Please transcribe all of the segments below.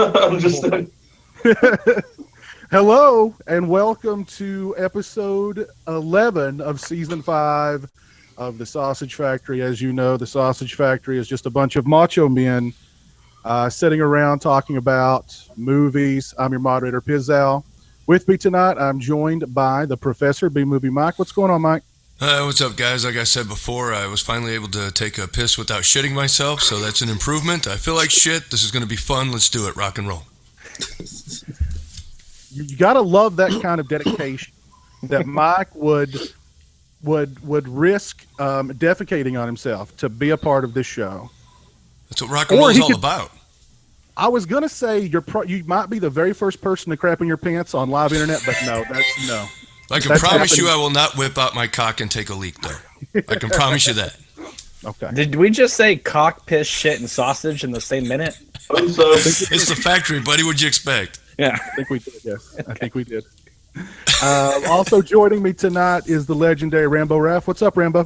I'm just Hello and welcome to episode 11 of season 5 of the Sausage Factory. As you know, the Sausage Factory is just a bunch of macho men sitting around talking about movies. I'm your moderator, Pizzal. With me tonight, I'm joined by the Professor, B-Movie Mike. What's going on, Mike? What's up, guys? Like I said before, I was finally able to take a piss without shitting myself, so that's an improvement. I feel like shit. This is going to be fun. Let's do it. Rock and roll. You got to love that kind of dedication that Mike would risk defecating on himself to be a part of this show. That's what rock and roll is all about. I was gonna say you might be the very first person to crap in your pants on live internet, but no, that's no. I can promise you I will not whip out my cock and take a leak, though. I can promise you that. Okay. Did we just say cock, piss, shit, and sausage in the same minute? It's the factory, buddy. What'd you expect? Yeah. I think we did, yes. Okay. I think we did. Also joining me tonight is the legendary Rambo Raff. What's up, Rambo?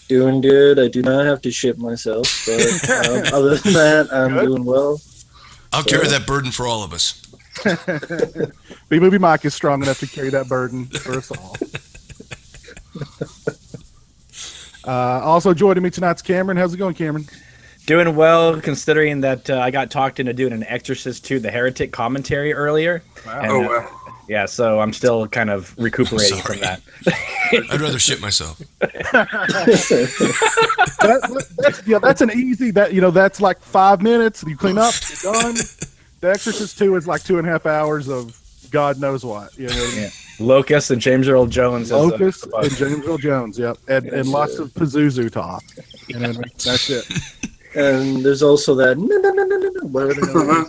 Doing good. I do not have to shit myself, but other than that, I'm doing well. I'll carry that burden for all of us. B-Movie Mike is strong enough to carry that burden for us all. Also joining me tonight's Cameron. How's it going, Cameron? Doing well, considering that I got talked into doing an Exorcist II, the Heretic commentary earlier. Wow. And, yeah, so I'm still kind of recuperating from that. I'd rather shit myself. That's an easy. That's like 5 minutes. You clean up, you're done. The Exorcist 2 is like 2.5 hours of God knows what. You know what I mean? Yeah. Locust and James Earl Jones. Locust and James Earl Jones. Yep, and lots of Pazuzu talk. You know what I mean? That's it. And there's also that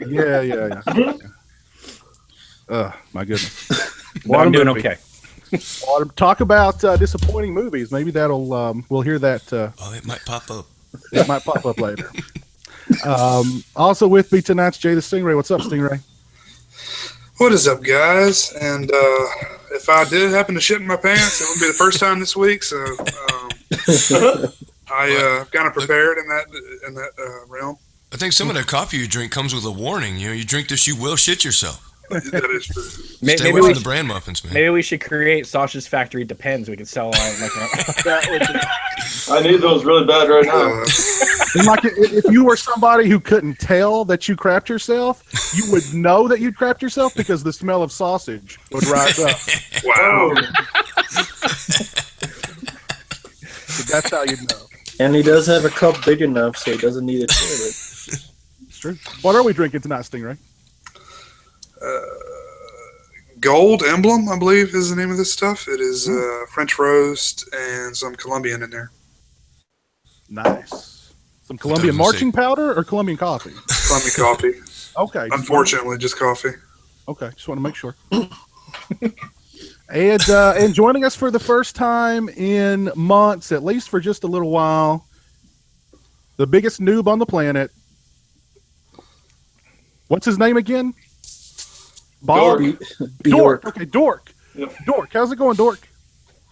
Yeah. Oh my goodness. Well, I'm doing okay. Talk about disappointing movies. Maybe that'll we'll hear that. It might pop up. It might pop up later. Also with me tonight's Jay the Stingray. What's up, Stingray? What is up, guys? And if I did happen to shit in my pants, it would be the first time this week. So I kind of prepared in that realm. I think some of that coffee you drink comes with a warning. You know, you drink this, you will shit yourself. That is true. Stay away from the bran muffins, man. Maybe we should create Sausage Factory Depends. We could sell I need those really bad right now. Like if you were somebody who couldn't tell that you crapped yourself, you would know that you'd crapped yourself because the smell of sausage would rise up. Wow. So that's how you'd know. And he does have a cup big enough, so he doesn't need a toilet. It's true. What are we drinking tonight, Stingray? Gold Emblem, I believe, is the name of this stuff. It is French roast and some Colombian in there. Nice. Some Colombian marching powder or Colombian coffee? Colombian coffee. Okay. Unfortunately, just coffee. Okay, just want to make sure. And joining us for the first time in months, at least for just a little while, the biggest noob on the planet. What's his name again? Bob? Dork. Okay, Dork. Yep. Dork. How's it going, Dork?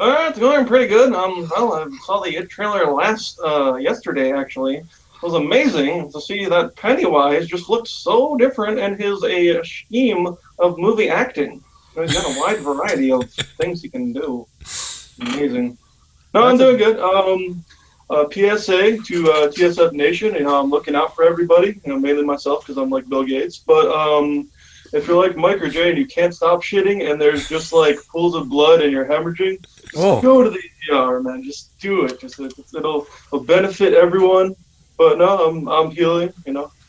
It's going pretty good. Well, I saw the It trailer yesterday, actually. It was amazing to see that Pennywise just looked so different and his scheme of movie acting. He's got a wide variety of things he can do. Amazing. No, I'm doing good. PSA to TSF Nation, I'm looking out for everybody, mainly myself because I'm like Bill Gates. But if you're like Mike or Jay and you can't stop shitting and there's just like pools of blood and you're hemorrhaging, just go to the ER, man. Just do it. It'll benefit everyone. But no, I'm healing.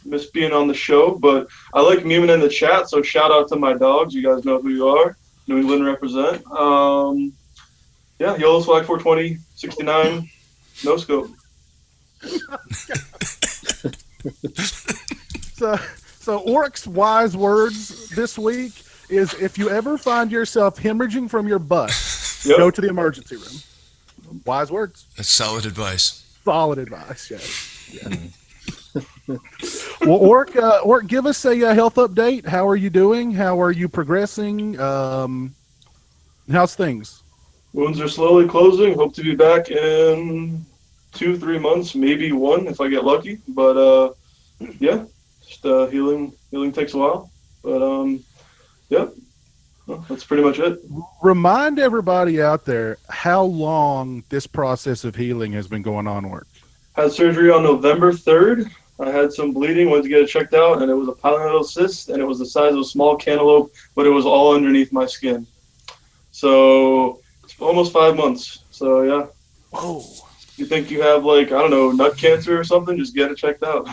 Miss being on the show. But I like memeing in the chat. So shout out to my dogs. You guys know who you are. New England represent. Yellow Swag 420 69. No scope. So Orc's wise words this week is if you ever find yourself hemorrhaging from your butt, go to the emergency room. Wise words. That's solid advice. Solid advice, yeah. Well, Orc, give us a health update. How are you doing? How are you progressing? How's things? Wounds are slowly closing. Hope to be back in 2-3 months, maybe 1 if I get lucky. But just healing Healing takes a while, but yep, well, that's pretty much it. Remind everybody out there how long this process of healing has been going on. Work. Had surgery on November 3rd. I had some bleeding, went to get it checked out, and it was a pilonidal cyst, and it was the size of a small cantaloupe, but it was all underneath my skin. So it's almost 5 months. So yeah. Whoa. You think you have like, I don't know, nut cancer or something? Just get it checked out.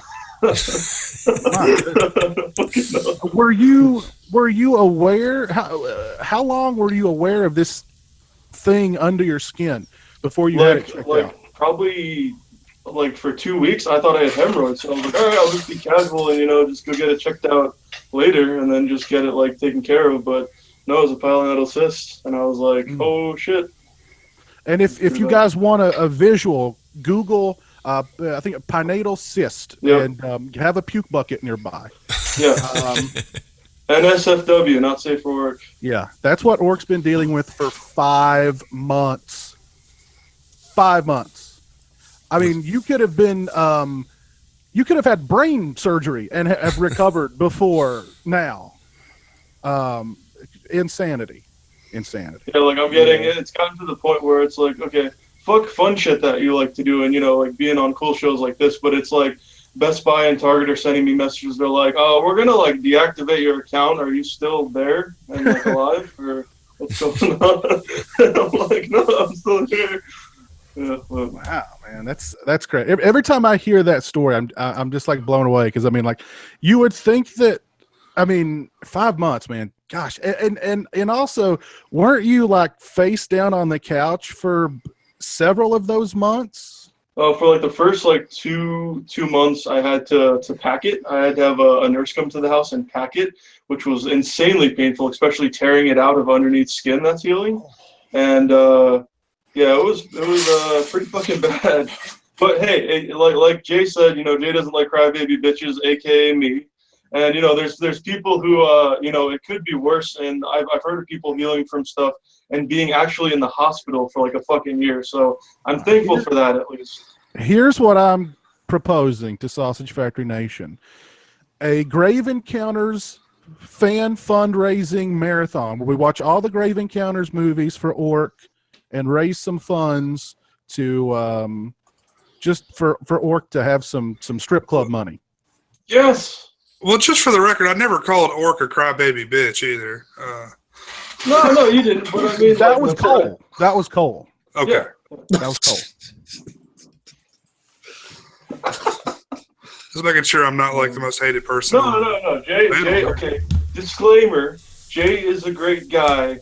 Were you aware? How long were you aware of this thing under your skin before you had it checked out? Probably like for 2 weeks. I thought I had hemorrhoids, so I was like, all right, I'll just be casual and just go get it checked out later, and then just get it like taken care of. But no, it was a pilonidal cyst, and I was like, oh shit. And if you guys want a visual, Google. I think a pineal cyst, and have a puke bucket nearby. Yeah. NSFW, not safe for work. Yeah, that's what Orc's been dealing with for 5 months. 5 months. I mean, you could have been, you could have had brain surgery and have recovered before now. Insanity. Yeah, like I'm getting it. It's gotten to the point where it's like, okay, fuck fun shit that you like to do, and like being on cool shows like this, but it's like Best Buy and Target are sending me messages. They're like, oh, we're gonna like deactivate your account. Are you still there and like alive, or what's going on? And I'm like, no, I'm still here. Yeah, but. Wow, man, that's great. Every time I hear that story, I'm just like blown away, because I mean, like, you would think that, I mean, 5 months, man. Gosh, and also, weren't you like face down on the couch for several of those months? For like the first like two months, I had to pack it. I had to have a nurse come to the house and pack it, which was insanely painful, especially tearing it out of underneath skin that's healing. And yeah, it was pretty fucking bad. But hey, like Jay said, Jay doesn't like crybaby bitches, aka me. And there's people who it could be worse, and I've heard of people healing from stuff and being actually in the hospital for like a fucking year. So I'm thankful for that, at least. Here's what I'm proposing to Sausage Factory Nation: a Grave Encounters fan fundraising marathon where we watch all the Grave Encounters movies for Orc and raise some funds to just for Orc to have some strip club money. Yes. Well, just for the record, I never called Orc a crybaby bitch either. No, you didn't. But I mean, that was Cole. That was Cole. Okay. Yeah. That was Cole. Just making sure I'm not like the most hated person. No. Jay, okay. Disclaimer: Jay is a great guy,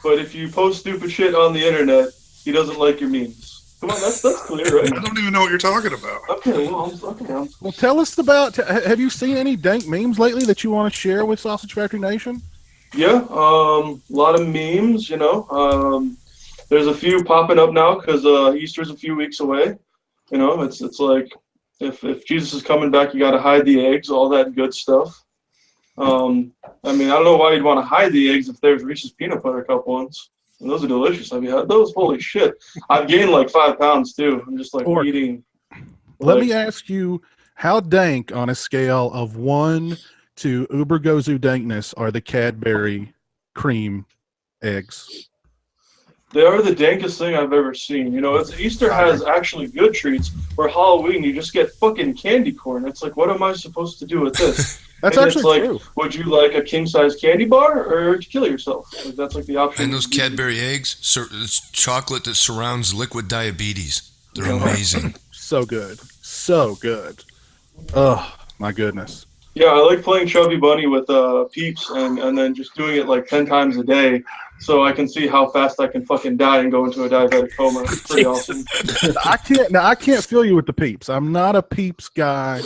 but if you post stupid shit on the internet, he doesn't like your memes. Come on, that's clear, right? I don't even know what you're talking about. Okay, well, Well, tell us about. Have you seen any dank memes lately that you want to share with Sausage Factory Nation? Yeah, a lot of memes. There's a few popping up now because Easter's a few weeks away. It's like if Jesus is coming back, you got to hide the eggs, all that good stuff. I mean, I don't know why you'd want to hide the eggs if there's Reese's peanut butter cup ones. And those are delicious. Have you had those? Holy shit. I've gained like 5 pounds too. I'm just like eating. Let me ask you, how dank on a scale of 1 to Uber Gozu dankness are the Cadbury cream eggs? They are the dankest thing I've ever seen. Easter has actually good treats, where Halloween you just get fucking candy corn. It's like, what am I supposed to do with this? That's and actually it's like, true. Would you like a king-size candy bar, or would you kill yourself? Like, that's like the option. And those Cadbury eggs, it's chocolate that surrounds liquid diabetes. They're amazing. So good. So good. Oh, my goodness. Yeah, I like playing Chubby Bunny with Peeps and then just doing it like 10 times a day so I can see how fast I can fucking die and go into a diabetic coma. It's pretty awesome. I can't feel you with the Peeps. I'm not a Peeps guy.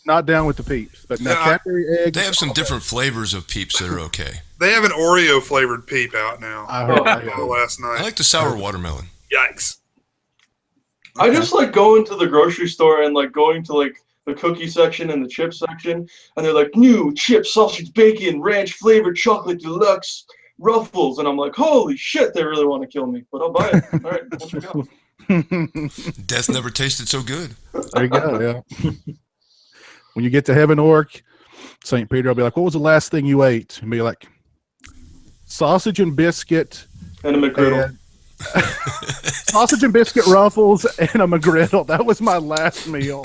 Not down with the Peeps. But now Cadbury eggs. They have some different flavors of Peeps that are okay. They have an Oreo flavored Peep out now. I heard last night. I like the sour watermelon. Yikes. I just like going to the grocery store and like going to like the cookie section and the chip section, and they're like, new chip, sausage, bacon, ranch flavored chocolate deluxe Ruffles, and I'm like, holy shit, they really want to kill me, but I'll buy it. All right, we'll check out. Death never tasted so good. There you go. Yeah. When you get to heaven, Orc, St. Peter will be like, "What was the last thing you ate?" And be like, "Sausage and biscuit And a McGriddle. and sausage and biscuit ruffles and a McGriddle. That was my last meal,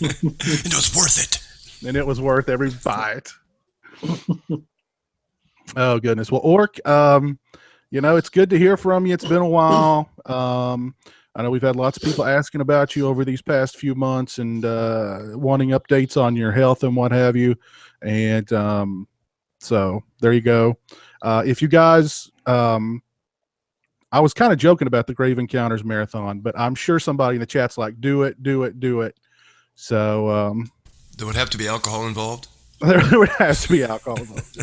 It was worth it. and it was worth every bite." Oh goodness. Well, Orc, it's good to hear from you. It's been a while. I know we've had lots of people asking about you over these past few months and wanting updates on your health and what have you. And so there you go. If you guys, I was kind of joking about the Grave Encounters Marathon, but I'm sure somebody in the chat's like, do it, do it, do it. So There would have to be alcohol involved. there would have to be alcohol involved.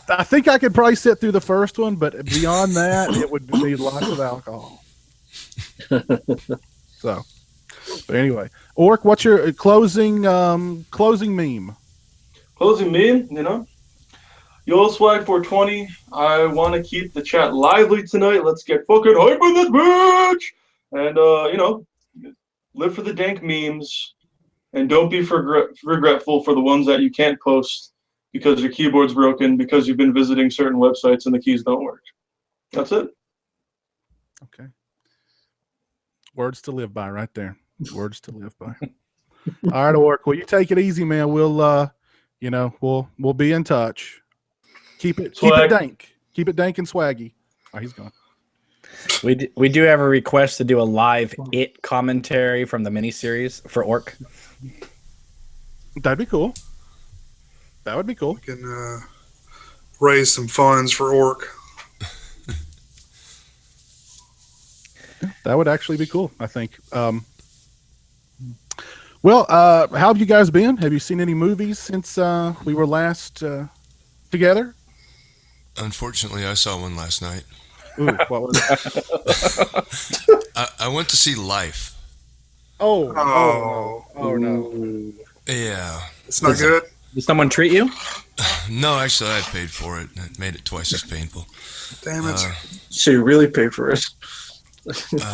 I think I could probably sit through the first one, but beyond that, it would need lots of alcohol. So, but anyway, Orc, what's your closing meme? Closing meme, Yo, Swag 420. I want to keep the chat lively tonight. Let's get fucking hype with this bitch! And, live for the dank memes. And don't be regretful for the ones that you can't post because your keyboard's broken, because you've been visiting certain websites and the keys don't work. That's it. Okay. Words to live by right there. Words to live by. All right, Orc. Well, you take it easy, man. We'll we'll be in touch. Keep it dank. Keep it dank and swaggy. Oh, he's gone. We do have a request to do a live It commentary from the miniseries for Orc. That'd be cool. That would be cool. We can raise some funds for Orc. That would actually be cool, I think. Well, how have you guys been? Have you seen any movies since we were last together? Unfortunately, I saw one last night. Ooh, what was it? I went to see Life. Oh Ooh. Yeah. It's not good. Did someone treat you? No, actually, I paid for it. It made it twice as painful. Damn it. So you really pay for it.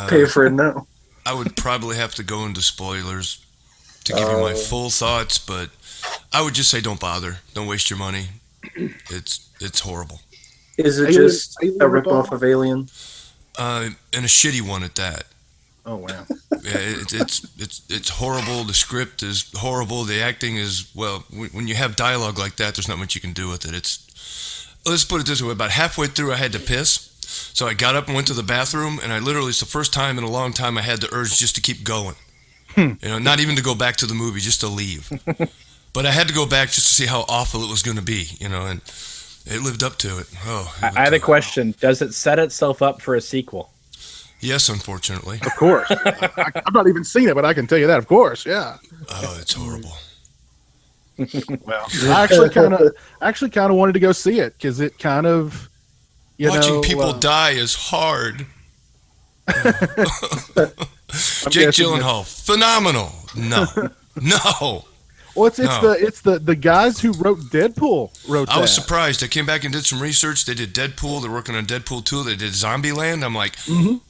Pay for it now. I would probably have to go into spoilers to give you my full thoughts, but I would just say don't bother. Don't waste your money. It's horrible. Is it Alien- just Alien a ripoff? ripoff of Alien? And a shitty one at that. Oh wow. Yeah, it's horrible. The script is horrible. The acting is, well, when you have dialogue like that, there's not much you can do with it. Let's put it this way. About halfway through, I had to piss. So I got up and went to the bathroom, and it's the first time in a long time I had the urge just to keep going. Not even to go back to the movie, just to leave. But I had to go back just to see how awful it was going to be, and it lived up to it. I had a question. Does it set itself up for a sequel? Yes, unfortunately. Of course. I've not even seen it, but I can tell you that. Of course, yeah. Oh, it's horrible. Well, I actually kind of wanted to go see it because it kind of, Watching people die is hard. Jake Gyllenhaal, phenomenal. No. Well, it's the guys who wrote Deadpool wrote that. I was surprised. I came back and did some research. They did Deadpool. They're working on Deadpool 2. They did Zombieland. I'm like,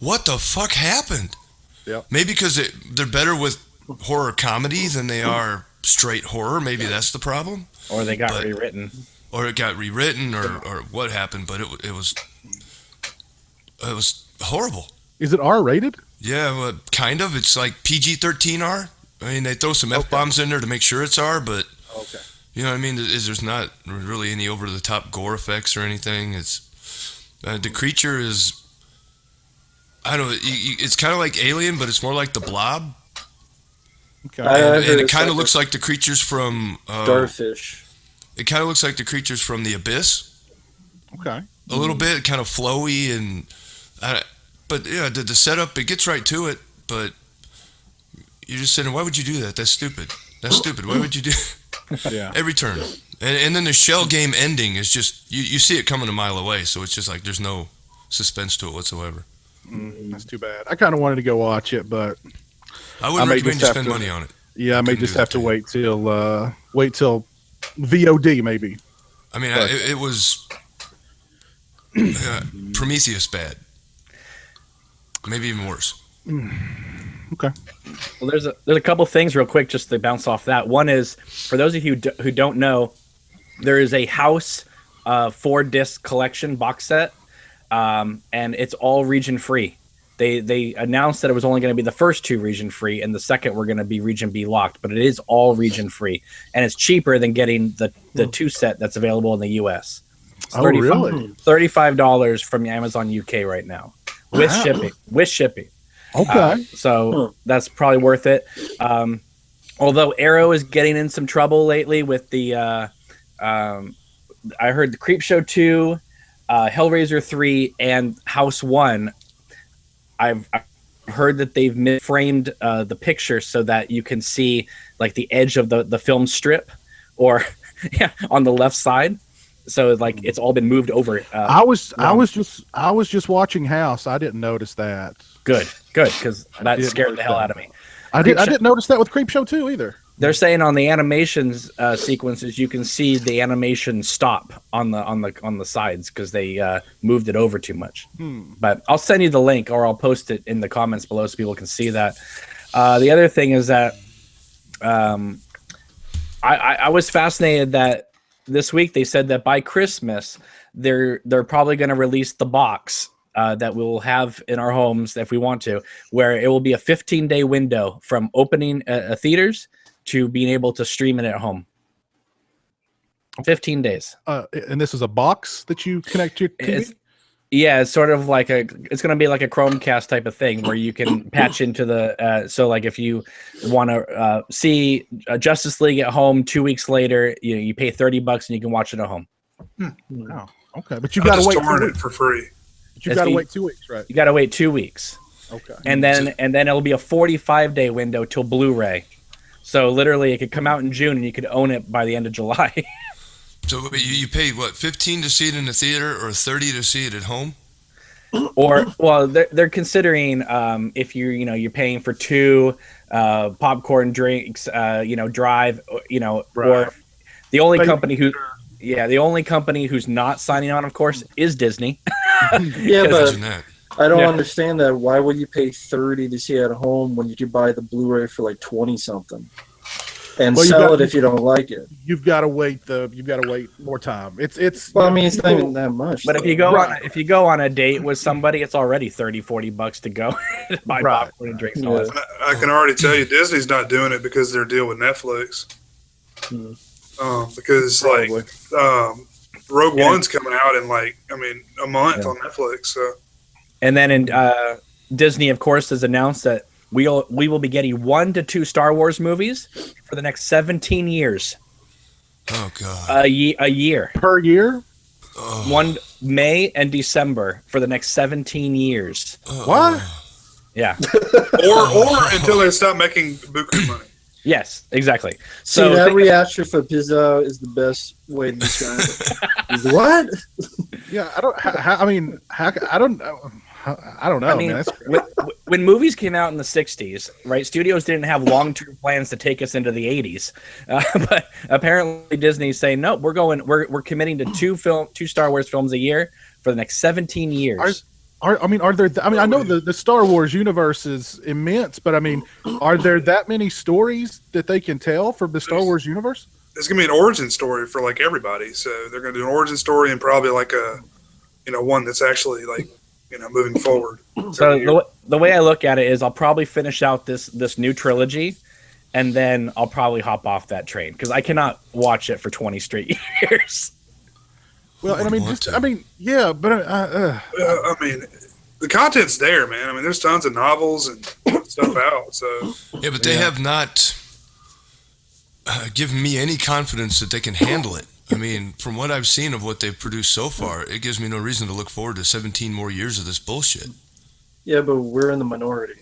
what the fuck happened? Yep. Maybe because they're better with horror comedy than they are straight horror. Maybe that's the problem. Or they got rewritten. Or it got rewritten, or what happened. But it was horrible. Is it R-rated? Yeah, well, kind of. It's like PG-13R. I mean, they throw some F-bombs in there to make sure it's R, but Okay. you know what I mean? There's not really any over-the-top gore effects or anything. It's the creature is, I don't know, it's kind of like Alien, but it's more like the Blob. Okay. And it kind of looks like the creatures from Starfish. It kind of looks like the creatures from The Abyss. Okay. A little bit, kind of flowy, but yeah, the setup, it gets right to it, but you're just saying, why would you do that? That's stupid. Why would you do Yeah. every turn? And then the shell game ending is just, you see it coming a mile away, so it's just like there's no suspense to it whatsoever. That's too bad. I kind of wanted to go watch it, but I wouldn't may recommend just you have spend to- money on it. yeah, I may Couldn't just do have that to to wait till VOD maybe. I mean, But- it was Prometheus bad. Maybe even worse. Okay. Well, there's a couple things real quick just to bounce off that. One is, for those of you who don't know, there is a House 4-disc collection box set, and it's all region free. They announced that it was only going to be the first 2 region free, and the second were going to be region B locked, but it is all region free, and it's cheaper than getting the 2 set that's available in the US. It's really? $35 from Amazon UK right now with shipping. With shipping. Okay. So that's probably worth it. Although Arrow is getting in some trouble lately with the, I heard the Creepshow 2, Hellraiser 3, and House 1. I've heard that they've mid-framed the picture so that you can see like the edge of the film strip, or on the left side. So like it's all been moved over. I was just watching House. I didn't notice that. Good, because that scared the hell out of me. I didn't notice that with Creepshow 2 either. They're saying on the animations sequences, you can see the animation stop on the sides because they moved it over too much. But I'll send you the link, or I'll post it in the comments below so people can see that. The other thing is that I was fascinated that this week they said that by Christmas they're probably going to release the box that we'll have in our homes if we want to, where it will be a 15-day window from opening theaters to being able to stream it at home. 15 days. And this is a box that you connect to your TV? It's sort of like it's going to be like a Chromecast type of thing where you can patch into the, so like if you want to see Justice League at home 2 weeks later, you pay $30 and you can watch it at home. Oh, okay. But you got to wait it for free. But you got to wait 2 weeks, right? You got to wait 2 weeks. Okay. And then it'll be a 45-day window till Blu-ray. So literally it could come out in June and you could own it by the end of July. So you pay what, $15 to see it in the theater or $30 to see it at home? Or well, they're considering if you're paying for 2 popcorn drinks, drive, right. Or the only company who's not signing on, of course, is Disney. Yeah, but that. I don't understand that. Why would you pay $30 to see it at home when you could buy the Blu-ray for like 20 something? And sell it if you don't like it. You've got to wait more time. It's. Well, I mean, it's not even that much. But if you go on a date with somebody, it's already $30-$40 to go buy popcorn and drinks. And all that. I can already tell you, Disney's not doing it because of their deal with Netflix. Because Rogue One's coming out in a month on Netflix. So. And then Disney, of course, has announced that we will be getting 1 to 2 Star Wars movies for the next 17 years. Oh God! A year per year. One May and December for the next 17 years. What? Yeah. or until they stop making buku money. Yes, exactly. So that reaction for Pizza is the best way to describe it. What? Yeah, I don't know. I mean, when movies came out in the 60s, right, studios didn't have long-term plans to take us into the 80s. But apparently Disney's saying, no, we're committing to 2 Star Wars films a year for the next 17 years. I know the Star Wars universe is immense, but I mean, are there that many stories that they can tell from the Star Wars universe? There's going to be an origin story for everybody. So they're going to do an origin story and probably one that's actually moving forward. So the way I look at it is I'll probably finish out this new trilogy, and then I'll probably hop off that train because I cannot watch it for 20 straight years. Well, and the content's there, man. I mean, there's tons of novels and stuff out. So yeah, but they have not given me any confidence that they can handle it. I mean, from what I've seen of what they've produced so far, it gives me no reason to look forward to 17 more years of this bullshit. Yeah, but we're in the minority.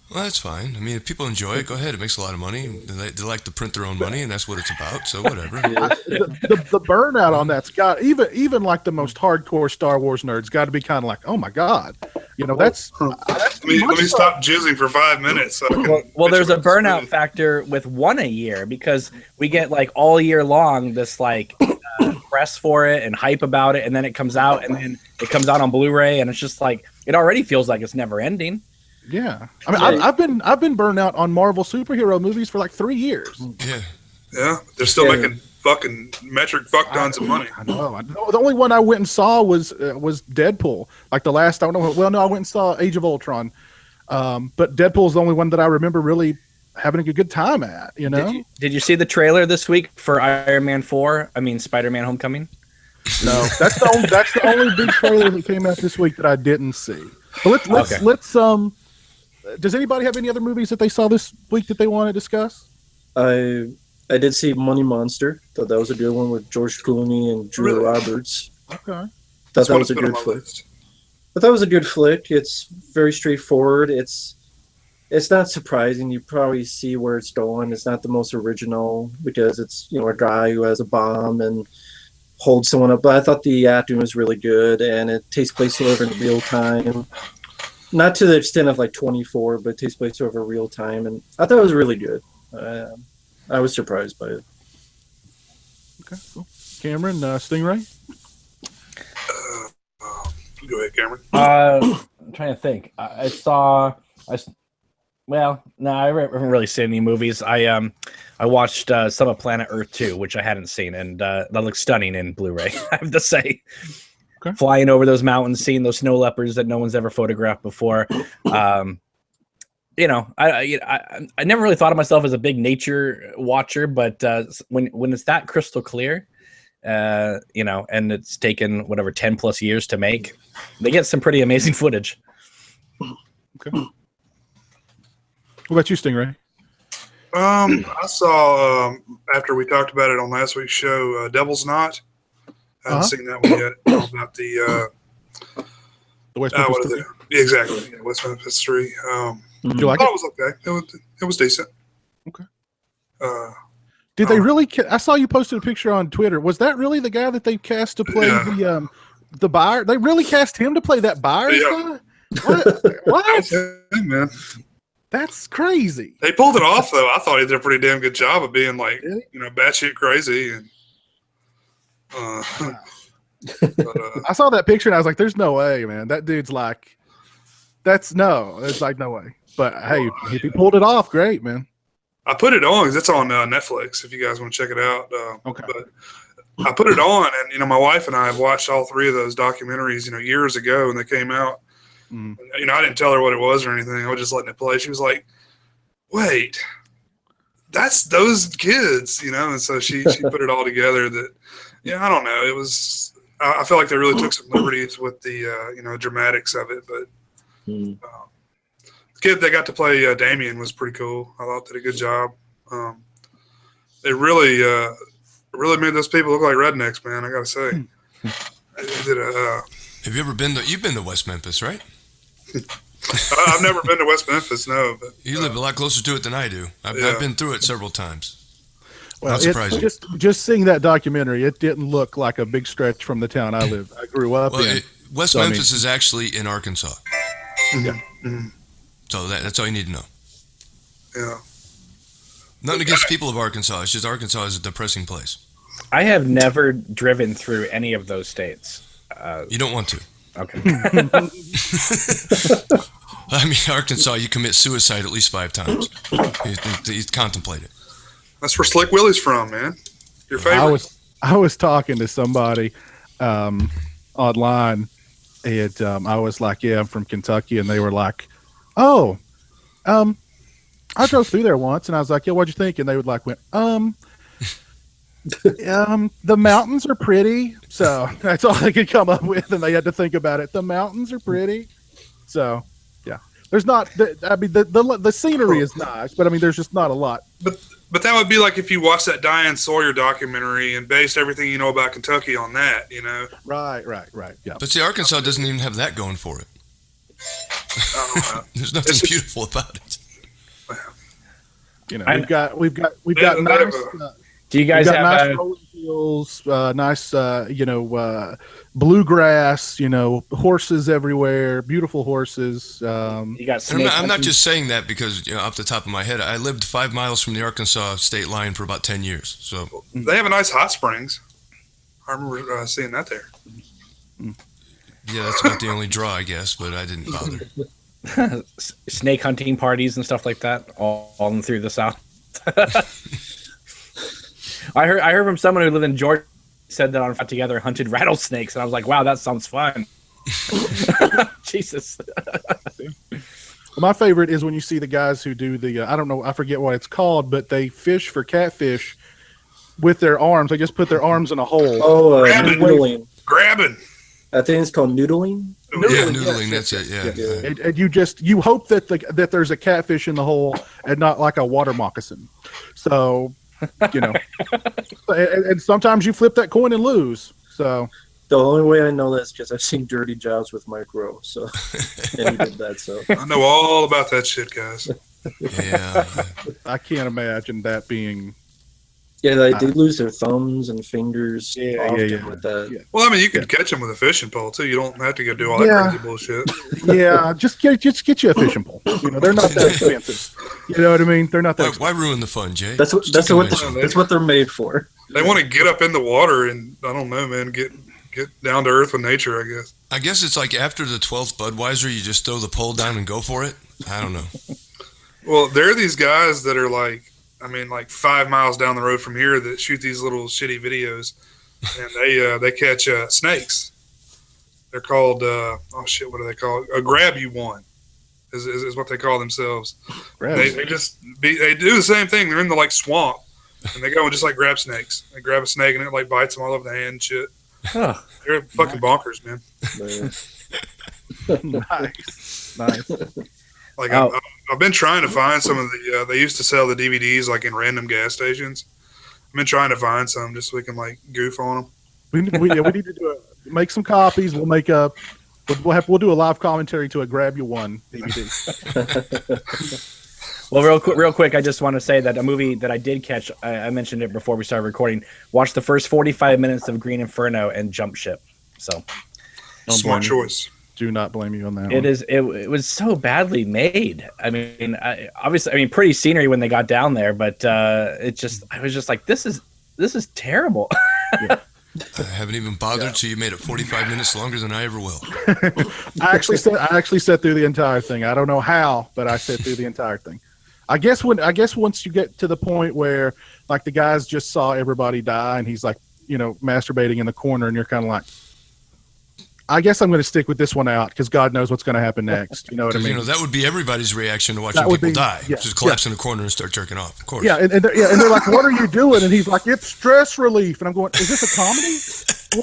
Well, that's fine. I mean, if people enjoy it, go ahead. It makes a lot of money. They like to print their own money, and that's what it's about. So whatever. The burnout on that's got even like the most hardcore Star Wars nerds got to be kind of like, oh my God, that's. Let me stop jizzing for 5 minutes. So well, there's a burnout factor with 1 a year because we get all year long this press for it and hype about it, and then it comes out, and then it comes out on Blu-ray, and it's just it already feels like it's never ending. Yeah, I mean, I've been burned out on Marvel superhero movies for like 3 years. Yeah, they're still making fucking metric fuck tons of money. I know. The only one I went and saw was Deadpool. Like the last, I don't know. Well, no, I went and saw Age of Ultron, but Deadpool's the only one that I remember really having a good time at. You know? Did you see the trailer this week for Iron Man 4? I mean, Spider-Man: Homecoming. No, that's the only big trailer that came out this week that I didn't see. But let's does anybody have any other movies that they saw this week that they want to discuss? I did see Money Monster. Thought that was a good one with George Clooney and Julia Roberts. Okay. Thought that was a good flick. But that was a good flick. It's very straightforward. It's not surprising. You probably see where it's going. It's not the most original because it's a guy who has a bomb and holds someone up. But I thought the acting was really good, and it takes place over in real time. Not to the extent of like 24, but it takes place over real time, and I thought it was really good. I was surprised by it. Okay, cool. Cameron, Stingray? Go ahead, Cameron. I'm trying to think. I haven't really seen any movies. I watched some of Planet Earth 2, which I hadn't seen, and that looks stunning in Blu-ray, I have to say. Okay. Flying over those mountains, seeing those snow leopards that no one's ever photographed before. I never really thought of myself as a big nature watcher, but when it's that crystal clear, and it's taken whatever 10 plus years to make, they get some pretty amazing footage. Okay. What about you, Stingray? I saw after we talked about it on last week's show, Devil's Knot. I haven't seen that one yet. About the West Memphis 3? Yeah, exactly. Yeah, West Memphis 3. Did you like it? It was okay. It was decent. Okay. Did they really? I saw you posted a picture on Twitter. Was that really the guy that they cast to play the buyer? They really cast him to play that buyer guy? What? Man. That's crazy. They pulled it off though. I thought he did a pretty damn good job of being like batshit crazy and. I saw that picture and I was like, "There's no way, man. That dude's like, it's like no way." But hey, if he pulled it off, great, man. I put it on because it's on Netflix. If you guys want to check it out, okay. But I put it on, and my wife and I have watched all 3 of those documentaries, years ago when they came out. Mm. I didn't tell her what it was or anything. I was just letting it play. She was like, "Wait, that's those kids," and so she put it all together. That. Yeah, I don't know. It was. I feel like they really took some liberties with the dramatics of it, but the kid they got to play Damien was pretty cool. I thought did a good job. They really made those people look like rednecks, man. I gotta say. They did Have you ever been to? You've been to West Memphis, right? I've never been to West Memphis, no. But you live a lot closer to it than I do. I've been through it several times. Well, Not surprising. Just seeing that documentary, it didn't look like a big stretch from the town I grew up in. West Memphis is actually in Arkansas. Yeah. Mm-hmm. So that's all you need to know. Yeah. Nothing against people of Arkansas. It's just Arkansas is a depressing place. I have never driven through any of those states. You don't want to. Okay. I mean, Arkansas, you commit suicide at least 5 times. You contemplate it. That's where Slick Willie's from, man. Your favorite. I was talking to somebody online, and I was like, "Yeah, I'm from Kentucky," and they were like, "Oh, I drove through there once," and I was like, "Yeah, what'd you think?" And they would went, the mountains are pretty. So that's all they could come up with, and they had to think about it. The mountains are pretty. So yeah, there's not. The scenery is nice, but I mean, there's just not a lot. But that would be like if you watched that Diane Sawyer documentary and based everything you know about Kentucky on that, Right. Yeah. But see, Arkansas doesn't even have that going for it. There's nothing beautiful about it. We've got nice. Do you guys have nice rolling hills, nice bluegrass, horses everywhere, beautiful horses. You got snakes. I'm not just saying that because off the top of my head, I lived 5 miles from the Arkansas state line for about 10 years. So they have a nice hot springs. I remember seeing that there. Yeah, that's about the only draw, I guess, but I didn't bother. snake hunting parties and stuff like that, all through the South. I heard from someone who lived in Georgia, said that on Fought Together hunted rattlesnakes, and I was like, wow, that sounds fun. Jesus. My favorite is when you see the guys who do the I don't know, I forget what it's called, but they fish for catfish with their arms. They just put their arms in a hole. Oh, noodling. Grabbing. I think it's called noodling. Noodling. That's it. Yeah. And you hope that that there's a catfish in the hole and not like a water moccasin. So, and sometimes you flip that coin and lose. So the only way I know that is because I've seen Dirty Jobs with Mike Rowe. So and he did that. So I know all about that shit, guys. Yeah. I can't imagine that being. Yeah, they lose their thumbs and fingers. With that. Well, I mean, you can catch them with a fishing pole too. You don't have to go do all that crazy bullshit. Yeah, just get you a fishing pole. They're not that expensive. You know what I mean? They're not that. Why ruin the fun, Jay? That's what they're made for. They want to get up in the water and I don't know, man, get down to earth with nature. I guess it's like after the 12th Budweiser, you just throw the pole down and go for it. I don't know. Well, there are these guys that are like 5 miles down the road from here that shoot these little shitty videos, and they catch snakes. They're called what are they called? A grab you one is what they call themselves. They do the same thing. They're in the swamp, and they go and just grab snakes. They grab a snake and it bites them all over the hand and shit. Huh. They're fucking bonkers, man. Nice. I've been trying to find some of the. They used to sell the DVDs in random gas stations. I've been trying to find some just so we can goof on them. We need to make some copies. We'll make we'll do a live commentary to a Grab You One DVD. Well, real quick, I just want to say that a movie that I did catch. I mentioned it before we started recording. Watched the first 45 minutes of Green Inferno and Jump Ship. So smart choice. Do not blame you on that. It was so badly made. I mean, obviously, pretty scenery when they got down there, but I was just like, this is terrible. Yeah. I haven't even bothered, so you made it 45 minutes longer than I ever will. I actually sat through the entire thing. I don't know how, but I sat through the entire thing. I guess once you get to the point where the guys just saw everybody die and he's masturbating in the corner and you're kind of like, I guess I'm going to stick with this one out because God knows what's going to happen next. You know what I mean? That would be everybody's reaction to watching people die. Yeah, just collapse in a corner and start jerking off. Of course. Yeah, and they're like, "What are you doing?" And he's like, "It's stress relief." And I'm going, "Is this a comedy,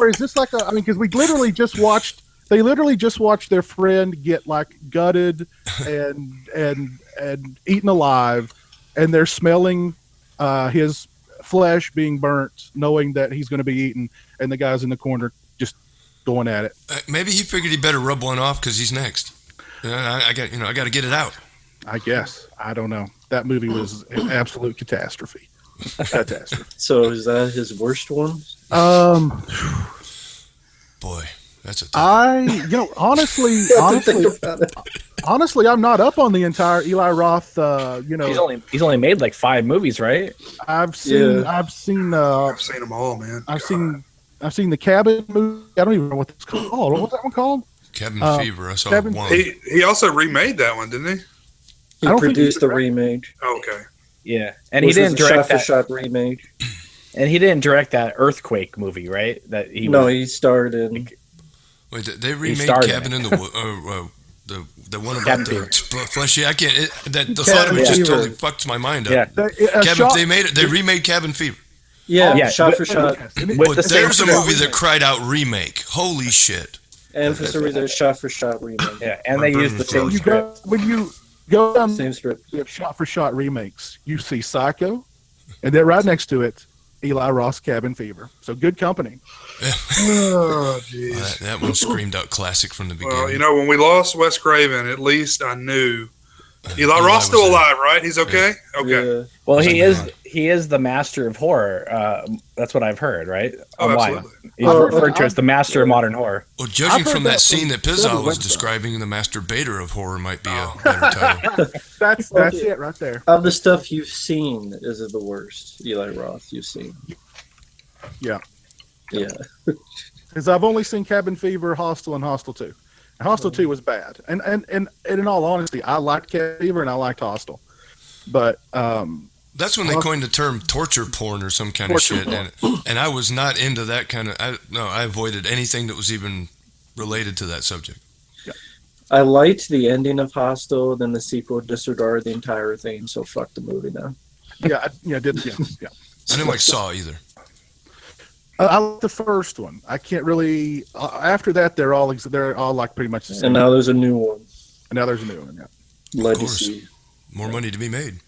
or is this because we literally just watched. They literally just watched their friend get gutted and eaten alive, and they're smelling his flesh being burnt, knowing that he's going to be eaten, and the guys in the corner just going at it. Maybe he figured he better rub one off because he's next. I got to get it out. I guess. I don't know. That movie was an absolute catastrophe. So is that his worst one? Boy, that's a. Honestly, I'm not up on the entire Eli Roth. He's only made 5 movies, right? I've seen them all, man. I've seen the Cabin movie. I don't even know what it's called. What was that one called? Cabin Fever. I saw one. He also remade that one, didn't he? He produced the remake. Okay. Yeah, and he didn't direct that shot remake. And he didn't direct that Earthquake movie, right? He starred in. Wait, they remade Cabin in the the one about the flesh. Yeah, I can't. The thought of it just totally fucked my mind up. Yeah, they remade Cabin Fever. Yeah, shot for shot. There's a movie that cried out remake. Holy shit. And for some reason, shot for shot remake. Yeah, and they used the same script. When you go down same script, shot for shot remakes, you see Psycho, and then right next to it, Eli Roth's Cabin Fever. So good company. Oh, jeez. That one screamed out classic from the beginning. Well, when we lost Wes Craven, at least I knew. Eli Roth's still alive, right? He's okay? Yeah. Okay. Yeah. Well, he is the master of horror. That's what I've heard, right? Absolutely. He's referred to as the master of modern horror. Well, judging from that scene that Pizzal was describing, the masturbator of horror might be a better title. That's it right there. Of the stuff you've seen, is it the worst Eli Roth you've seen? Yeah. Yeah. Because I've only seen Cabin Fever, Hostel, and Hostel 2. Hostel 2 was bad, and in all honesty, I liked Cat Fever and I liked Hostel, but that's when they coined the term torture porn or some kind of shit, and I was not into that kind of. I avoided anything that was even related to that subject. I liked the ending of Hostel, then the sequel disregarded the entire thing, so fuck the movie now. Yeah. I didn't like Saw either. I like the first one. I can't really. After that, they're all like pretty much the same. And now there's a new one. And now there's a new one. Yeah. Legacy. More money to be made.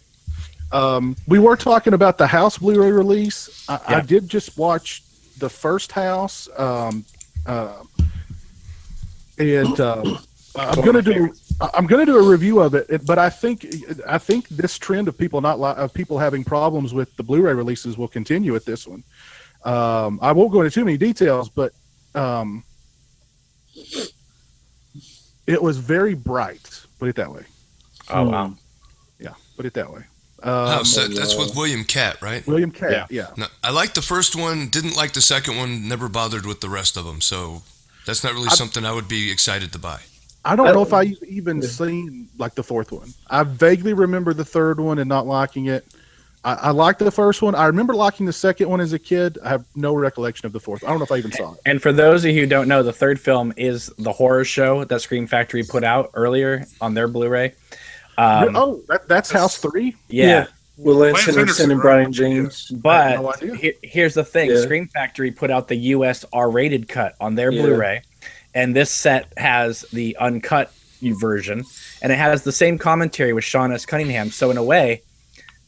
We were talking about the House Blu-ray release. I did just watch the first House, and I'm gonna do a review of it. But I think this trend of people having problems with the Blu-ray releases will continue with this one. I won't go into too many details, but it was very bright. Put it that way. Oh wow. Yeah, put it that way. That's with William Catt, right? William Catt, yeah. Now, I liked the first one, didn't like the second one, never bothered with the rest of them, so that's not really something I would be excited to buy. I don't know if I even seen like the fourth one. I vaguely remember the third one and not liking it. I liked the first one. I remember liking the second one as a kid. I have no recollection of the fourth. I don't know if I even saw it. And for those of you who don't know, the third film is the horror show that Scream Factory put out earlier on their Blu-ray. That's House 3? Yeah. Will Lance Henderson and Brian James. But here's the thing. Yeah. Scream Factory put out the U.S. R-rated cut on their Blu-ray. And this set has the uncut version. And it has the same commentary with Sean S. Cunningham. So in a way,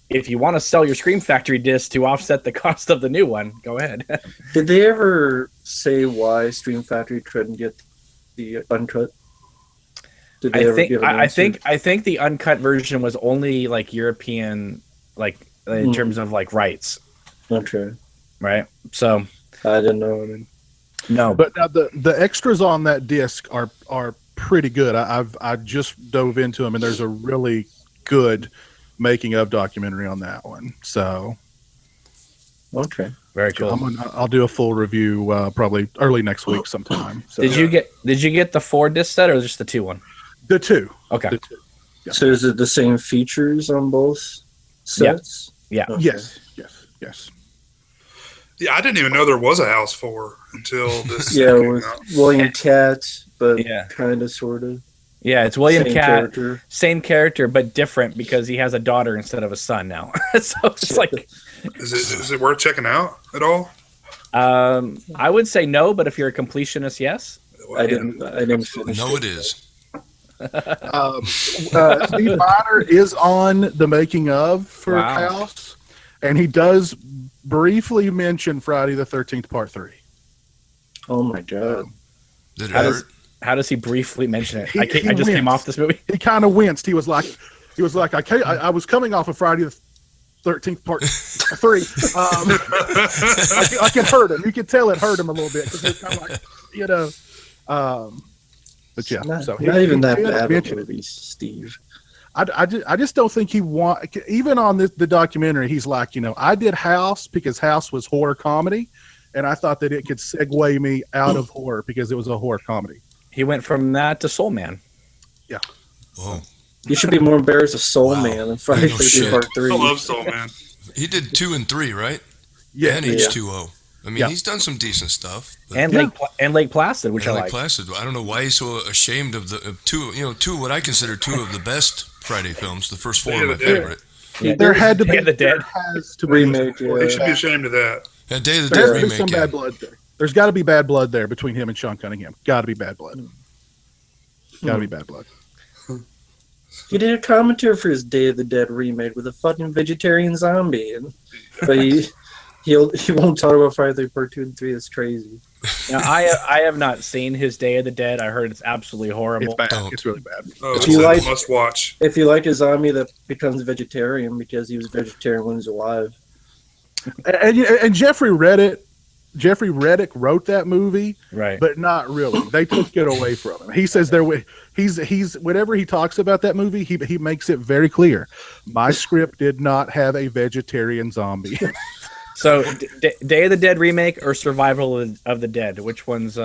if you want to sell your Scream Factory disc to offset the cost of the new one, go ahead. Did they ever say why Scream Factory couldn't get the uncut? Did they ever give an answer? I think the uncut version was only like European, like in terms of like rights. Okay. Right. So I didn't know. I mean, no, but now the extras on that disc are pretty good. I just dove into them, and there's a really good making of documentary on that one. So okay, very cool. I'll do a full review probably early next week sometime. So, did you get the 4 disc set or just the 2 one? The 2. Okay. The 2. Yeah. So is it the same features on both sets? Yeah. Okay. Yes. Yeah, I didn't even know there was a House 4 until this. Yeah, with William Catt, but Yeah. kind of, sort of. Yeah, it's William Same Catt, character. same character, but different because he has a daughter instead of a son now. So it's like, Is it worth checking out at all? I would say no, but if you're a completionist, yes. I didn't finish. No, it is. Steve Miner is on the making of for Wow. House, and he does briefly mention Friday the 13th Part 3. Oh my god! Did it How hurt? How does he briefly mention it? He I just came winced. off this movie. He kind of winced. He was like, I was coming off of Friday the 13th Part 3. I could hurt him. You could tell it hurt him a little bit because it's kind of like, but yeah. Not, so not even that did bad of mention a it. movie, Steve. I just don't think he even on the documentary, he's like, I did House because House was horror comedy, and I thought that it could segue me out of horror because it was a horror comedy. He went from that to Soul Man. Yeah. Whoa. You should be more embarrassed of Soul Wow. Man than Friday No the 13th shit. Part 3. I love Soul Man. He did 2 and 3, right? Yeah. And H2O. I mean, Yeah. he's done some decent stuff. But And Lake Placid, which and I like like. Placid, I don't know why he's so ashamed of the two what I consider 2 of the best Friday films. The first 4 are my favorite. There had to be Day of the Dead. There has to be Remake, He should be ashamed of that. Yeah, Day of the There Dead has to be remake. some Yeah. bad blood there. There's got to be bad blood there between him and Sean Cunningham. Got to be bad blood. Got to be bad blood. He did a commentary for his Day of the Dead remake with a fucking vegetarian zombie, but he won't talk about Friday the 13th Part 2 and 3. That's crazy. Now, I have not seen his Day of the Dead. I heard it's absolutely It's horrible. bad. Don't. It's really bad. Oh, If it's you a like- must watch. If you like a zombie that becomes vegetarian because he was vegetarian when he was alive, And Jeffrey Reddick wrote that movie, Right. but not really. They took it away from him. He says he's whenever he talks about that movie, he makes it very clear. My script did not have a vegetarian zombie. So, Day of the Dead remake or Survival of the Dead? Which one's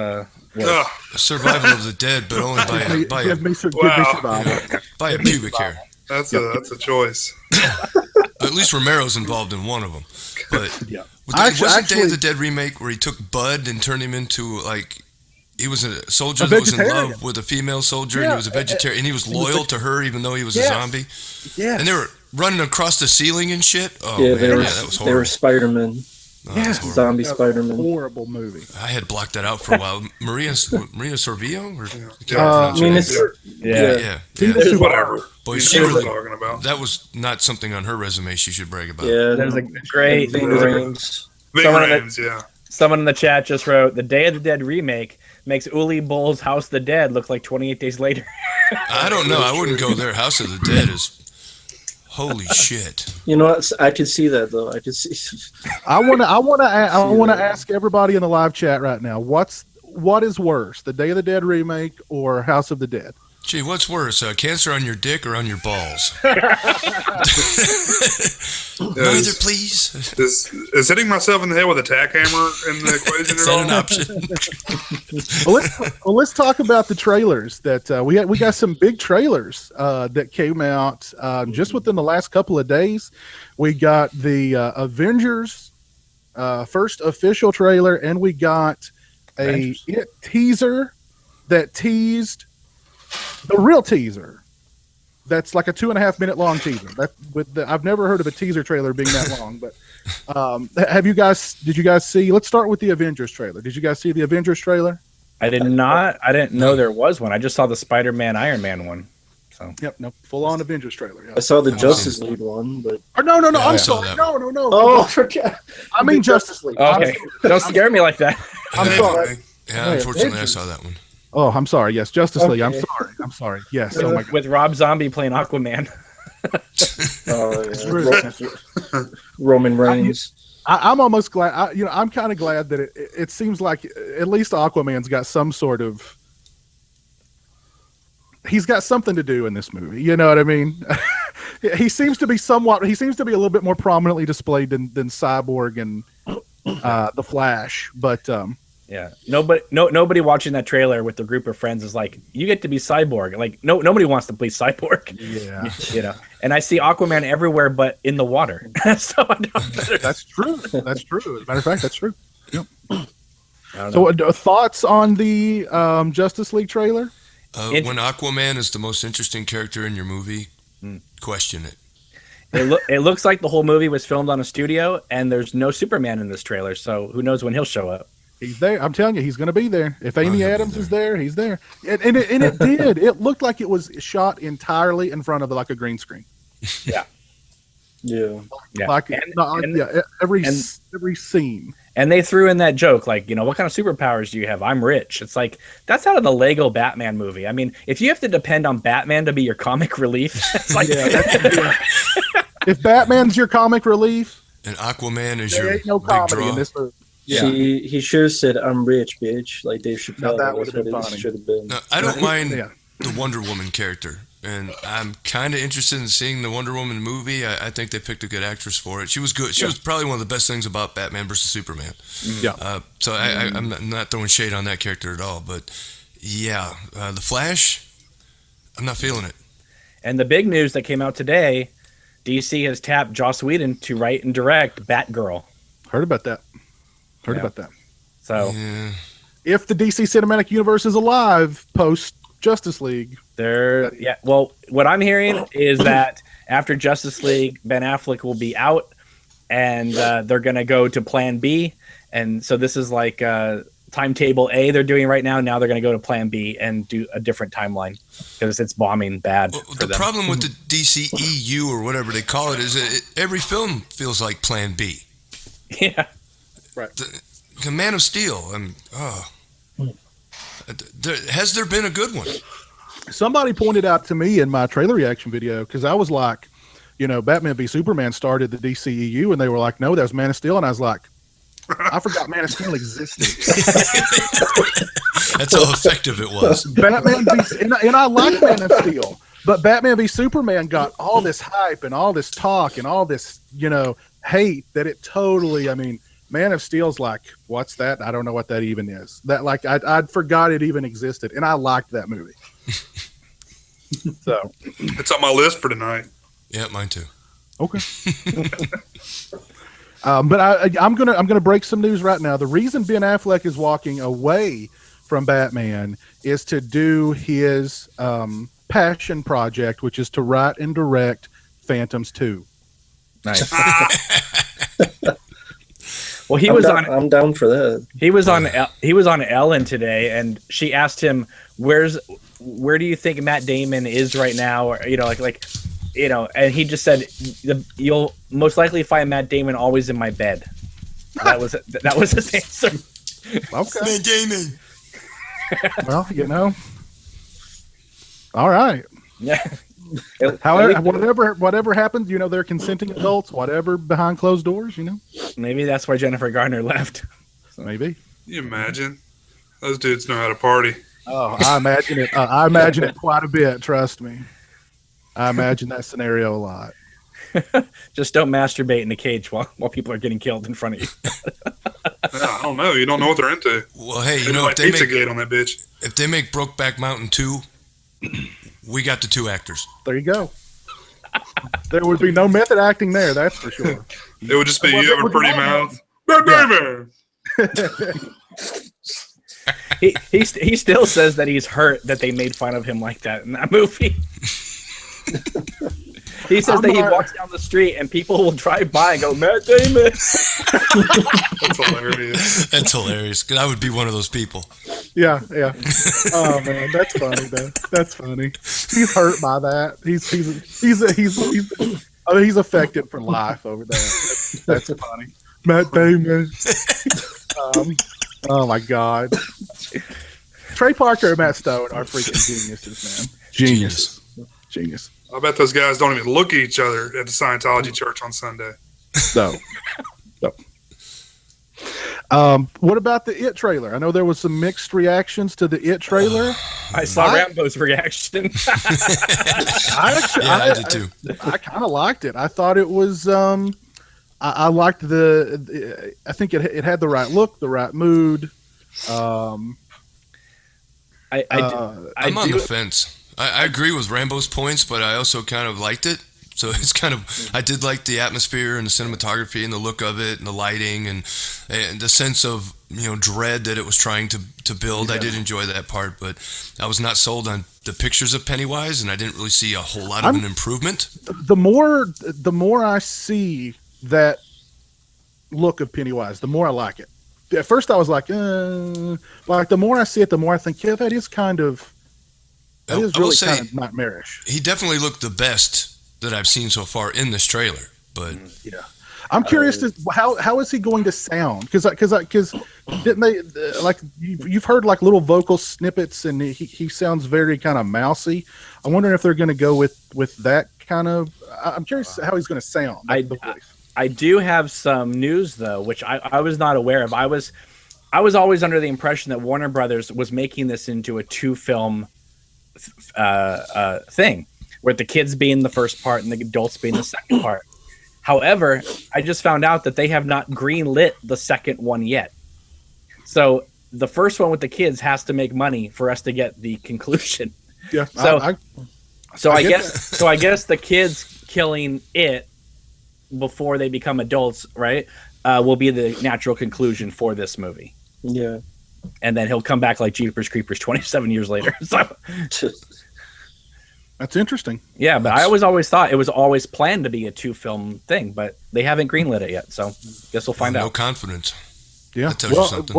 Ugh. Survival of the Dead, but only by Give me a survival. by a pubic hair. That's a choice. But at least Romero's involved in one of them. But Yeah. wasn't Day of the Dead remake where he took Bud and turned him into like he was a soldier that was in vegetarian. love with a female soldier, and Yeah, he was a vegetarian, and he was loyal to her even though he was a Yes. zombie. Yes. And they were running across the ceiling and shit. Oh Yeah, man, they were that was they were horrible. Spider-Man, Oh, that was horrible. zombie That was a Spider-Man. horrible movie. I had blocked that out for a while. Maria Sorvillo? Or, I mean, it's yeah. There's Whatever. Boy, You she know what really, we're talking about. that was not something on her resume she should brag about. yeah. There's a great. Ving Rhames. Big Someone in the- Rams, yeah. Someone in the chat just wrote, "The Day of the Dead remake makes Uli Bull's House of the Dead look like 28 Days Later." I don't know. I wouldn't go there. House of the Dead is holy shit. You know what? I could see that though. I could see. I want to ask everybody in the live chat right now. What is worse, the Day of the Dead remake or House of the Dead? Gee, what's worse, cancer on your dick or on your balls? Neither, please. Is hitting myself in the head with a tack hammer in the equation Is at that an all? option? Let's talk about the trailers that we got some big trailers that came out just within the last couple of days. We got the Avengers first official trailer, and we got a teaser that teased the real teaser. That's like a 2.5 minute long teaser. I've never heard of a teaser trailer being that long, but did you guys see? Let's start with the Avengers trailer. Did you guys see the Avengers trailer? I did not. I didn't know there was one. I just saw the Spider-Man, Iron Man one. So Yep, no, full on Avengers trailer. Yeah. I saw the Justice League one, but No, Yeah, I I'm saw sorry. that. No. oh, forget. I mean Justice League. okay, don't scare me like that. I'm sorry. Yeah, unfortunately, I saw that one. Oh, I'm sorry. Yes, Justice League. Okay. I'm sorry. Yes. Oh my God. With Rob Zombie playing Aquaman. Roman Reigns. I'm almost glad. I'm kind of glad that it seems like at least Aquaman's got some sort of. He's got something to do in this movie. You know what I mean? He seems to be a little bit more prominently displayed than Cyborg and the Flash. But Yeah, nobody watching that trailer with the group of friends is like, you get to be Cyborg. Like, nobody wants to be Cyborg. yeah, You know. And I see Aquaman everywhere, but in the water. So I don't. that's true. That's true. As a matter of fact, that's true. Yep. I don't So, know. thoughts on the Justice League trailer? When Aquaman is the most interesting character in your movie, question it. It looks like the whole movie was filmed on a studio, and there's no Superman in this trailer. So who knows when he'll show up? He's there. I'm telling you, he's going to be there. If Amy he'll be Adams is there, he's there. And it did. It looked like it was shot entirely in front of like a green screen. Yeah. Yeah. Like, every and- scene. And they threw in that joke, like, what kind of superpowers do you have? I'm rich. It's like, that's out of the Lego Batman movie. I mean, if you have to depend on Batman to be your comic relief, it's like, If Batman's your comic relief, And Aquaman is there your ain't no big comedy draw. in this movie. He should have said, "I'm rich, bitch," like Dave Chappelle. that would've That's been what it funny. should have been. No, I don't mind Yeah. the Wonder Woman character, and I'm kind of interested in seeing the Wonder Woman movie. I think they picked a good actress for it. She was good. She was probably one of the best things about Batman versus Superman. Yeah. So I'm not throwing shade on that character at all, but yeah, the Flash, I'm not feeling it. and the big news that came out today, DC has tapped Joss Whedon to write and direct Batgirl. Heard about that. Heard Yeah. about that. So Yeah. If the DC Cinematic Universe is alive post Justice League, well, what I'm hearing is that after Justice League, Ben Affleck will be out, and they're going to go to Plan B, and so this is like timetable A they're doing right now. Now they're going to go to Plan B and do a different timeline because it's bombing bad. Well, for the them. problem with the DCEU or whatever they call it is that every film feels like Plan B. Yeah, The Man of Steel. Has there been a good one? somebody pointed out to me in my trailer reaction video, because I was like, Batman v Superman started the DCEU, and they were like, no, that was Man of Steel. And I was like, I forgot Man of Steel existed. That's how effective it was. Batman v, and I like Man of Steel, but Batman v Superman got all this hype and all this talk and all this, hate that it totally, Man of Steel's like, what's that? I don't know what that even is. That like I'd forgot it even existed, and I liked that movie. So It's on my list for tonight. Yeah, mine too. okay. But I'm gonna break some news right now. The reason Ben Affleck is walking away from Batman is to do his passion project, which is to write and direct Phantoms 2. Nice. Well, I'm down for that. He was on Ellen today, and she asked him, where do you think Matt Damon is right now, or and he just said, you'll most likely find Matt Damon always in my bed. That was his answer. Okay. Matt Damon. Well, all right. Yeah. However, whatever happens, they're consenting adults. Whatever behind closed doors, Maybe that's why Jennifer Garner left. Maybe. Can you imagine? Those dudes know how to party. Oh, I imagine it. I imagine it quite a bit. Trust me. I imagine that scenario a lot. Just don't masturbate in a cage while people are getting killed in front of you. I don't know. You don't know what they're into. Well, hey, if they Pizzagate on that bitch. If they make Brokeback Mountain 2, we got the 2 actors. There you go. There would be no method acting there, that's for sure. It would just be you have a pretty mouth. He still says that he's hurt that they made fun of him like that in that movie. He says that he walks down the street and people will drive by and go, Matt Damon. That's hilarious. That's hilarious. Because I would be one of those people. Yeah. Oh man, that's funny though. That's funny. He's hurt by that. He's affected for life over that. That's funny. Matt Damon. Oh my God. Trey Parker and Matt Stone are freaking geniuses, man. Genius. I bet those guys don't even look at each other at the Scientology church on Sunday. So. What about the It trailer? I know there was some mixed reactions to the It trailer. I saw Rambo's reaction. I did too. I kind of liked it. I thought it was. I liked I think it had the right look, the right mood. I'm on the fence. I agree with Rambo's points, but I also kind of liked it. So it's I did like the atmosphere and the cinematography and the look of it and the lighting and the sense of dread that it was trying to build. Yeah. I did enjoy that part, but I was not sold on the pictures of Pennywise, and I didn't really see a whole lot of an improvement. The more I see that look of Pennywise, the more I like it. At first, I was like the more I see it, the more I think, yeah, that is really kind of nightmarish. He definitely looked the best that I've seen so far in this trailer, but yeah, I'm curious how is he going to sound? Because didn't they you've heard like little vocal snippets, and he sounds very kind of mousy. I'm wondering if they're going to go with that kind of. I'm curious how he's going to sound. I do have some news though, which I was not aware of. I was always under the impression that Warner Brothers was making this into a 2-film thing, with the kids being the first part and the adults being the second part. However, I just found out that they have not greenlit the second one yet. So the first one with the kids has to make money for us to get the conclusion. Yeah. So I guess the kids killing it before they become adults, right, will be the natural conclusion for this movie. Yeah. And then he'll come back like Jeepers Creepers 27 years later. So that's interesting. Yeah, but I always thought it was always planned to be a 2-film thing, but they haven't greenlit it yet. So guess we'll find out. No confidence. Yeah. That tells you something.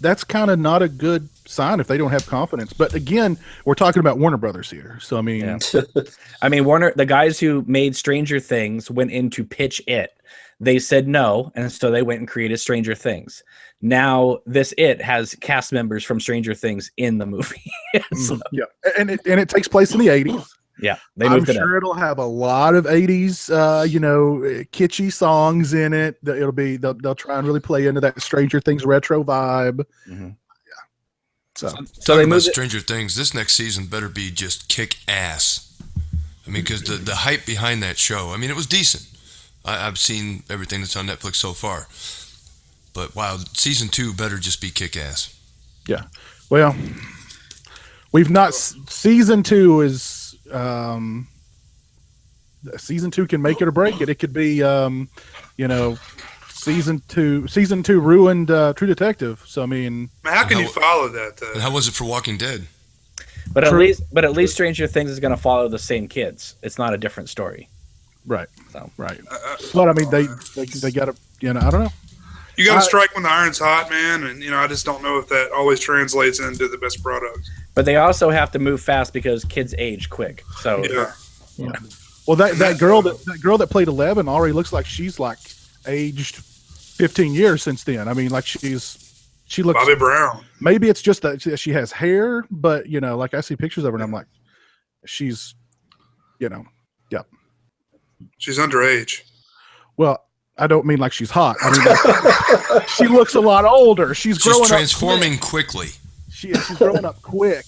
That's kind of not a good sign if they don't have confidence. But again, we're talking about Warner Brothers here. So I mean, Warner, the guys who made Stranger Things went in to pitch it. They said no, and so they went and created Stranger Things. Now this It has cast members from Stranger Things in the movie. So, yeah, and it takes place in the 80s. Yeah, I'm sure it'll have a lot of 80s, kitschy songs in it. They'll try and really play into that Stranger Things retro vibe. Mm-hmm. Yeah. So they moved Stranger Things. This next season better be just kick ass. I mean, because the hype behind that show. I mean, it was decent. I've seen everything that's on Netflix so far. But wow, season 2 better just be kick ass. Yeah. Well, we've not. Season 2 is. Season 2 can make it or break it. It could be, season two ruined True Detective. So I mean, How can you follow that though? And how was it for Walking Dead? But at least Stranger Things is going to follow the same kids. It's not a different story. Right. So right. But I mean, they got to. I don't know. You got to strike when the iron's hot, man. And I just don't know if that always translates into the best product. But they also have to move fast because kids age quick. So yeah. Well, that girl that played 11 already looks like she's like aged 15 years since then. I mean, like she looks Bobby Brown. Maybe it's just that she has hair, but like I see pictures of her and I'm like, she's, yep. She's underage. Well, I don't mean like she's hot. I mean, like, she looks a lot older. She's growing transforming up quickly. She's growing up quick.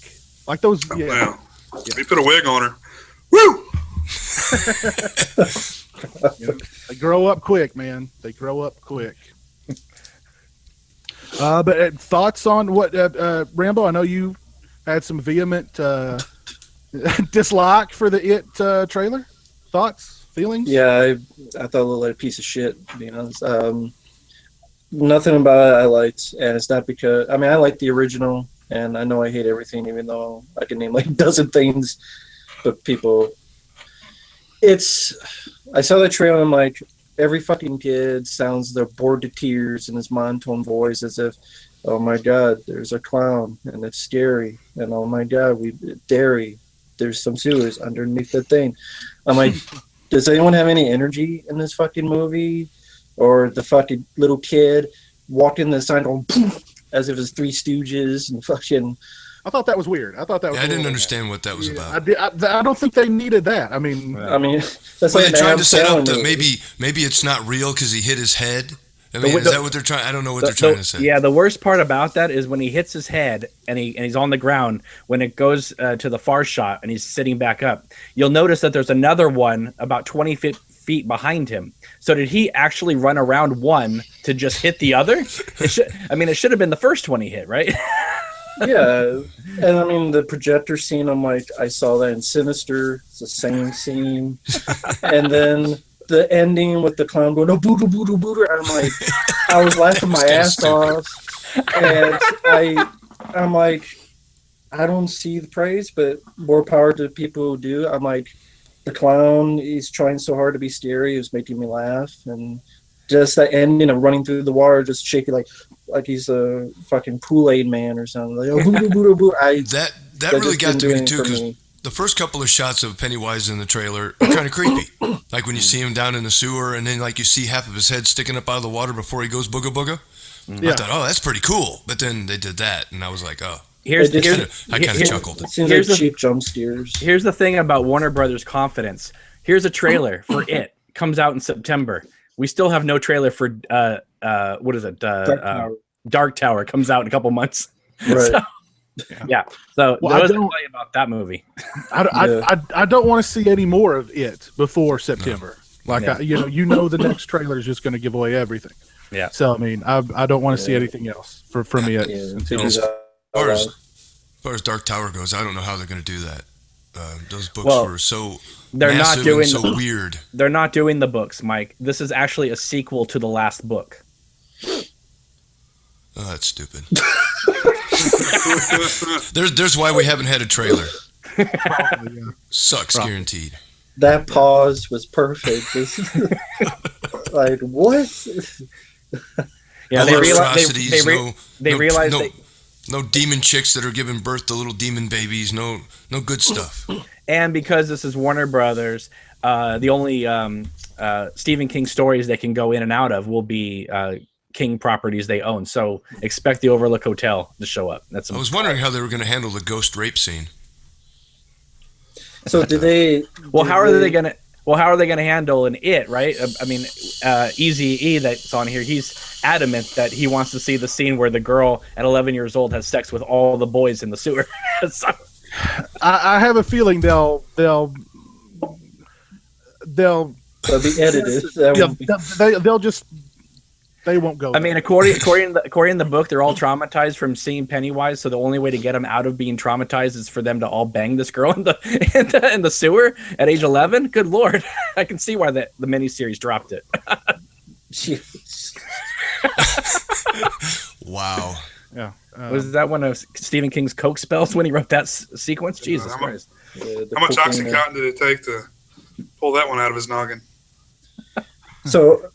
Like those. Yeah. We put a wig on her. Woo! They grow up quick, man. They grow up quick. But thoughts on what Rambo? I know you had some vehement dislike for the It trailer. Thoughts, feelings? Yeah, I thought it looked like a piece of shit, to be honest. Nothing about it I liked, and it's not because I like the original, and I know I hate everything, even though I can name like a dozen things. But people, I saw the trailer, and I'm like, every fucking kid sounds they're bored to tears in this monotone voice, as if, oh my god, there's a clown and it's scary, and oh my god, there's some sewers underneath the thing. I'm like, does anyone have any energy in this fucking movie? Or the fucking little kid walked in the sign going poof, as if it's Three Stooges and fucking. I thought that was weird. I didn't understand what that was about. I don't think they needed that. I mean, that's well, like they tried to set up that maybe it's not real because he hit his head. I mean, is that what they're trying? I don't know what they're trying to say. Yeah, the worst part about that is when he hits his head and he's on the ground. When it goes to the far shot and he's sitting back up, you'll notice that there's another one about 20 feet behind him. So did he actually run around one to just hit the other? It should have been the first one he hit, right? Yeah, and I mean the projector scene. I'm like, I saw that in Sinister. It's the same scene, and then the ending with the clown going, "Oh, boo boo boo." I'm like, I was laughing my ass off, and I'm like, I don't see the praise, but more power to people who do. I'm like, the clown, he's trying so hard to be scary. It was making me laugh, and just that ending of running through the water, just shaking like he's a fucking Kool-Aid man or something. Like, oh, boo boo boo. That really got to me too, because the first couple of shots of Pennywise in the trailer are kind of creepy. Like when you see him down in the sewer, and then like you see half of his head sticking up out of the water before he goes booga booga. Yeah. I thought, oh, that's pretty cool. But then they did that, and I was like, oh. I kind of chuckled. It seems like cheap jump scares. Here's the thing about Warner Brothers confidence. Here's a trailer for It. Comes out in September. We still have no trailer for what is it? Dark Tower comes out in a couple months. Right. So I was tell you about that movie. I don't want to see any more of It before September. No. Like the next trailer is just going to give away everything. Yeah. So I mean, I don't want to see anything else from It. As far as Dark Tower goes, I don't know how they're going to do that. Those books were so massive and so weird. They're not doing the books, Mike. This is actually a sequel to the last book. Oh, that's stupid. There's why we haven't had a trailer. Probably, yeah. Sucks, guaranteed. That pause was perfect. Like, what? Yeah, no they realized no demon chicks that are giving birth to little demon babies. No good stuff. And because this is Warner Brothers, the only Stephen King stories they can go in and out of will be King properties they own. So expect the Overlook Hotel to show up. I was wondering how they were going to handle the ghost rape scene. So did they? How are they going to handle an It? Right? I mean, Eazy-E that's on here. He's adamant that he wants to see the scene where the girl at 11 years old has sex with all the boys in the sewer. So, I have a feeling they'll be edited. They'll just They won't go. I mean, according to the book, they're all traumatized from seeing Pennywise. So the only way to get them out of being traumatized is for them to all bang this girl in the sewer at age 11. Good lord, I can see why the miniseries dropped it. Wow. Yeah. Was that one of Stephen King's coke spells when he wrote that sequence? Jesus Christ! How much OxyContin did it take to pull that one out of his noggin? So,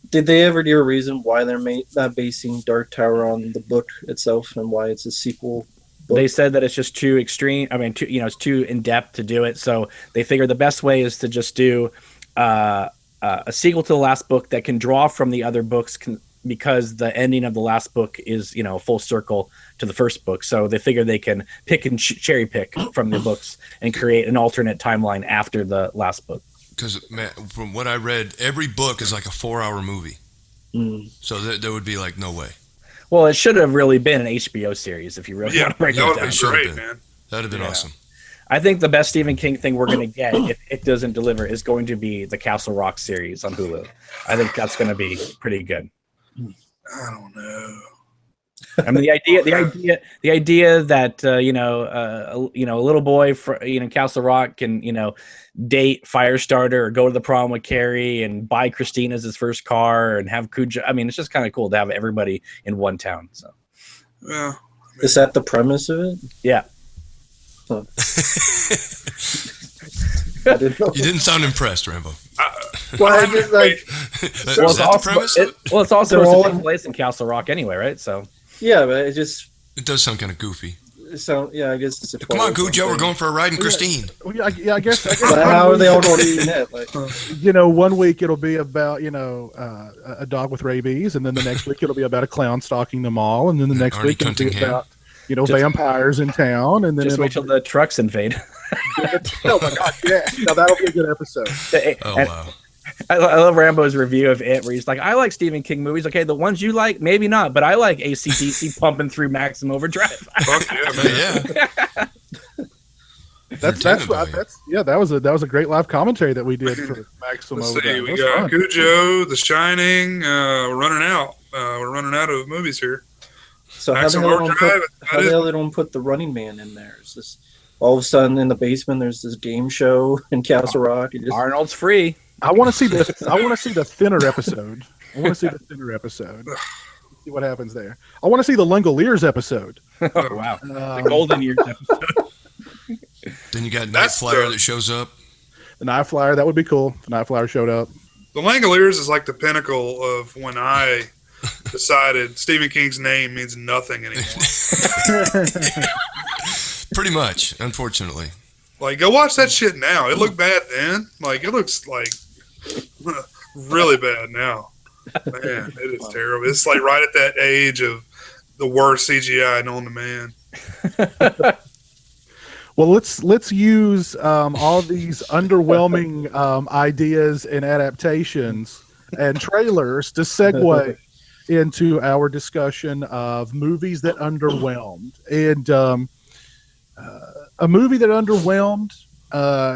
did they ever give a reason why they're not basing Dark Tower on the book itself and why it's a sequel book? They said that it's just too extreme. I mean, it's too in depth to do it. So they figured the best way is to just do a sequel to the last book that can draw from the other books, because the ending of the last book is full circle to the first book. So they figure they can pick and cherry pick from the books and create an alternate timeline after the last book. Because from what I read, every book is like a 4-hour movie. So there would be like no way. Well, it should have really been an HBO series if you really want to break it down. That would have been great, man. That would have been awesome. I think the best Stephen King thing we're going to get, if it doesn't deliver, is going to be the Castle Rock series on Hulu. I think that's going to be pretty good. I don't know. I mean, the idea that a little boy for Castle Rock can date Firestarter or go to the prom with Carrie and buy Christine as his first car and have Cujo. I mean, it's just kind of cool to have everybody in one town. So, yeah, is that the premise of it? Yeah. Huh. You didn't sound impressed, Rambo. Well, I just Is that the premise? It's also supposed to take place in Castle Rock anyway, right? So yeah, but it just does sound kind of goofy. So yeah, I guess it's a come on, Cujo, we're going for a ride in Christine. Yeah, I guess how are they all going to eat that? Like, 1 week it'll be about a dog with rabies, and then the next week it'll be about a clown stalking them all, and then the next week it'll be about vampires in town, and then just wait till the trucks invade. Oh my god, yeah! Now that'll be a good episode. Wow. I love Rambo's review of it, where he's like, I like Stephen King movies. Okay, the ones you like, maybe not, but I like AC/DC pumping through Maximum Overdrive. Fuck yeah, man. That was a great live commentary that we did for Maximum Overdrive. We got Cujo, The Shining. We're running out. We're running out of movies here. So how the hell they don't put the Running Man in there? Is this all of a sudden in the basement? There's this game show in Castle Rock. Arnold's free. I want to see this. I want to see the thinner episode. See what happens there. I want to see the Langoliers episode. Oh wow, the Golden Years episode. Then you got Night Flyer that shows up. The Night Flyer, that would be cool. The Night Flyer showed up. The Langoliers is like the pinnacle of when I decided Stephen King's name means nothing anymore. Pretty much, unfortunately. Like, go watch that shit now. It looked bad then. Like, it looks like really bad now. Man, it is terrible. It's like right at that age of the worst CGI known to man. Well, let's use all these underwhelming ideas and adaptations and trailers to segue into our discussion of movies that underwhelmed. And a movie that underwhelmed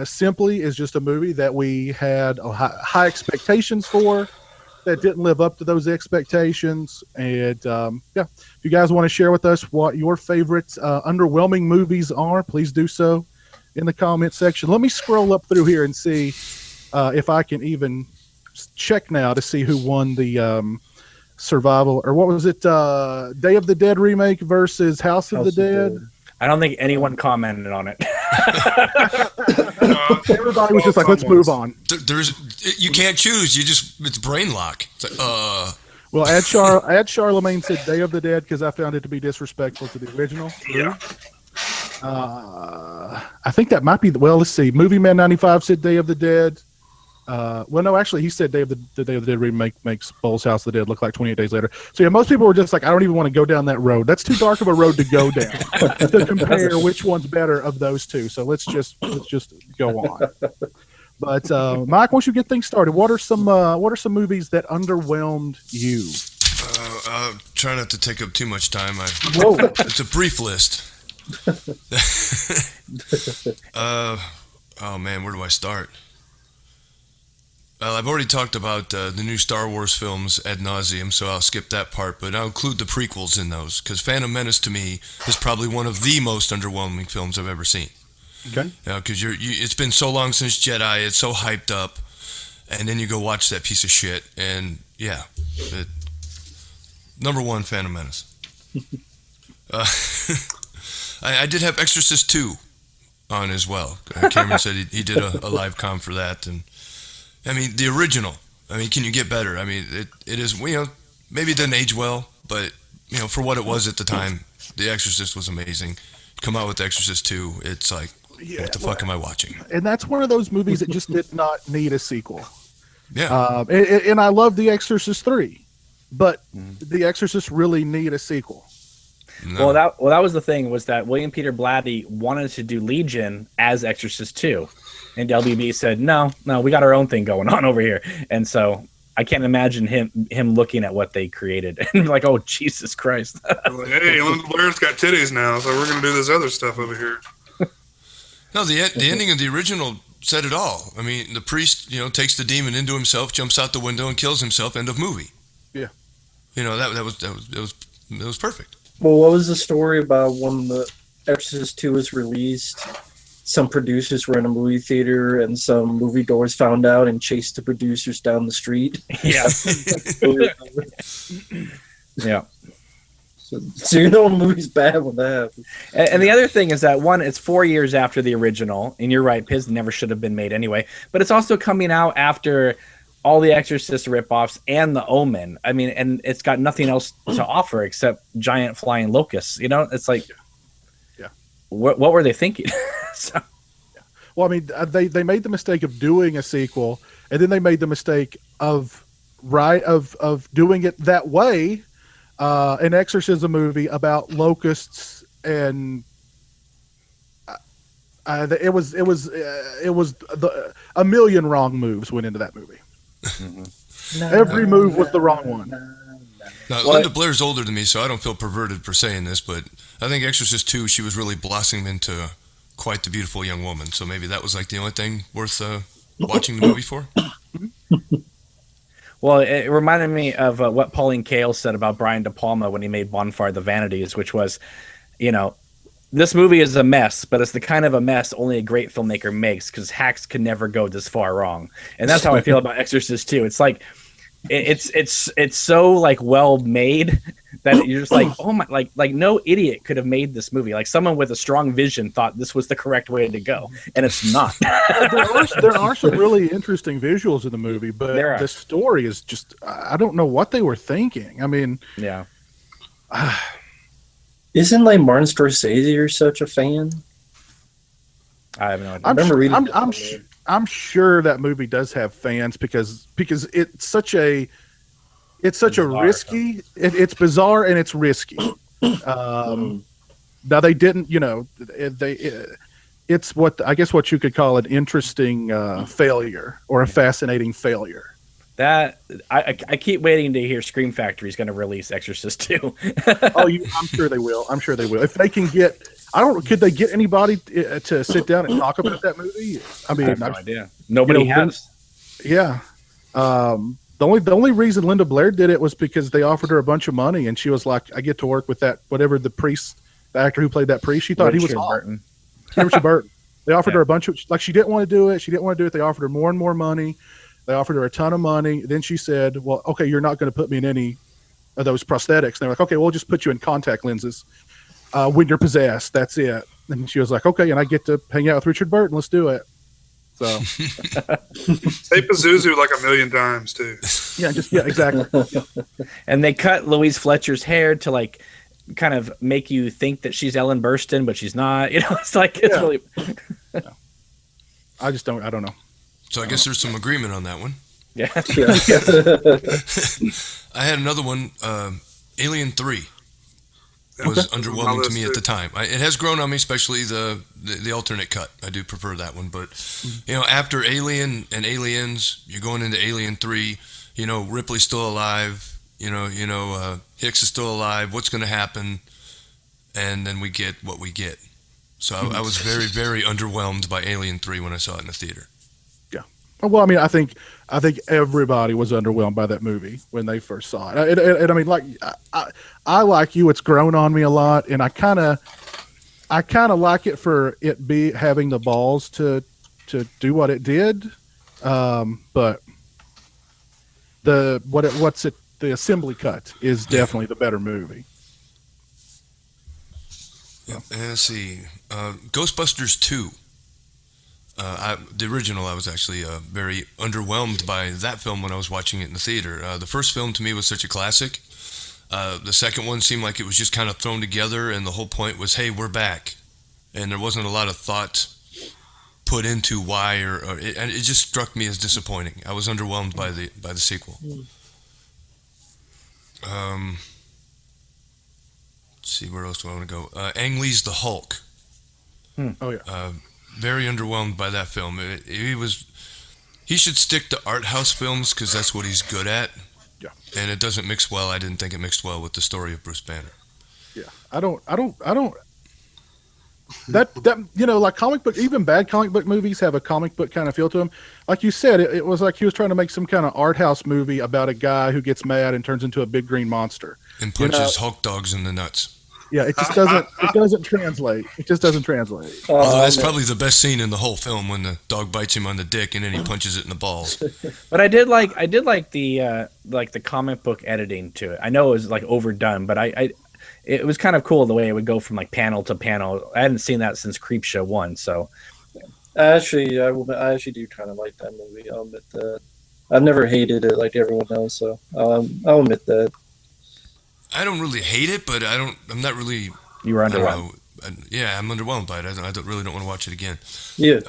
simply is just a movie that we had high expectations for that didn't live up to those expectations. And if you guys want to share with us what your favorite underwhelming movies are, please do so in the comment section. Let me scroll up through here and see if I can even check now to see who won the survival, or what was it, Day of the Dead remake versus House of the Dead. I don't think anyone commented on it. Everybody was just like, let's move on. You can't choose. It's brain lock. It's like, Well, Ad Charlemagne said Day of the Dead because I found it to be disrespectful to the original. Yeah. I think that might be let's see. Movie Man 95 said Day of the Dead. Well, no, actually, he said the Day of the Dead remake makes Bowles House of the Dead look like 28 Days Later. So yeah, most people were just like, I don't even want to go down that road. That's too dark of a road to go down to compare which one's better of those two. So let's just go on. But Mike, once you get things started, what are some movies that underwhelmed you? Try not to take up too much time. Whoa. It's a brief list. Oh man, where do I start? Well, I've already talked about the new Star Wars films ad nauseum, so I'll skip that part, but I'll include the prequels in those, because Phantom Menace to me is probably one of the most underwhelming films I've ever seen. Okay. Because it's been so long since Jedi, it's so hyped up, and then you go watch that piece of shit, and yeah, number one, Phantom Menace. I did have Exorcist 2 on as well. Cameron said he did a live com for that, and I mean the original. I mean, can you get better? I mean, it is, maybe it didn't age well, but for what it was at the time, The Exorcist was amazing. Come out with The Exorcist 2, it's like, what the fuck am I watching? And that's one of those movies that just did not need a sequel. Yeah. And I love The Exorcist 3, but The Exorcist really need a sequel. No. Well, that was the thing, was that William Peter Blatty wanted to do Legion as Exorcist 2, and WB said, no, we got our own thing going on over here. And so I can't imagine him looking at what they created and like, oh, Jesus Christ. Like, hey, Linda Blair's got titties now, so we're going to do this other stuff over here. No, the ending of the original said it all. I mean, the priest, takes the demon into himself, jumps out the window, and kills himself. End of movie. Yeah. That was perfect. Well, what was the story about when the Exorcist 2 was released? Some producers were in a movie theater and some movie doors found out and chased the producers down the street. Yeah. Yeah. So you know a movie's bad when that happens. And the other thing is that, one, it's 4 years after the original, and you're right, Piz never should have been made anyway, but it's also coming out after all the Exorcist ripoffs and The Omen. I mean, and it's got nothing else to offer except giant flying locusts. It's like, yeah. What were they thinking? So. Yeah. Well, I mean, they made the mistake of doing a sequel, and then they made the mistake of doing it that way. An exorcism movie about locusts, and it was a million wrong moves went into that movie. Mm-hmm. Every move was the wrong one. Now, Linda Blair's older than me, so I don't feel perverted for saying this, but I think Exorcist 2, she was really blossoming into quite the beautiful young woman. So maybe that was like the only thing worth watching the movie for. Well, it reminded me of what Pauline Kael said about Brian De Palma when he made Bonfire of the Vanities, which was, this movie is a mess, but it's the kind of a mess only a great filmmaker makes, because hacks can never go this far wrong. And that's how I feel about Exorcist 2. It's like, it's so like well made that you're just like, oh my, like no idiot could have made this movie. Like someone with a strong vision thought this was the correct way to go, and it's not. there are some really interesting visuals in the movie, but the story is just, I don't know what they were thinking. I mean, yeah. Isn't like Martin Scorsese such a fan? I have no idea. I'm sure that movie does have fans because it's such a risky. It's bizarre and it's risky. Now they didn't, it's what you could call an interesting failure or a fascinating failure. That I keep waiting to hear Scream Factory is going to release Exorcist 2. I'm sure they will. If they can get. Could they get anybody to sit down and talk about that movie? I mean, I have no idea. Nobody has. Yeah. The only reason Linda Blair did it was because they offered her a bunch of money, and she was like, "I get to work with that whatever the priest, the actor who played that priest." She thought Richard he was Burton. Richard Burton. They offered her a bunch of she didn't want to do it. She didn't want to do it. They offered her more and more money. They offered her a ton of money. Then she said, "Well, okay, you're not going to put me in any of those prosthetics." And they're like, "Okay, we'll just put you in contact lenses." When you're possessed, that's it. And she was like, okay, and I get to hang out with Richard Burton. Let's do it. So Say Pazuzu like a million times too. Yeah, exactly. Yeah. And they cut Louise Fletcher's hair to like kind of make you think that she's Ellen Burstyn, but she's not. It's like it's really. I don't know. So I guess there's some agreement on that one. Yeah. I had another one, Alien 3. Was underwhelming to me at the time. It has grown on me, especially the alternate cut. I do prefer that one. But, after Alien and Aliens, you're going into Alien 3, Ripley's still alive, Hicks is still alive. What's going to happen? And then we get what we get. So I was very, very underwhelmed by Alien 3 when I saw it in the theater. Yeah. Well, I mean, I think everybody was underwhelmed by that movie when they first saw it. And I mean, like I like you, it's grown on me a lot, and I kind of like it for it having the balls to do what it did. But the assembly cut is definitely the better movie. And let's see, Ghostbusters 2. The original, I was actually very underwhelmed by that film when I was watching it in the theater. The first film to me was such a classic. The second one seemed like it was just kind of thrown together, and the whole point was, hey, we're back. And there wasn't a lot of thought put into why, and it just struck me as disappointing. I was underwhelmed by the sequel. Let's see, where else do I want to go? Ang Lee's The Hulk. Oh yeah. Very underwhelmed by that film. He should stick to art house films because that's what he's good at. Yeah. And it doesn't mix well. I didn't think it mixed well with the story of Bruce Banner. Yeah. I don't. That like comic book, even bad comic book movies have a comic book kind of feel to them. Like you said, it was like he was trying to make some kind of art house movie about a guy who gets mad and turns into a big green monster and punches Hulk dogs in the nuts. Yeah, it just doesn't. It doesn't translate. It just doesn't translate. Although that's probably the best scene in the whole film when the dog bites him on the dick and then he punches it in the balls. But I did like the comic book editing to it. I know it was like overdone, but it was kind of cool the way it would go from like panel to panel. I hadn't seen that since Creepshow 1, so. I actually do kind of like that movie. I'll admit that. I've never hated it like everyone else, so I'll admit that. I don't really hate it, but I'm not really. You were underwhelmed. Yeah, I'm underwhelmed by it. I really don't want to watch it again. Yeah.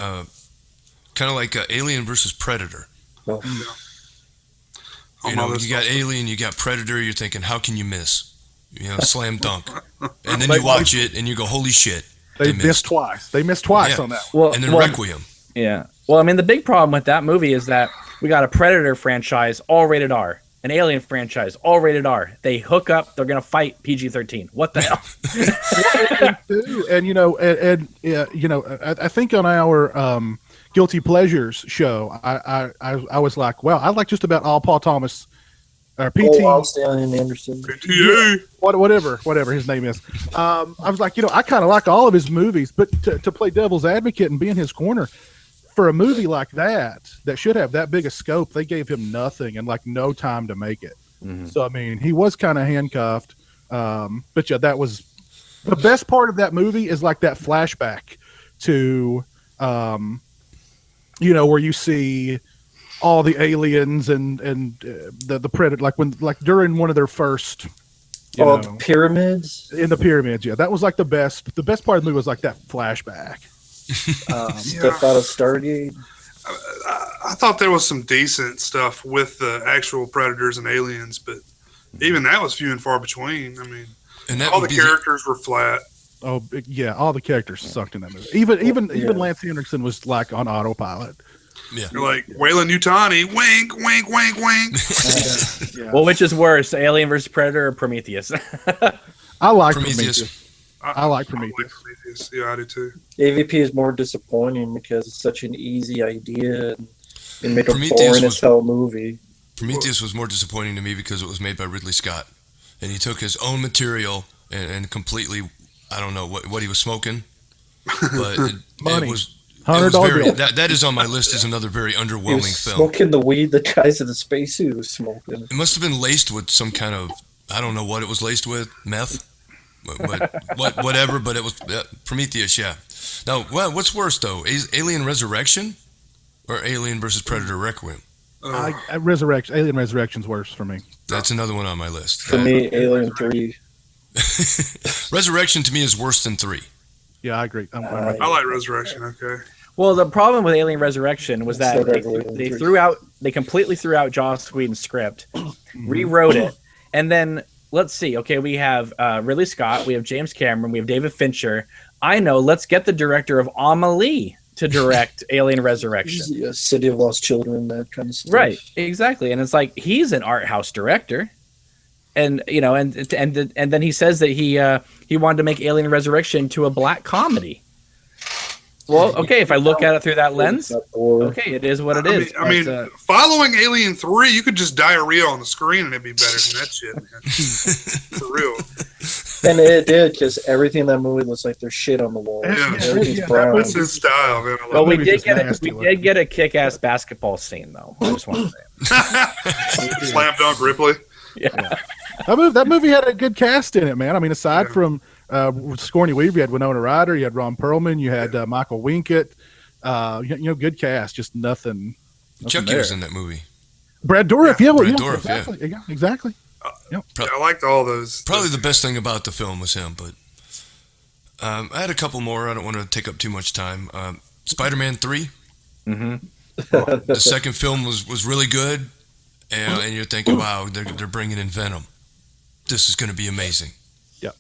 Kind of like Alien versus Predator. Well, you got Alien, you got Predator. You're thinking, how can you miss? Slam dunk. And then you watch it and you go, holy shit. They missed twice. They missed twice on that. Well, and then Requiem. Yeah. Well, I mean, the big problem with that movie is that we got a Predator franchise, all rated R. An Alien franchise, all rated R. They hook up. They're gonna fight PG-13. What the hell? And I think on our Guilty Pleasures show, I was like, wow, I like just about all Paul Thomas or PT. Stallion Anderson. PTA. Whatever his name is. I was like, I kind of like all of his movies, but to play devil's advocate and be in his corner. For a movie like that should have that big a scope, they gave him nothing and like no time to make it. Mm-hmm. So I mean, he was kind of handcuffed. But yeah, that was the best part of that movie is like that flashback to, where you see all the aliens and the predator, like during one of their first. The pyramids. In the pyramids, yeah, that was like the best. The best part of the movie was like that flashback. Stuff out of Stargate. I thought there was some decent stuff with the actual predators and aliens, but even that was few and far between. I mean, all the characters were flat. Oh yeah, all the characters sucked in that movie. Even Lance Henriksen was like on autopilot. Yeah, you're like Wayland Yutani, wink, wink, wink, wink. Yeah. Well, which is worse, Alien versus Predator or Prometheus? I like Prometheus. I like Prometheus. Yeah, I do too. AVP is more disappointing because it's such an easy idea and made a boring as hell movie. Prometheus was more disappointing to me because it was made by Ridley Scott, and he took his own material and completely, I don't know what he was smoking, but it was very, that is on my list as another very underwhelming film. Smoking the weed the guys in the spacesuit was smoking. It must have been laced with some kind of, I don't know what it was laced with, meth. But whatever. But it was Prometheus. Yeah. Now, what's worse though? Alien Resurrection or Alien versus Predator Requiem? Alien Resurrection's worse for me. That's another one on my list. For me, Alien 3. Resurrection to me is worse than 3. Yeah, I agree. I like Resurrection. Okay. Well, the problem with Alien Resurrection was that they completely threw out Joss Whedon's script, rewrote it, and then. Let's see. Okay, we have Ridley Scott, we have James Cameron, we have David Fincher. I know. Let's get the director of Amelie to direct Alien Resurrection. Yeah, City of Lost Children, that kind of stuff. Right, exactly. And it's like he's an art house director, and and then he says that he wanted to make Alien Resurrection to a black comedy. Well, okay, if I look at it through that lens, Or okay, it is what it is. I mean, following Alien 3, you could just diarrhea on the screen and it'd be better than that shit, man. For real. and it did because everything in that movie looks like there's shit on the wall. Yeah. Everything's Yeah, brown. That's his style, man. I love well, we movie's did just get nasty we did get a kick-ass basketball scene, though. I just want to say. it. Slam dunk Ripley. Yeah. That movie had a good cast in it, man. I mean, aside from Sigourney Weaver, you had Winona Ryder, you had Ron Perlman, you had Michael Winkett. Good cast, just nothing. Chucky was in that movie. Brad Dourif, Brad Dourif, exactly, yeah, exactly. Yeah, I liked all those. Probably the best thing about the film was him, but I had a couple more. I don't want to take up too much time. Spider-Man 3. Mm-hmm. The second film was really good, and you're thinking, wow, they're bringing in Venom. This is going to be amazing. Yep.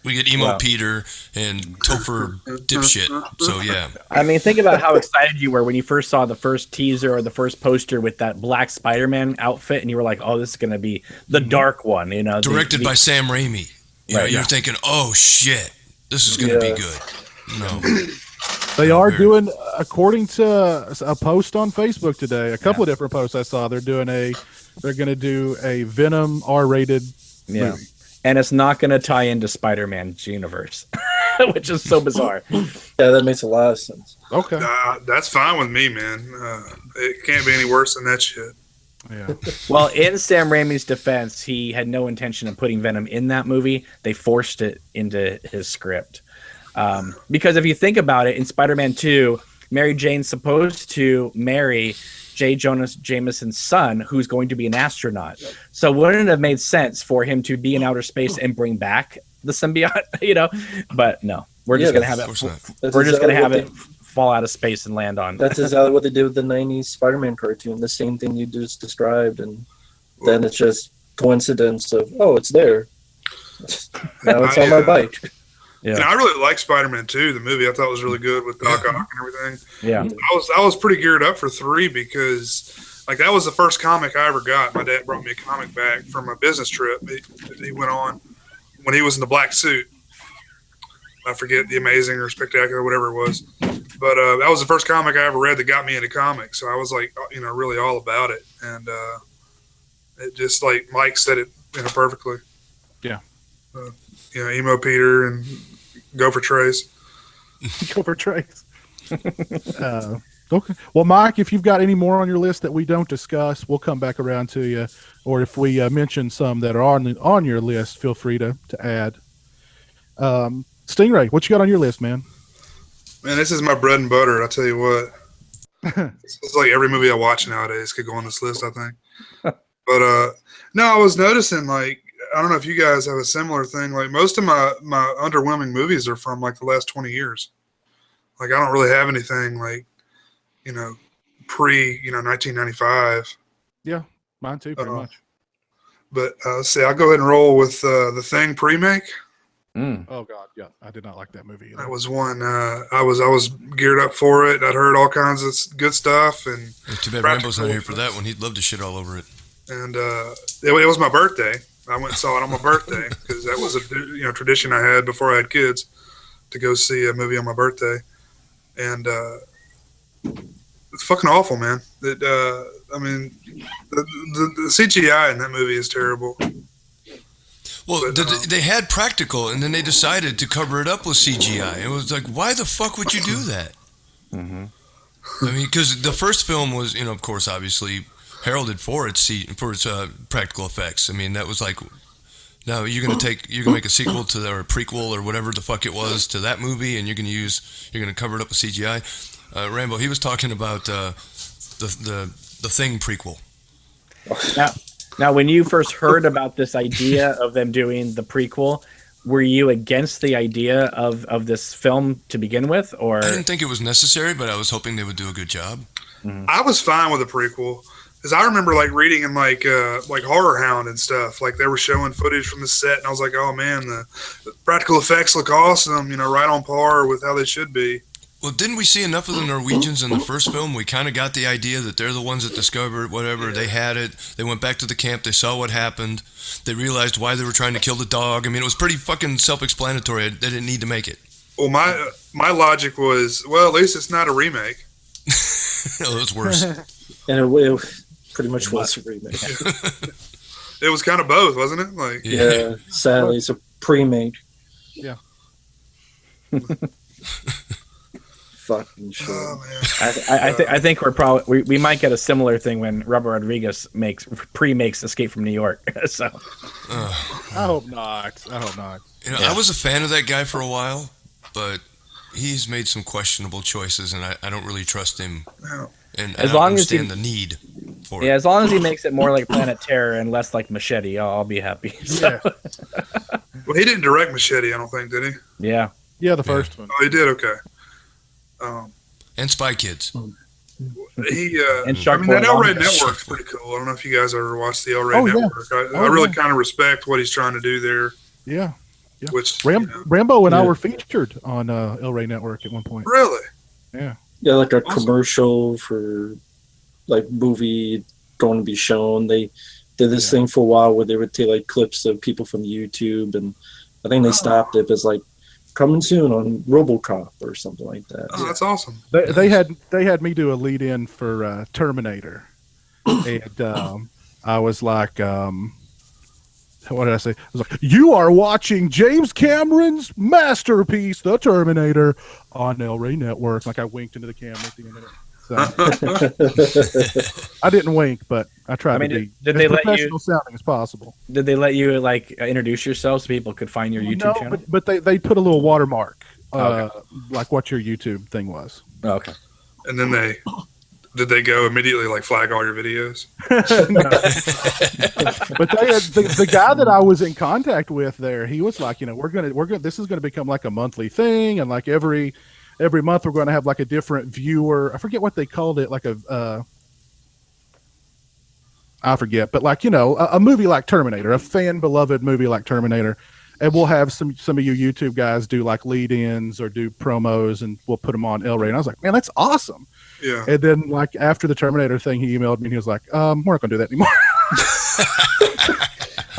We get Emo Wow. Peter and Topher dipshit. So, yeah. I mean, think about how excited you were when you first saw the first teaser or the first poster with that black Spider-Man outfit, and you were like, "Oh, this is going to be the dark one," you know. Directed by Sam Raimi. You're thinking, oh, shit, this is going to be good. No. They are doing, according to a post on Facebook today, a couple of different posts I saw. They're going to do a Venom R-rated movie. And it's not going to tie into Spider-Man's universe, which is so bizarre. Yeah, that makes a lot of sense. Okay. That's fine with me, man. It can't be any worse than that shit. Yeah. Well, in Sam Raimi's defense, he had no intention of putting Venom in that movie. They forced it into his script. Because if you think about it, in Spider-Man 2, Mary Jane's supposed to marry J. Jonah Jameson's son, who's going to be an astronaut. So wouldn't it have made sense for him to be in outer space and bring back the symbiote, you know? But no, we're just going to have it. We're just going to have it fall out of space and land on. That's exactly what they did with the 90s Spider-Man cartoon. The same thing you just described. And then it's just coincidence of, oh, it's there. Now it's on my bike. Yeah. And I really like Spider-Man 2, the movie. I thought it was really good with Doc Ock and everything. Yeah. I was pretty geared up for 3 because, like, that was the first comic I ever got. My dad brought me a comic back from a business trip he went on when he was in the black suit. I forget the Amazing or Spectacular, whatever it was. But that was the first comic I ever read that got me into comics. So I was, like, really all about it. And it just, like Mike said it perfectly. Yeah. Emo Peter and Gopher Trace. Gopher Trace. Okay. Well, Mike, if you've got any more on your list that we don't discuss, we'll come back around to you. Or if we mention some that are on your list, feel free to add. Stingray, what you got on your list, man? Man, this is my bread and butter. I'll tell you what. It's like every movie I watch nowadays could go on this list, I think. But no, I was noticing, like, I don't know if you guys have a similar thing. Like, most of my underwhelming movies are from, like, the last 20 years. Like, I don't really have anything, like, pre, 1995. Yeah, mine too, pretty much. But see, I'll go ahead and roll with The Thing pre-make. Oh God, yeah, I did not like that movie either. That was one. I was geared up for it. I'd heard all kinds of good stuff, and Too bad Rambo's not here for that one. He'd love to shit all over it. And it was my birthday. I went and saw it on my birthday because that was a tradition I had before I had kids to go see a movie on my birthday, and it's fucking awful, man. I mean, the CGI in that movie is terrible. Well, they had practical, and then they decided to cover it up with CGI. It was like, why the fuck would you do that? Mm-hmm. I mean, because the first film was, of course, obviously heralded for its practical effects. I mean, that was like, now you're gonna make a sequel to or a prequel or whatever the fuck it was to that movie, and you're gonna cover it up with CGI. Rambo, he was talking about the Thing prequel. Now, when you first heard about this idea of them doing the prequel, were you against the idea of this film to begin with, or? I didn't think it was necessary, but I was hoping they would do a good job. Mm-hmm. I was fine with the prequel because I remember like reading in like Horror Hound and stuff. Like they were showing footage from the set, and I was like, "Oh man, the practical effects look awesome. Right on par with how they should be." Well, didn't we see enough of the Norwegians in the first film? We kind of got the idea that they're the ones that discovered whatever. They had it. They went back to the camp. They saw what happened. They realized why they were trying to kill the dog. I mean, it was pretty fucking self-explanatory. They didn't need to make it. Well, my my logic was, well, at least it's not a remake. Oh, it's worse. And it pretty much was a remake. It was kind of both, wasn't it? Like, Yeah, sadly, it's a pre-made. Yeah. Fucking shit. oh man. I think we might get a similar thing when Robert Rodriguez makes Escape from New York. So I hope not. You know, I was a fan of that guy for a while, but he's made some questionable choices, and I don't really trust him. No. And As I don't long as understand the need for yeah, it. as long as he makes it more like Planet Terror and less like Machete, I'll be happy. So, Yeah. Well, he didn't direct Machete, I don't think, did he? yeah. Yeah, the first one. Oh, he did. Okay. And Spy Kids. He. And I Shark mean, that Boy El Rey Manga. Network's pretty cool. I don't know if you guys ever watched the El Rey Oh, yeah. Network. I really kind of respect what he's trying to do there. Yeah. Which Rambo and I Yeah. were featured on El Rey Network at one point. really. Yeah. Yeah, like a Awesome. commercial for like movie going to be shown. They did this thing for a while where they would take like clips of people from YouTube, and I think they stopped it as like coming soon on RoboCop or something like that. Oh, that's awesome. They had me do a lead in for Terminator, and I was like, what did I say? I was like, you are watching James Cameron's masterpiece, The Terminator, on El Rey Network. Like I winked into the camera at the end of it. So, I didn't wink, but I tried to be did as they let professional you? sounding as possible. Did they let you like introduce yourself so people could find your YouTube No, channel? but they put a little watermark, Okay. like what your YouTube thing was. Oh, okay. And then did they go immediately like flag all your videos? But they had, the guy that I was in contact with there, he was like, we're gonna this is gonna become like a monthly thing, and like every month we're going to have like a different viewer. I forget what they called it, like I forget, but like a movie like Terminator, a fan beloved movie like Terminator, and we'll have some of you YouTube guys do like lead-ins or do promos, and we'll put them on El Rey. And I was like, man, that's awesome. Yeah. And then like after the Terminator thing, he emailed me and he was like, we're not going to do that anymore.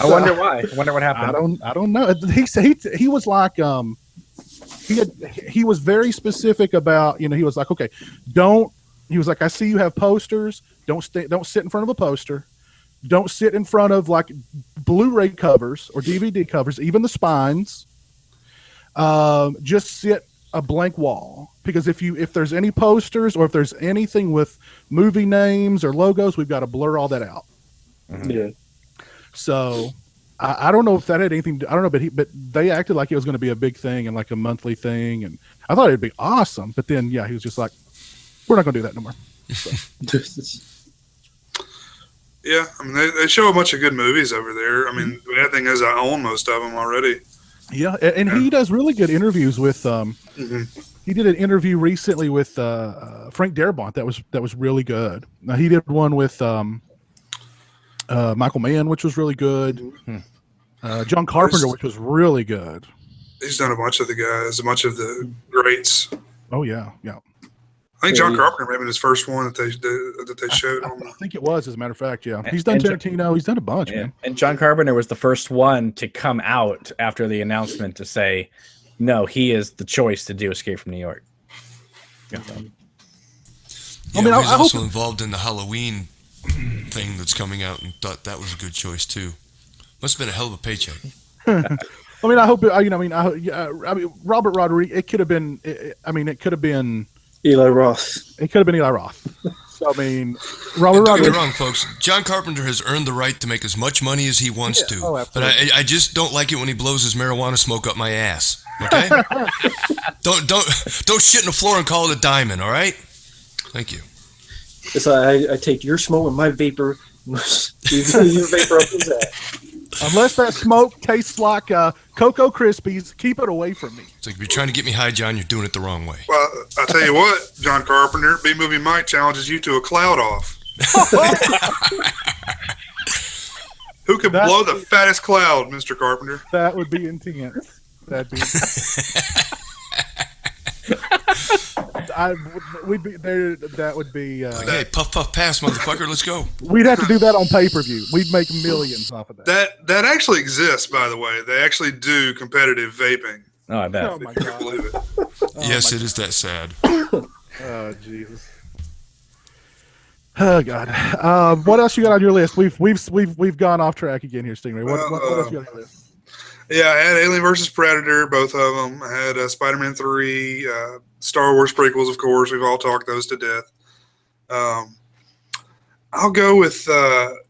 I wonder why. I wonder what happened. I don't know. He was like he was very specific about, he was like, okay, he was like, I see you have posters. Don't sit in front of a poster. Don't sit in front of like Blu-ray covers or DVD covers, even the spines. Just sit a blank wall, because if there's any posters or if there's anything with movie names or logos, we've got to blur all that out. Mm-hmm. Yeah. So I don't know if that had anything. I don't know, but they acted like it was going to be a big thing and like a monthly thing, and I thought it'd be awesome. But then, he was just like, "We're not going to do that no more." So. Yeah, I mean, they show a bunch of good movies over there. I mean, the bad thing is I own most of them already. Yeah, and he does really good interviews with. He did an interview recently with Frank Darabont that was really good. Now, he did one with Michael Mann, which was really good. John Carpenter, which was really good. He's done a bunch of the guys, a bunch of the greats. Oh yeah. I think John Carpenter maybe his first one that they showed on. I think it was, as a matter of fact. Yeah, he's done Tarantino. He's done a bunch, man. And John Carpenter was the first one to come out after the announcement to say, no, he is the choice to do Escape from New York. Yeah. Yeah, I mean, he's I also hope- involved in the Halloween thing that's coming out, and thought that was a good choice too. Must have been a hell of a paycheck. I mean, I hope. I mean, Robert Rodriguez. It could have been. It could have been Eli Roth. It could have been Eli Roth. So I mean, Robert Don't get me Rodriguez. wrong, folks. John Carpenter has earned the right to make as much money as he wants to. Oh, but absolutely. I just don't like it when he blows his marijuana smoke up my ass. Okay? don't shit in the floor and call it a diamond. All right? Thank you. It's like I take your smoke and my vapor. You vapor up his ass. Unless that smoke tastes like Cocoa Krispies, keep it away from me. It's like if you're trying to get me high, John, you're doing it the wrong way. Well, I'll tell you what, John Carpenter, B-Movie Mike challenges you to a cloud off. Who could blow the fattest cloud, Mr. Carpenter? That would be intense. That'd be. We'd be there. That would be. Like, hey, puff, puff, pass, motherfucker. Let's go. We'd have to do that on pay-per-view. We'd make millions off of that. That actually exists, by the way. They actually do competitive vaping. Oh, I bet. Oh my If you can god! believe it. Yes, it is that sad. Oh Jesus. Oh God. What else you got on your list? We've gone off track again here, Stingray. What else you got on your list? Yeah, I had Alien versus Predator, both of them. I had Spider-Man 3, Star Wars prequels, of course. We've all talked those to death. I'll go with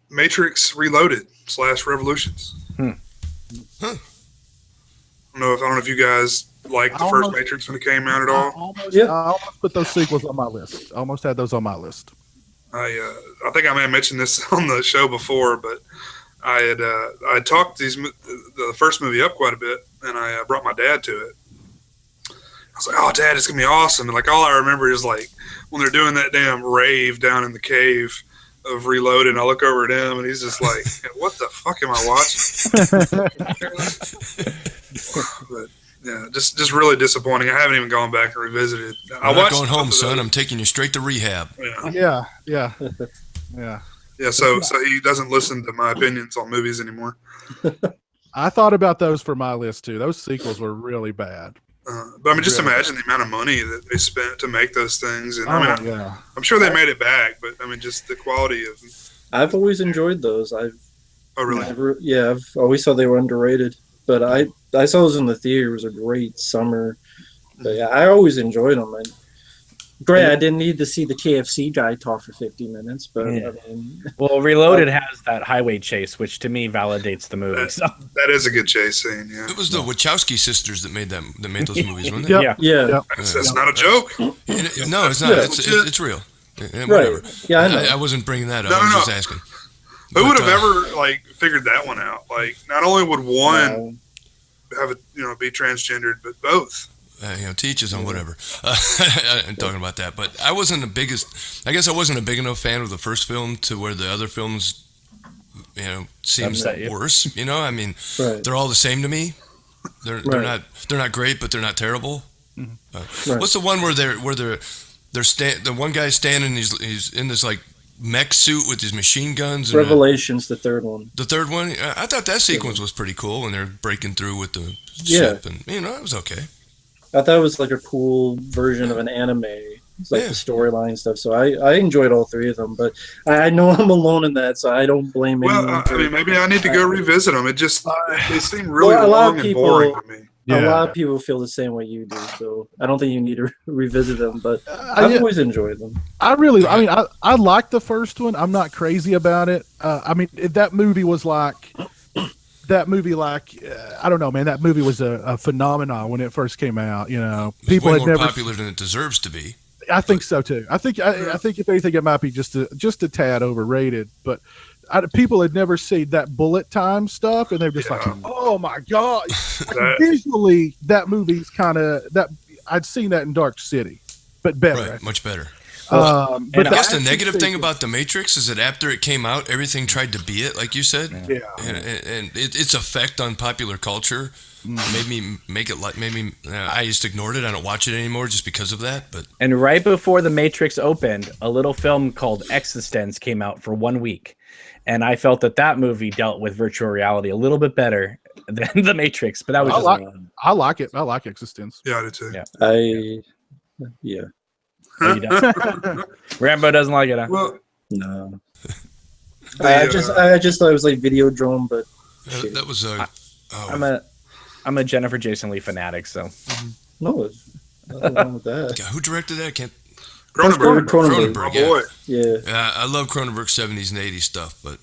Matrix Reloaded / Revolutions. Huh. I don't know if you guys liked the first Matrix when it came out at all. I almost put those sequels on my list. I almost had those on my list. I think I may have mentioned this on the show before, but I talked the first movie up quite a bit, and I brought my dad to it. I was like, "Oh, Dad, it's gonna be awesome!" And like all I remember is like when they're doing that damn rave down in the cave of Reloaded, and I look over at him, and he's just like, "What the fuck am I watching?" But yeah, just really disappointing. I haven't even gone back and revisited. I'm not going home, son. I'm taking you straight to rehab. Yeah. Yeah, so he doesn't listen to my opinions on movies anymore. I thought about those for my list too. Those sequels were really bad. But I mean, just imagine the amount of money that they spent to make those things. And I'm sure they made it back, but I mean, just the quality of. I've always enjoyed those. I've always thought they were underrated. But I saw those in the theater. It was a great summer. But yeah, I always enjoyed them. Great, I didn't need to see the KFC guy talk for 50 minutes, but I mean, well, Reloaded has that highway chase, which to me validates the movie. That is a good chase scene. Yeah, it was the Wachowski sisters that made those movies, wasn't it? Yeah. That's not a joke. No, it's not. It's real. Whatever. Right. Yeah, I know. I wasn't bringing that up. I was just asking. Who would have ever figured that one out? Like, not only would one have be transgendered, but both. Teaches on whatever. I'm talking about that, but I wasn't a big enough fan of the first film to where the other films, seems worse. I mean, they're all the same to me. They're not great, but they're not terrible. What's the one where the one guy's standing, he's in this like mech suit with his machine guns. Revelations, the third one. The third one, I thought that sequence was pretty cool when they're breaking through with the ship, and it was okay. I thought it was like a cool version of an anime. It's like the storyline stuff. So I enjoyed all three of them, but I know I'm alone in that, so I don't blame anyone. Well, I mean, maybe I need to go revisit them. It just they seem really long and boring to me. A lot of people feel the same way you do, so I don't think you need to revisit them. But I've always enjoyed them. I like the first one. I'm not crazy about it. I mean, that movie was like. I don't know, man. That movie was a phenomenon when it first came out. People way had more never popular than it deserves to be. I think so too. I think if anything, it might be just a tad overrated. But people had never seen that bullet time stuff, and they're just like, "Oh my god!" Visually, that movie's kind of that. I'd seen that in Dark City, but better, right? Much better. But I guess the negative thing about The Matrix is that after it came out, everything tried to be it, like you said. Yeah. And its effect on popular culture made me I just ignored it. I don't watch it anymore just because of that. And right before The Matrix opened, a little film called Existence came out for 1 week. And I felt that movie dealt with virtual reality a little bit better than The Matrix. But that was I like it. I like Existence. Yeah, I do too. Yeah. Rambo doesn't like it, huh? Well, no. I just thought it was like Videodrome, but that was I'm a Jennifer Jason Leigh fanatic, so no, nothing wrong with that. God, who directed that? Cronenberg. Oh boy. Yeah. I love Cronenberg's 70s and 80s stuff, but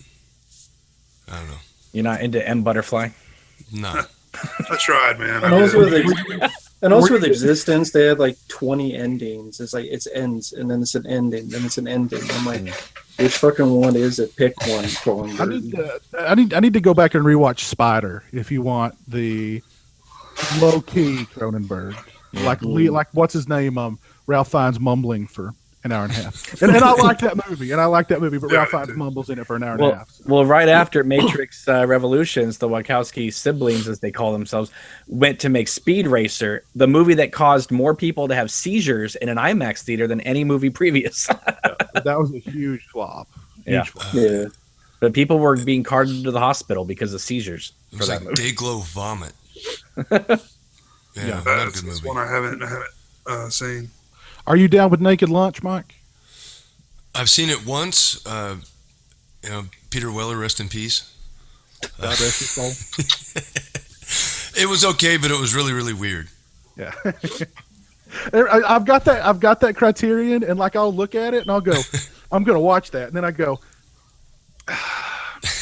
I don't know. You're not into M. Butterfly? No. I tried, man. And also with Existence, they had like 20 endings. It's like it ends, and then it's an ending, then it's an ending. I'm like, which fucking one is it? Pick one. I need to go back and rewatch Spider if you want the low key Cronenberg, like what's his name? Ralph Fiennes mumbling for an hour and a half, and I like that movie. But Ralph Fiennes mumbles in it for an hour and a half. Well, right after Matrix Revolutions, the Wachowski siblings, as they call themselves, went to make Speed Racer, the movie that caused more people to have seizures in an IMAX theater than any movie previous. That was a huge flop. Yeah. But people were being carted to the hospital because of seizures. It was like Dayglow vomit. Yeah, not a That's good movie. one I haven't seen. Are you down with Naked Lunch, Mike? I've seen it once. Peter Weller, rest in peace. God rest his soul. It was okay, but it was really, really weird. Yeah. I've got that Criterion, and like I'll look at it and I'll go, I'm gonna watch that, and then I go,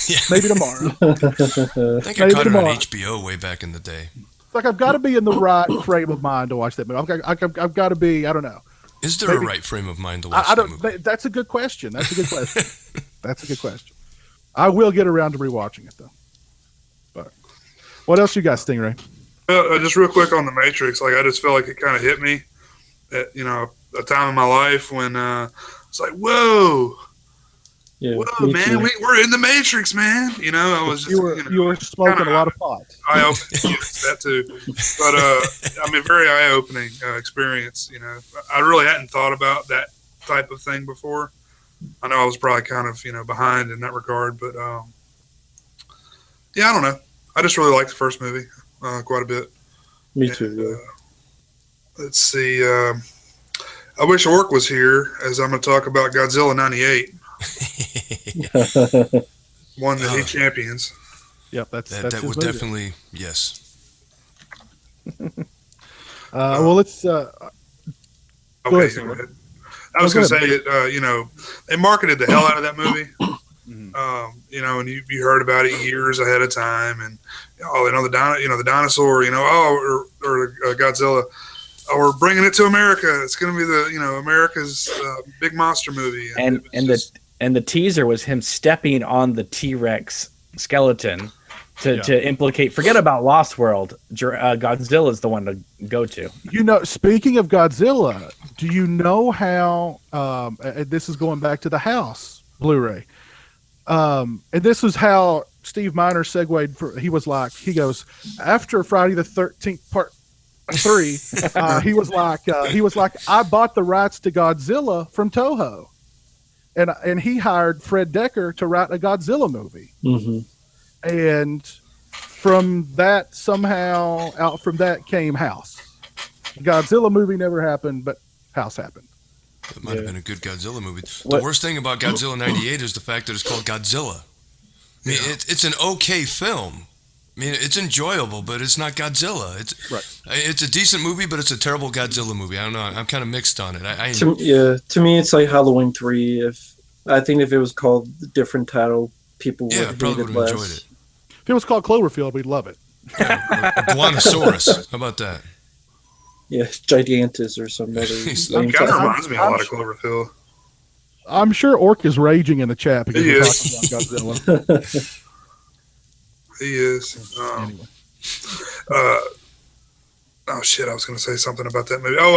Yeah. maybe tomorrow. I think I Maybe caught it on tomorrow. HBO way back in the day. It's like I've got to be in the right frame of mind to watch that movie. I've got to be. I don't know. Is there Maybe- a right frame of mind to watch I that don't. movie? That's a good question. That's a good question. That's a good question. I will get around to rewatching it though. But what else you got, Stingray? Just real quick on the Matrix, like I just felt like it kind of hit me at a time in my life when it's like, whoa, Yeah, whoa, me man, too. we're in the Matrix, man. I was just You were smoking a lot of pot. eye opening. Yes, that too. But very eye opening experience. I really hadn't thought about that type of thing before. I know I was probably kind of behind in that regard, but yeah, I don't know. I just really liked the first movie quite a bit. Me too. Let's see. I wish Orc was here, as I'm going to talk about Godzilla '98, Yeah. one that he champions. Yep, that's That his would movie. definitely, yes. Well, let's. Okay, Go ahead, go Sam. ahead. I was Go going to ahead. say, they marketed the hell out of that movie. Mhm. And you heard about it years ahead of time, and the dinosaur, or Godzilla, we're bringing it to America. It's going to be the America's big monster movie, And it was the teaser was him stepping on the T-Rex skeleton to implicate. Forget about Lost World. Godzilla is the one to go to. Speaking of Godzilla, do you know how? This is going back to the House Blu-ray, and this is how Steve Miner segued. He goes after Friday the 13th Part 3. He was like, I bought the rights to Godzilla from Toho, and he hired Fred Decker to write a Godzilla movie. Hmm. And from that, out from that came House. Godzilla movie never happened, but House happened. It might have been a good Godzilla movie. What- The worst thing about Godzilla '98 is the fact that it's called Godzilla. I mean, it's an okay film. I mean, it's enjoyable, but it's not Godzilla. It's a decent movie, but it's a terrible Godzilla movie. I don't know. I'm kind of mixed on it. To me, it's like Halloween 3. I think if it was called a different title, people would I hate probably it would have less. enjoyed it. If it was called Cloverfield, we'd love it. A Guanosaurus. How about that? Yeah, Gigantus or some other He's- name kind of title. reminds me a lot of Cloverfield. I'm sure Orc is raging in the chat because He we're is. talking about Godzilla. He is. Anyway. Oh shit! I was going to say something about that movie. Oh,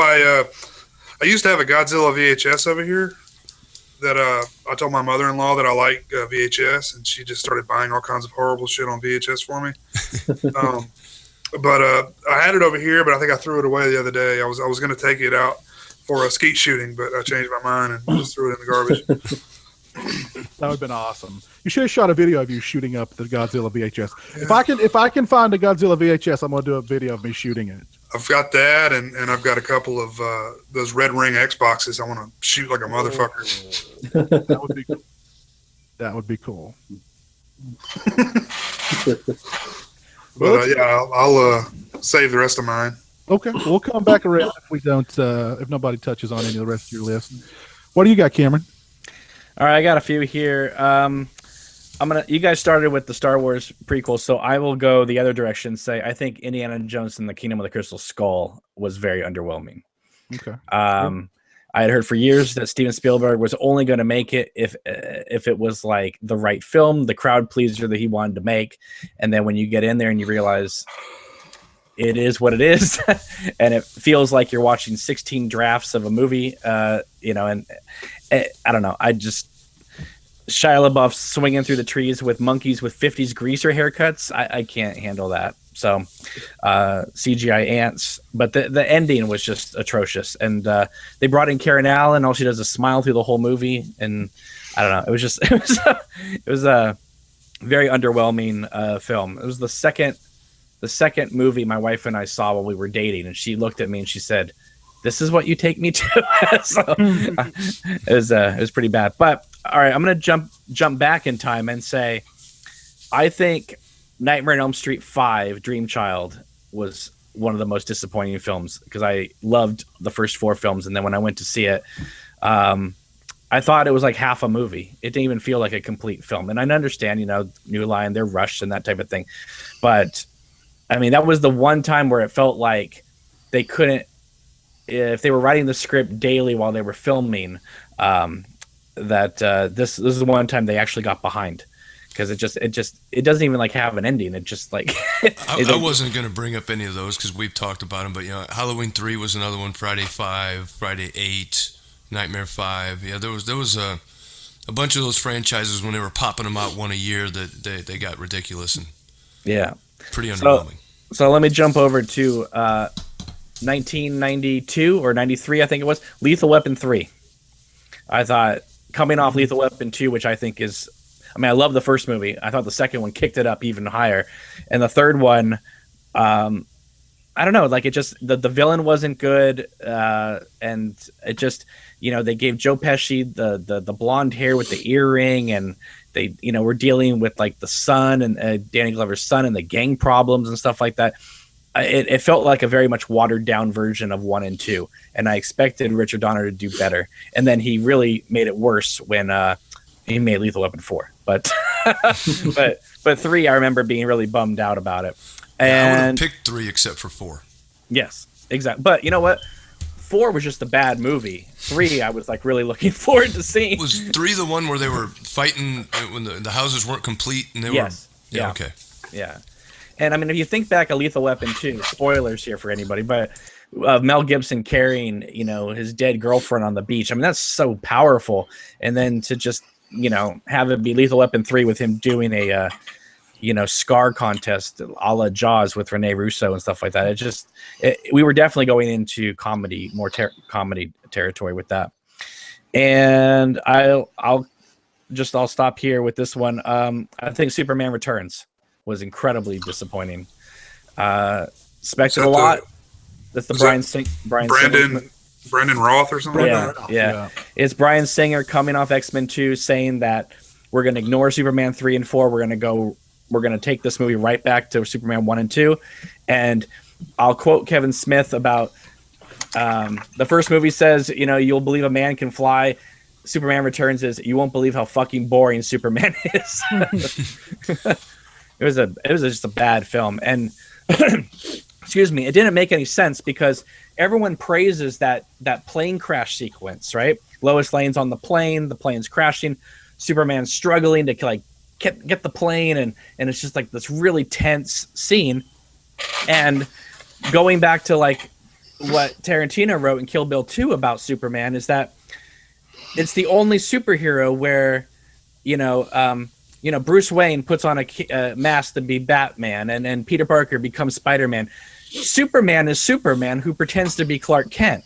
I used to have a Godzilla VHS over here that I told my mother-in-law that I like VHS, and she just started buying all kinds of horrible shit on VHS for me. But I had it over here, but I think I threw it away the other day. I was going to take it out for a skeet shooting, but I changed my mind and just threw it in the garbage. That would have been awesome. You should have shot a video of you shooting up the Godzilla VHS. If I can find a Godzilla VHS, I'm going to do a video of me shooting it. I've got that, and I've got a couple of those Red Ring Xboxes. I want to shoot like a motherfucker. That would be cool. That would be cool. But I'll save the rest of mine. Okay, we'll come back around if we don't. If nobody touches on any of the rest of your list. What do you got, Cameron? All right, I got a few here. You guys started with the Star Wars prequel, so I will go the other direction. Say I think Indiana Jones and the Kingdom of the Crystal Skull was very underwhelming. Okay. I had heard for years that Steven Spielberg was only going to make it if it was like the right film, the crowd pleaser that he wanted to make, and then when you get in there and you realize it is what it is, and it feels like you're watching 16 drafts of a movie, and I don't know. I just Shia LaBeouf swinging through the trees with monkeys with 50s greaser haircuts. I can't handle that. So CGI ants, but the ending was just atrocious. And they brought in Karen Allen. All she does is smile through the whole movie. And I don't know. It was a very underwhelming film. It was the second the second movie my wife and I saw while we were dating, and she looked at me and she said, "This is what you take me to." So it was pretty bad. But all right, I'm gonna jump back in time and say, I think Nightmare on Elm Street 5: Dream Child was one of the most disappointing films because I loved the first 4 films, and then when I went to see it, I thought it was like half a movie. It didn't even feel like a complete film. And I understand, New Line, they're rushed and that type of thing, but I mean, that was the one time where it felt like they couldn't, if they were writing the script daily while they were filming, this is the one time they actually got behind, because it doesn't even like have an ending. It just like I wasn't going to bring up any of those because we've talked about them, but Halloween 3 was another one. Friday 5, Friday 8, Nightmare 5. Yeah, there was a bunch of those franchises when they were popping them out one a year that they got ridiculous and pretty underwhelming. So let me jump over to 1992 or 93, I think it was, Lethal Weapon 3. I thought, coming off Lethal Weapon 2, which I think is, I mean, I love the first movie. I thought the second one kicked it up even higher. And the third one, I don't know, like it just, the villain wasn't good. And it just, they gave Joe Pesci the blonde hair with the earring, and they, were dealing with like the son and Danny Glover's son and the gang problems and stuff like that. It felt like a very much watered down version of 1 and 2. And I expected Richard Donner to do better. And then he really made it worse when he made Lethal Weapon 4. But but 3, I remember being really bummed out about it. And I would have picked 3 except for 4. Yes, exactly. But you know what? 4 was just a bad movie. 3, I was like really looking forward to seeing. Was 3 the one where they were fighting when the houses weren't complete and they were? Yeah. Okay. Yeah. And I mean, if you think back at Lethal Weapon 2, spoilers here for anybody, but Mel Gibson carrying, his dead girlfriend on the beach. I mean, that's so powerful. And then to just, have it be Lethal Weapon 3 with him doing a, scar contest a la Jaws with Rene Russo and stuff like that. We were definitely going into comedy, more comedy territory with that. And I'll stop here with this one. I think Superman Returns was incredibly disappointing. Expected a lot. That's the Brandon Roth or something. Yeah. It's Bryan Singer coming off X-Men 2 saying that we're going to ignore Superman 3 and 4. We're going to take this movie right back to Superman 1 and 2. And I'll quote Kevin Smith about the first movie says, you'll believe a man can fly. Superman Returns is, you won't believe how fucking boring Superman is. It was just a bad film. And excuse me, it didn't make any sense because everyone praises that plane crash sequence, right? Lois Lane's on the plane's crashing, Superman's struggling to like get the plane, and it's just like this really tense scene. And going back to like what Tarantino wrote in Kill Bill 2 about Superman is that it's the only superhero where, Bruce Wayne puts on a mask to be Batman, and Peter Parker becomes Spider-Man. Superman is Superman who pretends to be Clark Kent,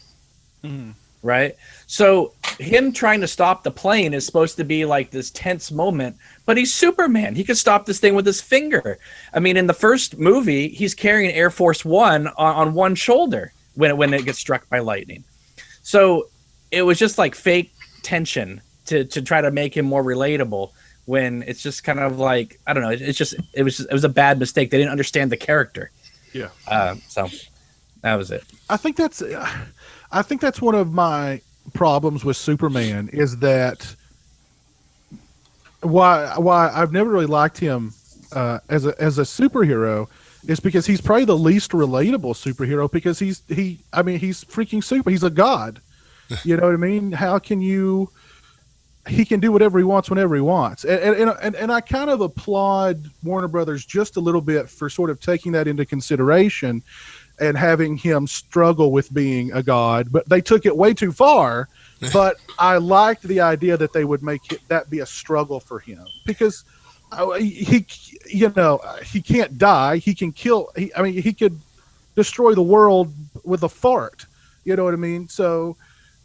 right? So him trying to stop the plane is supposed to be like this tense moment, but he's Superman. He could stop this thing with his finger. I mean, in the first movie, he's carrying Air Force One on one shoulder when it gets struck by lightning. So it was just like fake tension to try to make him more relatable, when it's just kind of like, I don't know. It was a bad mistake. They didn't understand the character. Yeah. So that was it. I think that's one of my problems with Superman is that why I've never really liked him as a superhero is because he's probably the least relatable superhero, because he's freaking super. He's a god. You know what I mean? How can you? He can do whatever he wants whenever he wants, and I kind of applaud Warner Brothers just a little bit for sort of taking that into consideration and having him struggle with being a god. But they took it way too far. But I liked the idea that they would make that be a struggle for him, because he can't die. He can kill. He could destroy the world with a fart. You know what I mean? So.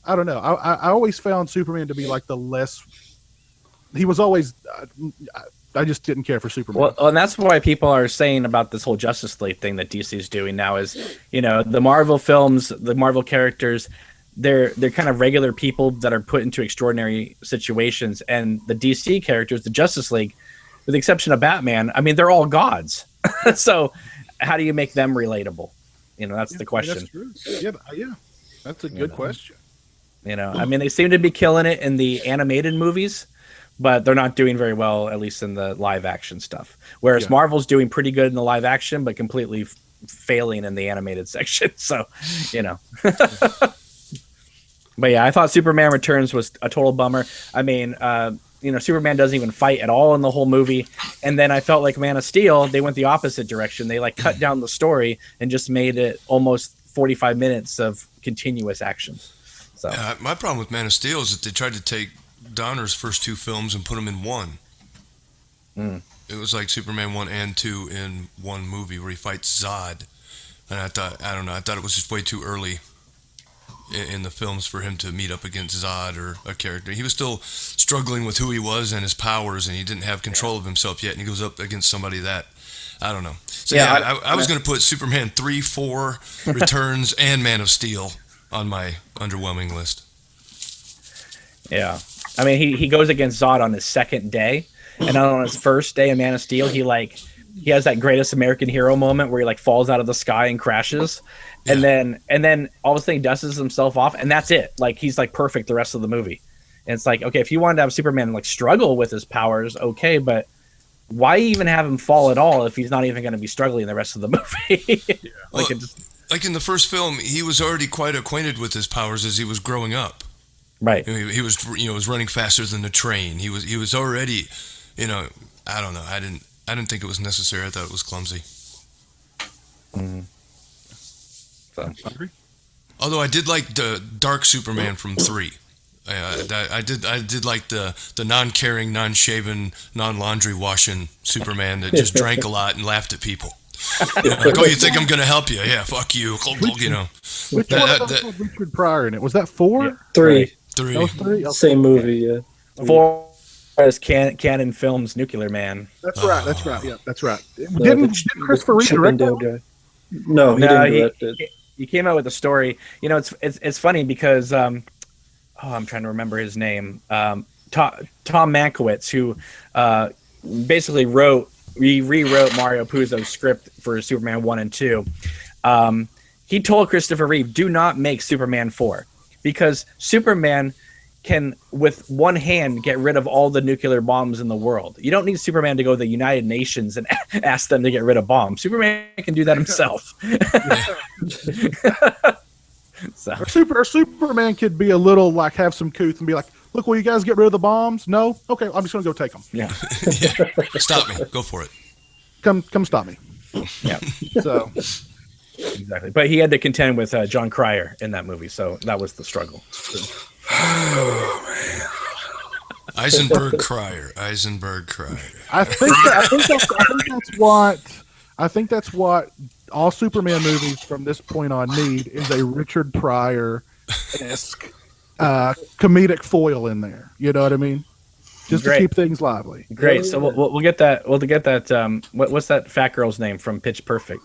I don't know. I always found Superman to be like the less. He was always. just didn't care for Superman. Well, and that's why people are saying about this whole Justice League thing that DC is doing now is, the Marvel films, the Marvel characters, they're kind of regular people that are put into extraordinary situations, and the DC characters, the Justice League, with the exception of Batman, I mean, they're all gods. So how do you make them relatable? That's the question. That's true. Yeah, that's a good question. I mean, they seem to be killing it in the animated movies, but they're not doing very well, at least in the live action stuff. Whereas Marvel's doing pretty good in the live action, but completely failing in the animated section. So, But yeah, I thought Superman Returns was a total bummer. I mean, Superman doesn't even fight at all in the whole movie. And then I felt like Man of Steel, they went the opposite direction. They cut down the story and just made it almost 45 minutes of continuous action. So my problem with Man of Steel is that they tried to take Donner's first two films and put them in one. It was like Superman 1 and 2 in one movie where he fights Zod. And I thought it was just way too early in the films for him to meet up against Zod or a character. He was still struggling with who he was and his powers, and he didn't have control of himself yet, and he goes up against somebody that, I don't know. So I was going to put Superman 3, 4, Returns, and Man of Steel on my underwhelming list. Yeah. I mean, he goes against Zod on his second day, and on his first day in Man of Steel, he has that greatest American hero moment where he falls out of the sky and crashes. And then all of a sudden he dusts himself off, and that's it. He's perfect the rest of the movie. And it's okay, if you wanted to have Superman struggle with his powers, okay, but why even have him fall at all if he's not even going to be struggling the rest of the movie? Like in the first film, he was already quite acquainted with his powers as he was growing up. Right. He was running faster than the train. He was already, I don't know. I didn't think it was necessary. I thought it was clumsy. Mm-hmm. So. Although I did like the Dark Superman from 3. I did like the non-caring, non-shaven, non-laundry washing Superman that just drank a lot and laughed at people. You think I'm gonna help you? Yeah, fuck you. Which one had Richard Pryor in it? Was that 4? Yeah. 3. 3. That was 3? Okay. Same movie, yeah. 4 is Canon Films Nuclear Man. That's right. Yeah, that's right. Didn't Christopher Reeve direct that one? No, he didn't direct it. He came out with a story. It's funny because I'm trying to remember his name. Tom Mankiewicz, who basically rewrote Mario Puzo's script for Superman 1 and 2. He told Christopher Reeve, do not make Superman 4 because Superman can, with one hand, get rid of all the nuclear bombs in the world. You don't need Superman to go to the United Nations and ask them to get rid of bombs. Superman can do that himself. Or Superman could be a little have some couth and be like, look, will you guys get rid of the bombs? No? Okay, I'm just going to go take them. Yeah. Stop me. Go for it. Come stop me. Yeah. So... Exactly. But he had to contend with John Cryer in that movie, so that was the struggle. Oh, man. Eisenberg Cryer. I think that's what all Superman movies from this point on need is a Richard Pryor-esque comedic foil in there. You know what I mean? Just to keep things lively. Great. So we'll get that. We'll get that. What's that fat girl's name from Pitch Perfect?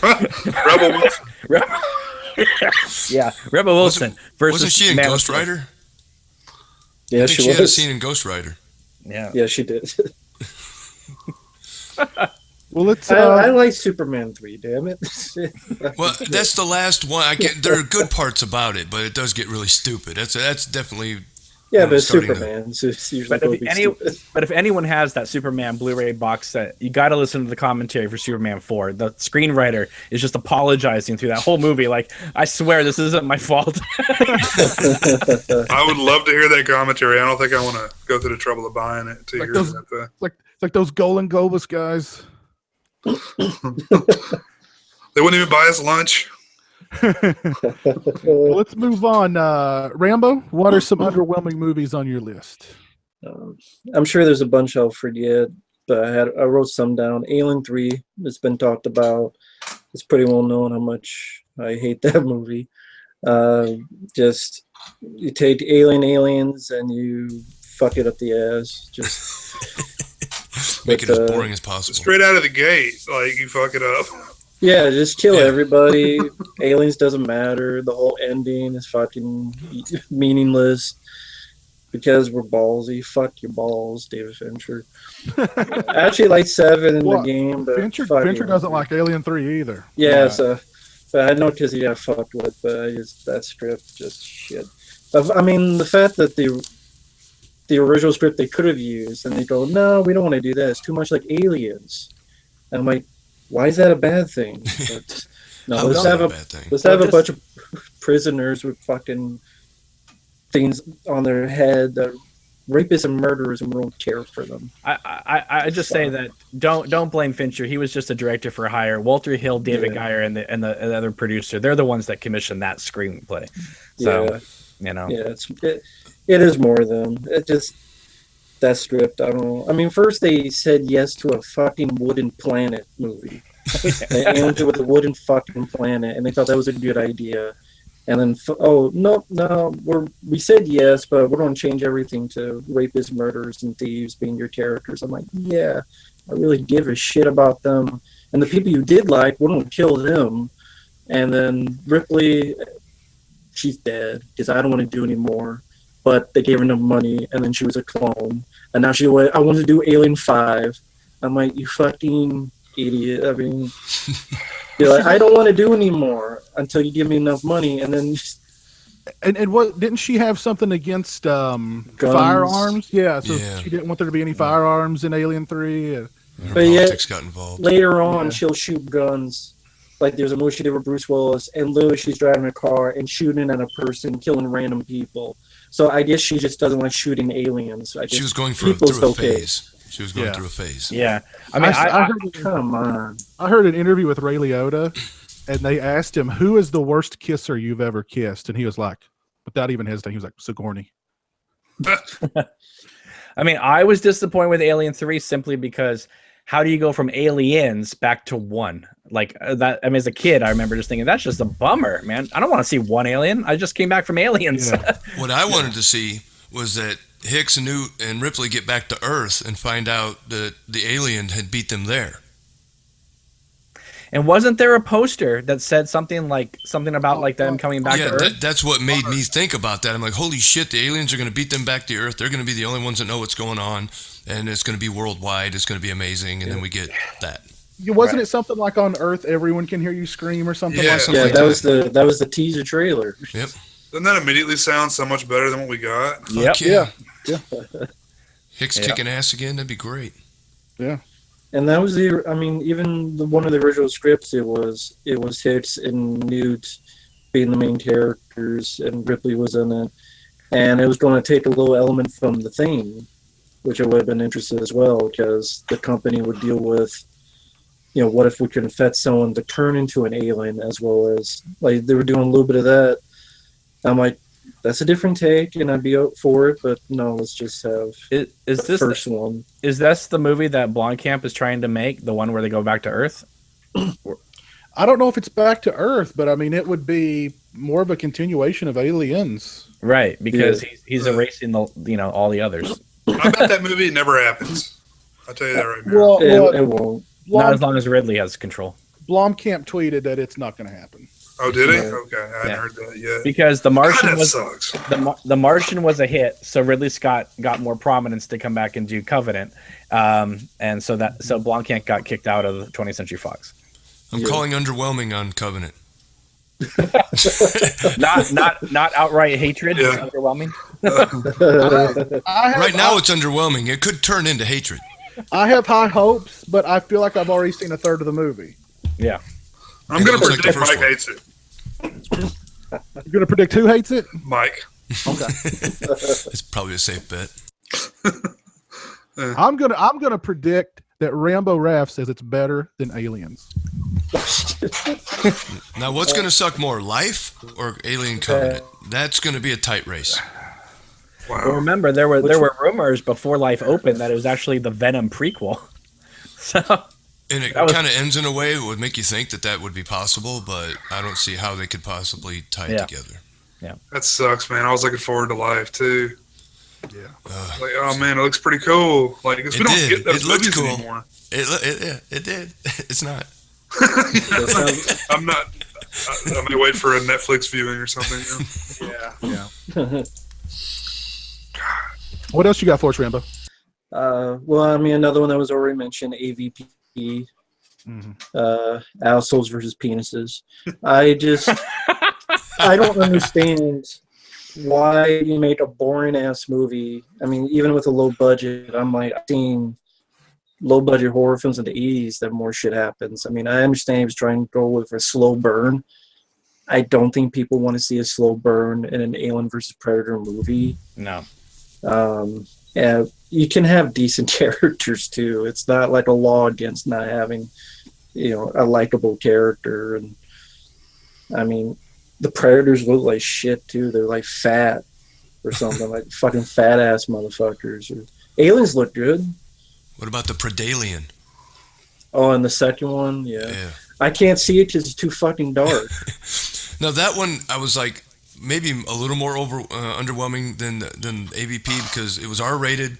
Rebel Wilson. Yeah, Rebel Wilson versus. Wasn't she in Ghost Rider? Yeah, she had a scene in Ghost Rider. Yeah, she did. Well, let's. I like Superman 3. Damn it. Well, that's the last one. There are good parts about it, but it does get really stupid. That's definitely. Yeah, but Superman. So it's usually but if anyone has that Superman Blu-ray box set, you got to listen to the commentary for Superman 4. The screenwriter is just apologizing through that whole movie. I swear this isn't my fault. I would love to hear that commentary. I don't think I want to go through the trouble of buying it to hear that. Like those Golan Gobus guys. They wouldn't even buy us lunch. Let's move on. Rambo, what are some underwhelming movies on your list? I'm sure there's a bunch I'll forget, but I wrote some down. Alien 3, it's been talked about. It's pretty well known how much I hate that movie. Just you take aliens and you fuck it up the ass. Just Make it But, as boring as possible. Straight out of the gate, like you fuck it up. Yeah, just kill Yeah. everybody. Aliens doesn't matter. The whole ending is fucking meaningless because we're ballsy. Fuck your balls, David Fincher. I actually like 7 in Well, the game, but Fincher fuck doesn't him. like Alien 3 either. Yeah, so but I know because he got fucked with, but I just that script just shit. I mean, the fact that the original script they could have used, and they go, no, we don't want to do that. It's too much like Aliens. And I'm like, why is that a bad thing? But, no, How let's is that have a a bad thing? let's have a Just- bunch of prisoners with fucking things on their head that rapists and murderers, and we don't care for them. I just say that don't blame Fincher. He was just a director for hire. Walter Hill, David Yeah. Geyer, and the other producer. They're the ones that commissioned that screenplay. So Yeah, yeah, it is more than it just that script. I don't know. I mean, first they said yes to a fucking wooden planet movie. They aimed it with a wooden fucking planet, and they thought that was a good idea. And then, oh no, we said yes, but we're going to change everything to rapists, murderers, and thieves being your characters. I'm like, yeah, I really give a shit about them. And the people you did like, we're going to kill them. And then Ripley, she's dead because I don't want to do anymore. But they gave her enough money, and then she was a clone. And now I want to do Alien 5. I'm like, you fucking idiot. I mean, you're like, I don't want to do anymore until you give me enough money, and then And what didn't she have something against firearms? Yeah, so Yeah. she didn't want there to be any firearms in Alien 3. Her But yet- politics got involved. later on Yeah. she'll shoot guns. Like there's a movie she did with Bruce Willis, and literally she's driving a car and shooting at a person, killing random people. So I guess she just doesn't like shooting aliens. I guess She was going people's through a okay. phase. She was going Yeah. through a phase. yeah. I mean, Come on. I heard an interview with Ray Liotta, and they asked him, "Who is the worst kisser you've ever kissed?" And he was like, without even hesitating, he was like, Sigourney. I mean, I was disappointed with Alien 3 simply because how do you go from Aliens back to 1? Like that. I mean, as a kid, I remember just thinking that's just a bummer, man. I don't want to see one alien. I just came back from Aliens. Yeah. What I wanted to see was that Hicks and Newt and Ripley get back to Earth and find out that the alien had beat them there. And wasn't there a poster that said something about like them coming back Yeah, to Earth? that's what made me think about that. I'm like, holy shit, the aliens are going to beat them back to Earth. They're going to be the only ones that know what's going on, and it's going to be worldwide. It's going to be amazing, and then we get that. Wasn't it something like on Earth, everyone can hear you scream or something Yeah, like something Yeah, like that was the teaser trailer. Yep. Doesn't that immediately sound so much better than what we got? Yep. Fuck yeah. Yeah. Hicks Yeah. kicking ass again. That'd be great. And that was even one of the original scripts. It was Hicks and Newt being the main characters, and Ripley was in it. And it was going to take a little element from The Thing, which I would have been interested as well, because the company would deal with, what if we could infect someone to turn into an alien, as well as like they were doing a little bit of that. I'm like, that's a different take, and I'd be up for it. But no, let's just have Is the this first one. is this the movie that Blomkamp is trying to make? The one where they go back to Earth? I don't know if it's back to Earth, but I mean, it would be more of a continuation of Aliens. Right, because Yeah. he's erasing all the others. I bet that movie never happens. I'll tell you that right now. Well, It won't. Not as long as Ridley has control. Blomkamp tweeted that it's not going to happen. Oh, did he? Yeah. Okay, I hadn't Yeah. heard that yet. Because The God, Martian that was sucks. the Martian was a hit, so Ridley Scott got more prominence to come back and do Covenant, and so Blomkamp got kicked out of the 20th Century Fox. I'm calling underwhelming on Covenant. Not outright hatred, Yeah. just underwhelming. Right now, it's underwhelming. It could turn into hatred. I have high hopes, but I feel like I've already seen a third of the movie. Yeah, I'm going to Looks like the predict first Mike one. hates it. You're going to predict who hates it? Mike. It's probably a safe bet. I'm gonna predict that Rambo Raff says it's better than Aliens. Now, what's going to suck more, Life or Alien Covenant? That's going to be a tight race. well, Wow. remember there were rumors before Life opened that it was actually the Venom prequel. So And it That was- kind of ends in a way that would make you think that would be possible, but I don't see how they could possibly tie it Yeah. together. That sucks, man. I was looking forward to Life, too. Yeah. Like, oh man, it looks pretty cool. Like, 'cause we don't did. get those It looked movies cool. anymore. It did. It's not. I'm not. I may wait for a Netflix viewing or something. Yeah. What else you got for us, Rambo? Well, I mean, another one that was already mentioned, AVP, assholes versus penises. I don't understand why you make a boring ass movie. I mean, even with a low budget, I'm like, I've seen low budget horror films in the 80s that more shit happens. I mean, I understand he was trying to go with a slow burn. I don't think people want to see a slow burn in an Alien versus Predator movie. No. Yeah, you can have decent characters too. It's not like a law against not having, a likable character. And I mean, the Predators look like shit too. They're like fat or something, like fucking fat ass motherfuckers. Or, aliens look good. What about the Predalien? Oh, and the second one, yeah. I can't see it because it's too fucking dark. Now that one, I was like, maybe a little more underwhelming than AVP because it was R-rated,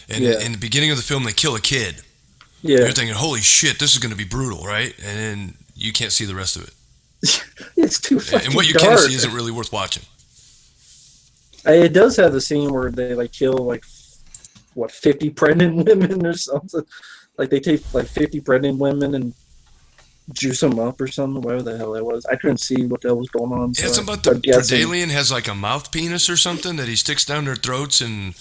and in the beginning of the film they kill a kid. Yeah, you're thinking, holy shit, this is going to be brutal, right? And then you can't see the rest of it. It's too fucking dark. And what you can see isn't really worth watching. It does have the scene where they like kill 50 pregnant women or something. Like they take 50 pregnant women and juice them up or something, whatever the hell that was. I couldn't see what the hell was going on. Yeah, something about the Predalien has like a mouth penis or something that he sticks down their throats and...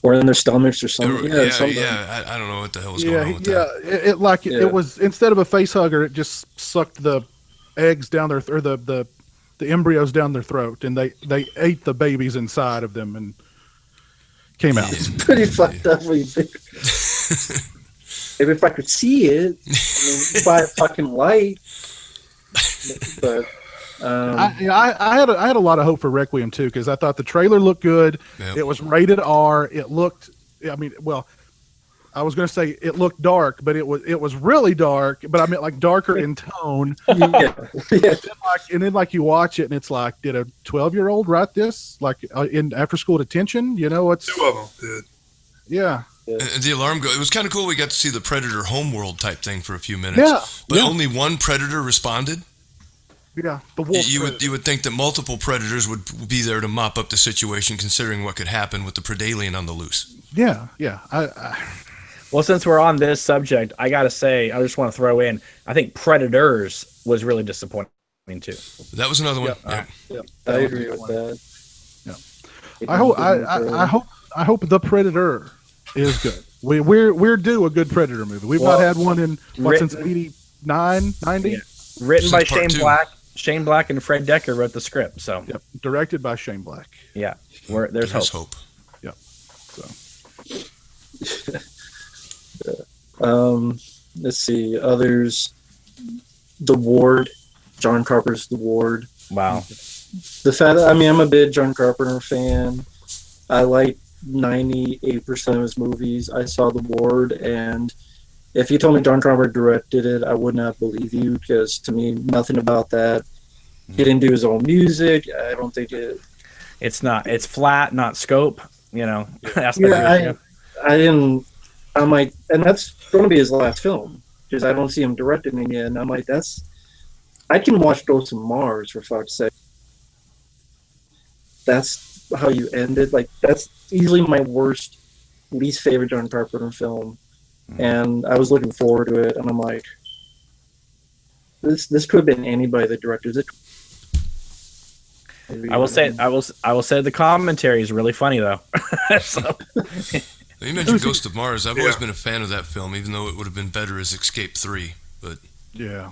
Or in their stomachs or something. I don't know what the hell was going on with that. It was, instead of a face hugger, it just sucked the eggs down their, or the embryos down their throat, and they ate the babies inside of them and came out. It's pretty fucked up. If I could see it, by a fucking light. But I had a lot of hope for Requiem too, because I thought the trailer looked good. Yep. It was rated R. It looked. I mean, well, I was going to say it looked dark, but it was really dark. But I meant like darker in tone. And then you watch it, and it's like, did a 12-year-old write this? Like in after school detention? It's 2 of them did. Yeah. And the alarm go. It was kind of cool. We got to see the Predator homeworld type thing for a few minutes. Yeah, but only one Predator responded. Yeah, the wolf. You would think that multiple Predators would be there to mop up the situation, considering what could happen with the Predalien on the loose. Yeah. Well, since we're on this subject, I gotta say, I just want to throw in, I think Predators was really disappointing too. That was another one. Yeah. I agree with that. Yeah. I hope the Predator is good. We're due a good Predator movie. We've not had one in since 89, 90. Yeah. Written by Shane Black. Shane Black and Fred Decker wrote the script. So directed by Shane Black. Yeah, there's hope. Yep. So. Let's see. Others. The Ward. John Carpenter's The Ward. Wow. The fact. I mean, I'm a big John Carpenter fan. I like 98% of his movies. I saw The Ward, and if you told me John Carpenter directed it, I would not believe you, because to me, nothing about that. He didn't do his own music. I don't think it. It's not. It's flat, not scope. I didn't. I'm like, and that's going to be his last film, because I don't see him directing again. And I'm like, I can watch Ghost of Mars, for fuck's sake. That's how you end it. Like, that's easily my least favorite John Carpenter film. And I was looking forward to it, and I'm like, this could have been anybody that directed it. I will say the commentary is really funny though. So. You mentioned Ghost of Mars. I've always been a fan of that film, even though it would have been better as Escape 3. But yeah,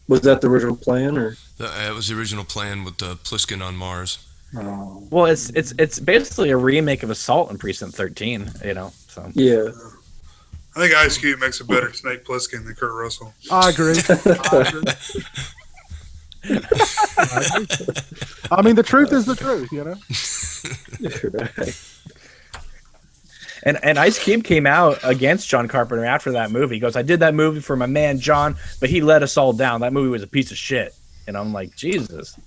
was that the original plan, or that was the original plan with Pliskin on Mars? Oh. Well, it's basically a remake of Assault on Precinct 13. So yeah. I think Ice Cube makes a better Snake Plissken than Kurt Russell. I agree. I mean, the truth is the truth, Right. And Ice Cube came out against John Carpenter after that movie. He goes, I did that movie for my man John, but he let us all down. That movie was a piece of shit. And I'm like, Jesus.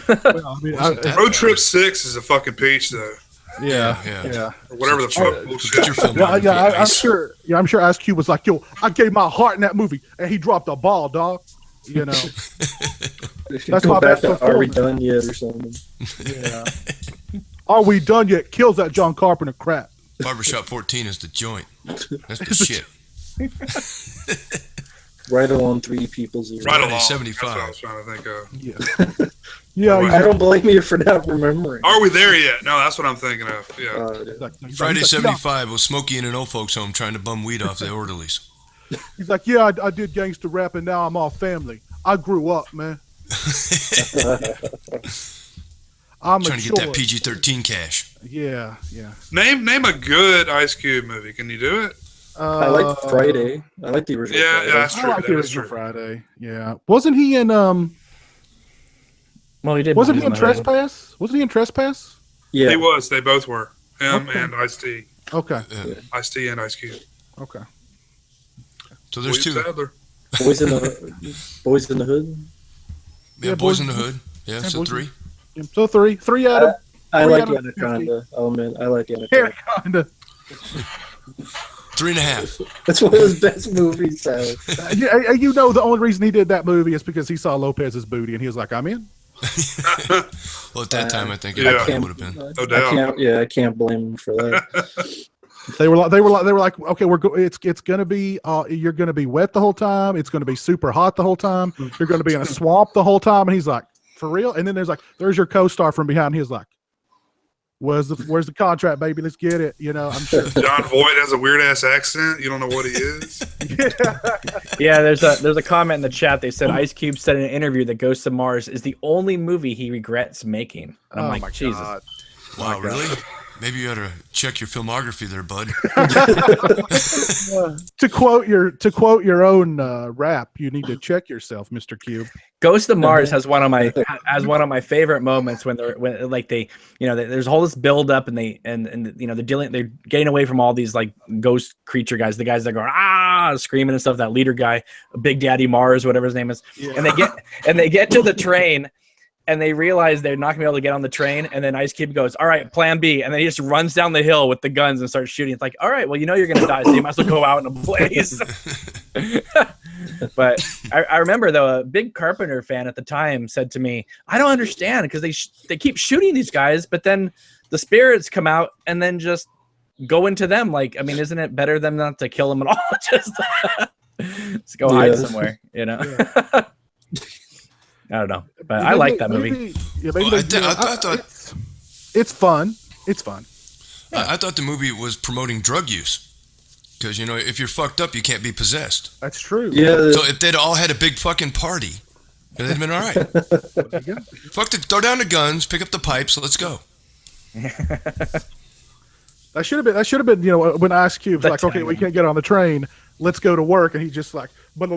Road Trip 6 is a fucking peach, though. Yeah. or whatever the fuck bullshit. Put your filmography Yeah, at I'm ice. sure. Yeah, I'm sure Ice Cube was like, "Yo, I gave my heart in that movie, and he dropped a ball, dog." You know. That's Go my back best to Are We performance. Done Yet or something. Yeah. Are we done yet? Kills that John Carpenter crap. Barbershop 14 is the joint. That's the shit. Right along 3 People Zero. Right Friday along. 75. That's what I was trying to think of. Yeah. Yeah. Well, I don't blame you for not remembering. Are we there yet? No, that's what I'm thinking of. Yeah. Friday he's like, 75 was Smokey in an old folks home trying to bum weed off the orderlies. He's like, yeah, I did gangster rap, and now I'm all family. I grew up, man. I'm Trying to get that PG-13 cash. Yeah. Name a good Ice Cube movie. Can you do it? I like Friday. I like the original. Yeah, Friday. that's I true. like That the is original true. Friday. Yeah. Wasn't he in Well, he did. Wasn't he Bones in the Hood. Trespass? Wasn't he in Trespass? Yeah. He was. They both were. Him Okay. and Ice-T. Okay. Ice-T and Ice Cube. Okay. So there's two. Sadler. Boys in the Hood. Yeah, Boys in the Hood. Yeah, so Boys- 3. Yeah, so three out of I Three like out of Anaconda. Oh man, I like Anaconda. kinda. 3.5. That's one of his best movies. Yeah, you know the only reason he did that movie is because he saw Lopez's booty and he was like, "I'm in." Well, at that time, I think it Yeah. probably would have been. No doubt. I can't blame him for that. They were like, okay, it's gonna be you're gonna be wet the whole time. It's gonna be super hot the whole time. You're gonna be in a swamp the whole time. And he's like, for real? And then there's your co-star from behind. He's like, where's the contract, baby? Let's get it. You know, I'm sure. John Voight has a weird ass accent. You don't know what he is. Yeah, there's a comment in the chat. They said Ice Cube said in an interview that Ghost of Mars is the only movie he regrets making. And I'm Oh like, my Jesus. God. Wow, really? Maybe you ought to check your filmography there, bud. To quote your own rap, you need to check yourself, Mr. Cube. Ghost of Mars has one of my favorite moments when there's all this build up and they're getting away from all these like ghost creature guys, the guys that go screaming and stuff, that leader guy, Big Daddy Mars, whatever his name is. Yeah. And they get to the train and they realize they're not gonna be able to get on the train, and then Ice Cube goes, "All right, plan B," and then he just runs down the hill with the guns and starts shooting. It's like, all right, well, you know you're gonna die, so you might as well go out in a blaze. But I remember though, a big Carpenter fan at the time said to me, "I don't understand because they keep shooting these guys, but then the spirits come out and then just go into them. Like, I mean, isn't it better than not to kill them at all? just go hide somewhere, you know?" Yeah. I don't know, but I like that movie. I thought it's fun. It's fun. I thought the movie was promoting drug use because if you're fucked up, you can't be possessed. That's true. Yeah. So if they'd all had a big fucking party, they'd been all right. Throw down the guns, pick up the pipes, let's go. That should have been when Ice Cube's like, okay, we can't get on the train. Let's go to work, and he's just like, All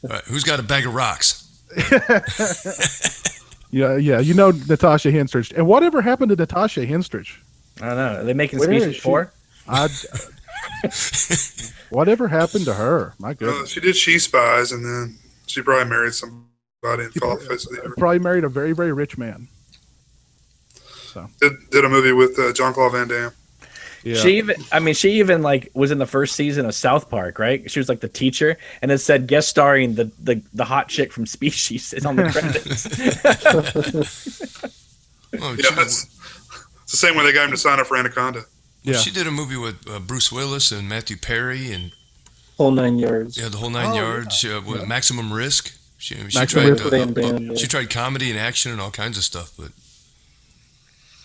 right, who's got a bag of rocks? Yeah, Natasha Henstridge. And whatever happened to Natasha Henstridge? I don't know. Are they making Where Species is she? 4? Whatever happened to her? My goodness. She did She Spies, and then she probably married somebody and fell off the face of the earth. Probably married a very, very rich man. So Did a movie with Jean-Claude Van Damme. yeah. She even like was in the first season of South Park, right? She was like the teacher, and it said guest starring the hot chick from Species is on the credits. It's the same way they got him to sign up for Anaconda. Yeah. She did a movie with Bruce Willis and Matthew Perry and Whole 9 yards. the whole 9 yards. With Maximum Risk. She Maximum tried Risk, Van Damme, she tried comedy and action and all kinds of stuff, but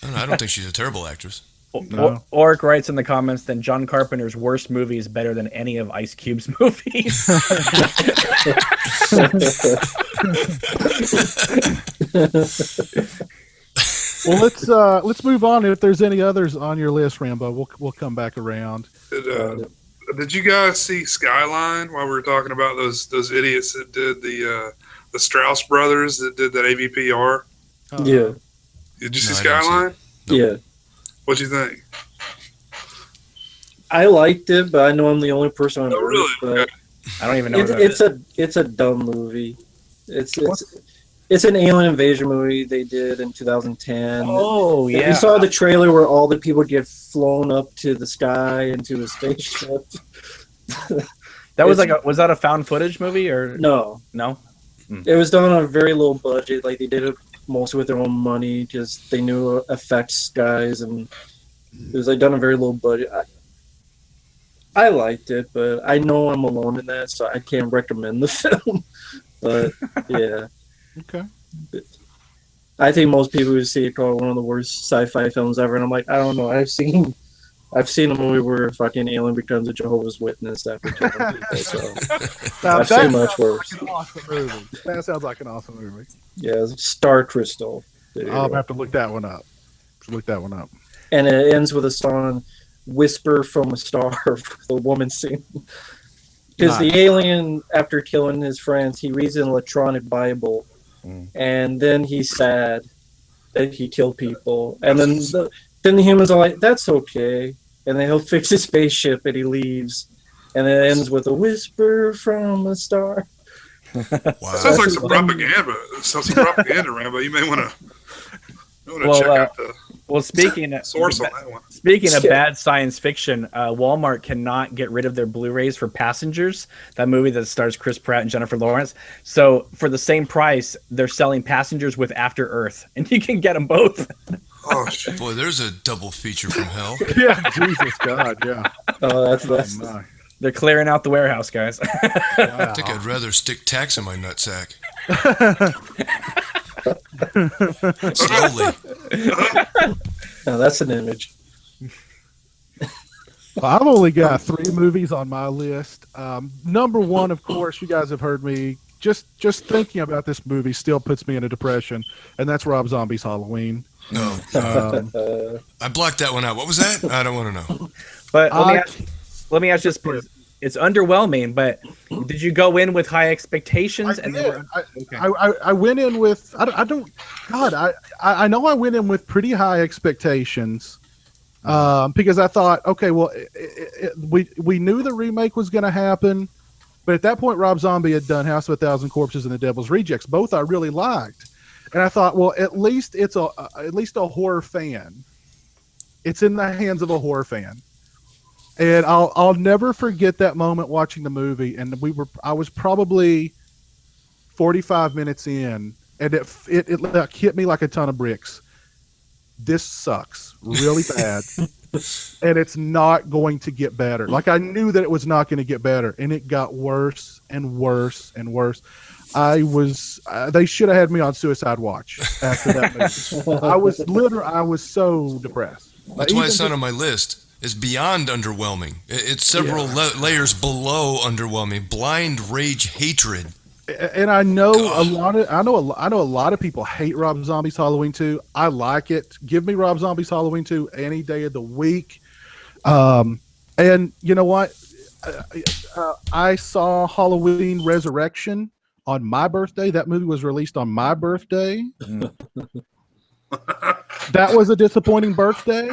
I don't think she's a terrible actress. No. Oric writes in the comments that John Carpenter's worst movie is better than any of Ice Cube's movies. Well, let's move on. If there's any others on your list, Rambo, we'll come back around. Did you guys see Skyline while we were talking about those idiots that did the Strauss brothers that did that AVPR? Yeah. Did you see No, I didn't see Skyline? Yeah. What'd you think? I liked it, but I know I'm the only person on Oh, earth, really? but Okay. I don't even know. it's a dumb movie. It's It's an alien invasion movie they did in 2010. Oh If yeah. you saw the trailer where all the people get flown up to the sky into a spaceship. That was was that a found footage movie or No. It was done on a very low budget. Like they did it mostly with their own money. Just they knew effects guys, and it was like done on a very low budget. I liked it, but I know I'm alone in that, so I can't recommend the film. But yeah, Okay. I think most people would see it called one of the worst sci-fi films ever, and I'm like, I don't know. I've seen a movie where a fucking alien becomes a Jehovah's Witness after killing people. So Now, I've seen that much sounds worse. like an awesome movie. That sounds like an awesome movie. Yeah, Star Crystal. There you I'll go. have to look that one up. And it ends with a song, "Whisper from a Star," the woman singing. Because the alien, after killing his friends, he reads an electronic Bible, and then he's sad that he killed people, and then the humans are like, "That's okay," and then he'll fix his spaceship, and he leaves, and it ends with a whisper from a star. Wow. Sounds like some propaganda. Sounds some propaganda, Rambo. You may want to check out the speaking source on that one. Speaking of bad science fiction, Walmart cannot get rid of their Blu-rays for Passengers, that movie that stars Chris Pratt and Jennifer Lawrence. So for the same price, they're selling Passengers with After Earth, and you can get them both. Oh, shit. Boy, there's a double feature from hell. Yeah, Jesus God, yeah. Oh, that's My. They're clearing out the warehouse, guys. I think I'd rather stick tacks in my nutsack. Slowly. Now that's an image. Well, I've only got 3 movies on my list. Number one, of course, you guys have heard me. Just thinking about this movie still puts me in a depression, and that's Rob Zombie's Halloween. No. I blocked that one out. What was that? I don't want to know. But let me ask you this. It's underwhelming, but did you go in with high expectations? I went in with I know I went in with pretty high expectations because I thought, okay, well, we knew the remake was going to happen, but at that point, Rob Zombie had done House of a Thousand Corpses and The Devil's Rejects. Both I really liked, and I thought, well, at least it's a horror fan. It's in the hands of a horror fan. And I'll never forget that moment watching the movie. And I was probably 45 minutes in, and it like hit me like a ton of bricks. This sucks really bad, and it's not going to get better. Like I knew that it was not going to get better, and it got worse and worse and worse. They should have had me on suicide watch after that movie. I was so depressed. That's why it's not on my list. Is beyond underwhelming. It's several layers below underwhelming. Blind rage hatred. And I know a lot of people hate Rob Zombie's Halloween 2. I like it. Give me Rob Zombie's Halloween 2 any day of the week. And you know what? I saw Halloween Resurrection on my birthday. That movie was released on my birthday. That was a disappointing birthday.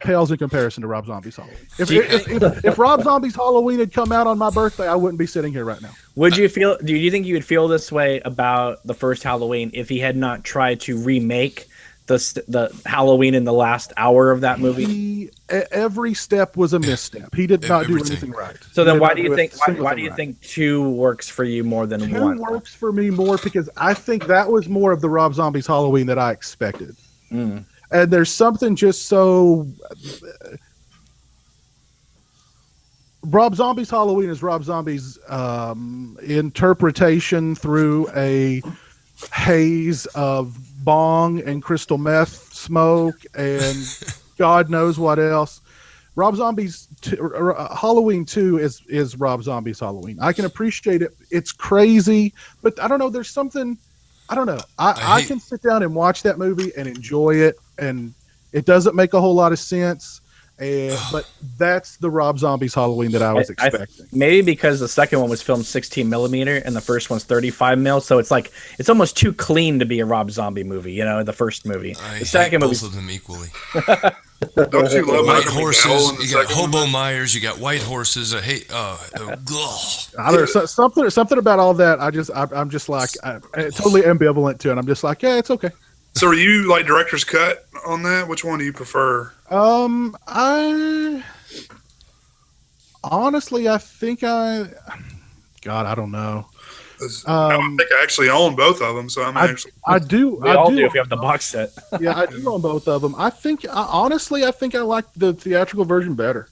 Pales in comparison to Rob Zombie's Halloween. If Rob Zombie's Halloween had come out on my birthday, I wouldn't be sitting here right now. Do you think you would feel this way about the first Halloween if he had not tried to remake the Halloween in the last hour of that movie? Every step was a misstep. He did not do anything right. So then why do you think 2 works for you more than 1? 2 works for me more because I think that was more of the Rob Zombie's Halloween that I expected. And there's something just so Rob Zombie's Halloween is Rob Zombie's interpretation through a haze of bong and crystal meth smoke and God knows what else. Rob Zombie's Halloween 2 is Rob Zombie's Halloween. I can appreciate it. It's crazy, but I don't know. There's something. I don't know. I can sit down and watch that movie and enjoy it, and it doesn't make a whole lot of sense. But that's the Rob Zombie's Halloween that I was expecting. Maybe because the second one was filmed 16 millimeter and the first one's 35 mil, so it's like it's almost too clean to be a Rob Zombie movie. You know, the first movie, the second movie, both of them equally. Don't you love White Michael horses. McDowell in the You got second Hobo one? Myers. You got white horses. I don't know, something about all that. I'm just like totally ambivalent to it. I'm just like, yeah, it's okay. So are you like director's cut on that? Which one do you prefer? I honestly, I think God, I don't know. 'Cause I think I actually own both of them, so I'm actually. I do. We all do if we have the box set. Yeah, I do own both of them. Honestly, I think I like the theatrical version better.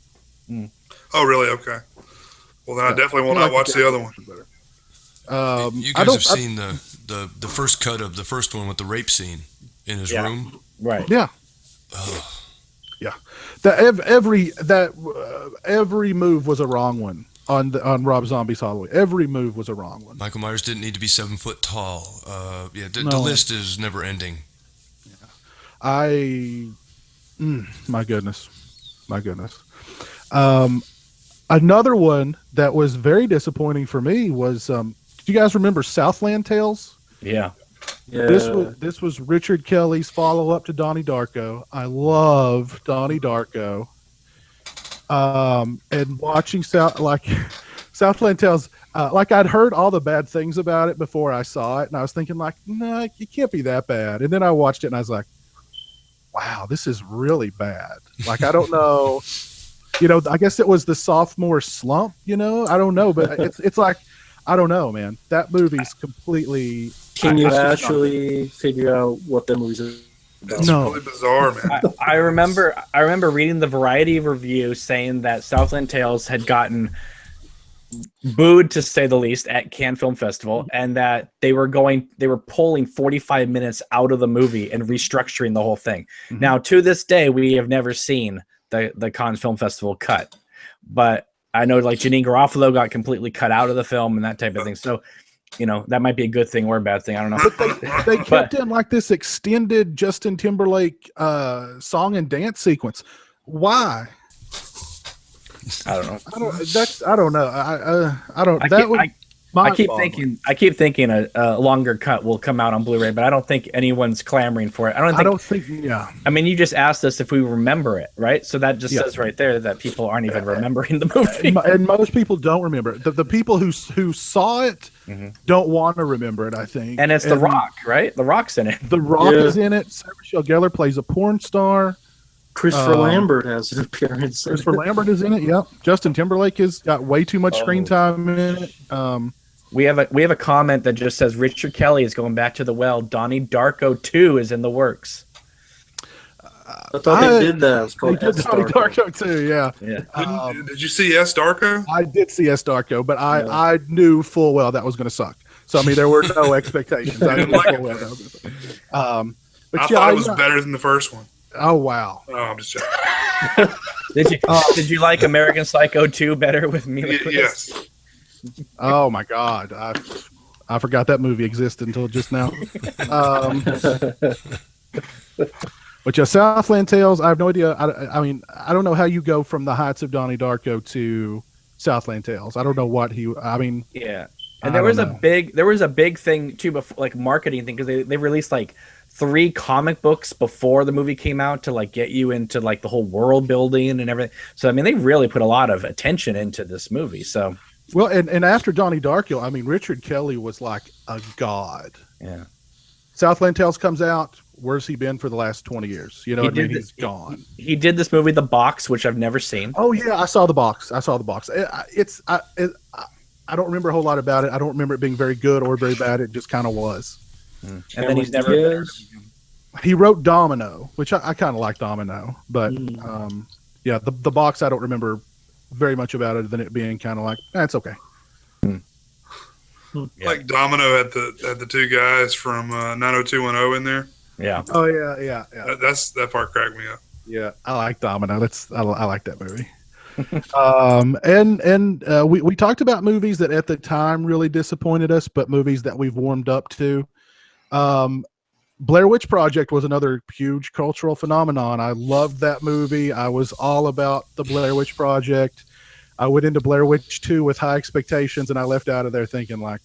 Oh, really? Okay. Well, then I definitely will not watch the other one. You guys have seen the first cut of the first one with the rape scene in his room, Right? Yeah. Yeah. Every move was a wrong one on Rob Zombie's Halloween. Every move was a wrong one. Michael Myers didn't need to be 7 foot tall. The No. list is never ending. My goodness. Another one that was very disappointing for me was, do you guys remember Southland Tales? Yeah. Yeah. This was Richard Kelly's follow up to Donnie Darko. I love Donnie Darko. And watching Southland Tales, like I'd heard all the bad things about it before I saw it, and I was thinking like, no, it can't be that bad. And then I watched it, and I was like, wow, this is really bad. Like I don't know, I guess it was the sophomore slump. I don't know, but it's like, I don't know, man. That movie's completely. Can you actually figure out what the movie's about? It's No. really bizarre, man. I remember reading the Variety review saying that Southland Tales had gotten booed, to say the least, at Cannes Film Festival, and that they were pulling 45 minutes out of the movie and restructuring the whole thing. Mhm. Now, to this day, we have never seen the Cannes Film Festival cut, but I know like Janine Garofalo got completely cut out of the film and that type of thing. So, that might be a good thing or a bad thing. I don't know. They kept in like this extended Justin Timberlake song and dance sequence. Why? I don't know. I don't know. I don't. I keep thinking a longer cut will come out on Blu-ray, but I don't think anyone's clamoring for it. I don't think. Yeah. I mean, you just asked us if we remember it, right? So that just says right there that people aren't even remembering the movie. And most people don't remember it. The people who saw it don't want to remember it, I think. And it's The Rock, right? The Rock's in it. The Rock is in it. Sarah Michelle Gellar plays a porn star. Christopher Lambert has an appearance. Christopher Lambert is in it. Yep. Justin Timberlake has got way too much screen time in it. We have a comment that just says Richard Kelly is going back to the well. Donnie Darko 2 is in the works. I thought they did that. It was They called did Donnie Darko too. Yeah. Yeah. Did you see S Darko? I did see S Darko, but I knew full well that was going to suck. So I mean, there were no expectations. I knew full well that was going to. But I thought it was better than the first one. Oh wow! Oh, I'm just joking. Did you like American Psycho 2 better with Mila Kunis? Yes. Oh my God! I forgot that movie existed until just now. But yeah, Southland Tales. I have no idea. I mean, I don't know how you go from the heights of Donnie Darko to Southland Tales. I don't know what he. I mean, yeah. And there was a big thing too, before, like marketing thing, because they released like 3 comic books before the movie came out to like get you into like the whole world building and everything. So I mean, they really put a lot of attention into this movie. So well, and after Donnie Darko, I mean, Richard Kelly was like a god. Yeah. Southland Tales comes out. Where's he been for the last 20 years? You know what I mean? He's gone. He did this movie, The Box, which I've never seen. Oh yeah, I saw the box. I don't remember a whole lot about it. I don't remember it being very good or very bad. It just kind of was. And then he's never. He wrote Domino, which I kind of like Domino, but yeah, the box I don't remember very much about it than it being kind of like it's okay. Like Domino had the 2 guys from 90210 in there. Yeah. Oh yeah. That part cracked me up. Yeah, I like Domino. I like that movie. And we talked about movies that at the time really disappointed us, but movies that we've warmed up to. Blair Witch Project was another huge cultural phenomenon. I loved that movie. I was all about the Blair Witch Project. I went into Blair Witch 2 with high expectations, and I left out of there thinking like,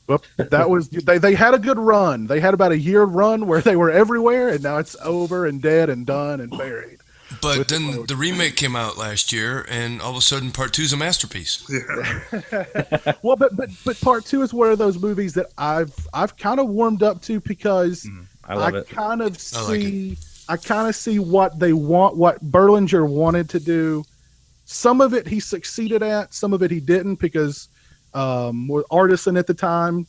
Well, that was they had a good run. They had about a year run where they were everywhere, and now it's over and dead and done and buried. But then the remake came out last year, and all of a sudden, part 2 is a masterpiece. Yeah. Well, but part 2 is one of those movies that I've kind of warmed up to because I love it. kind of see what they want, what Berlinger wanted to do. Some of it he succeeded at, some of it he didn't, because Artisan at the time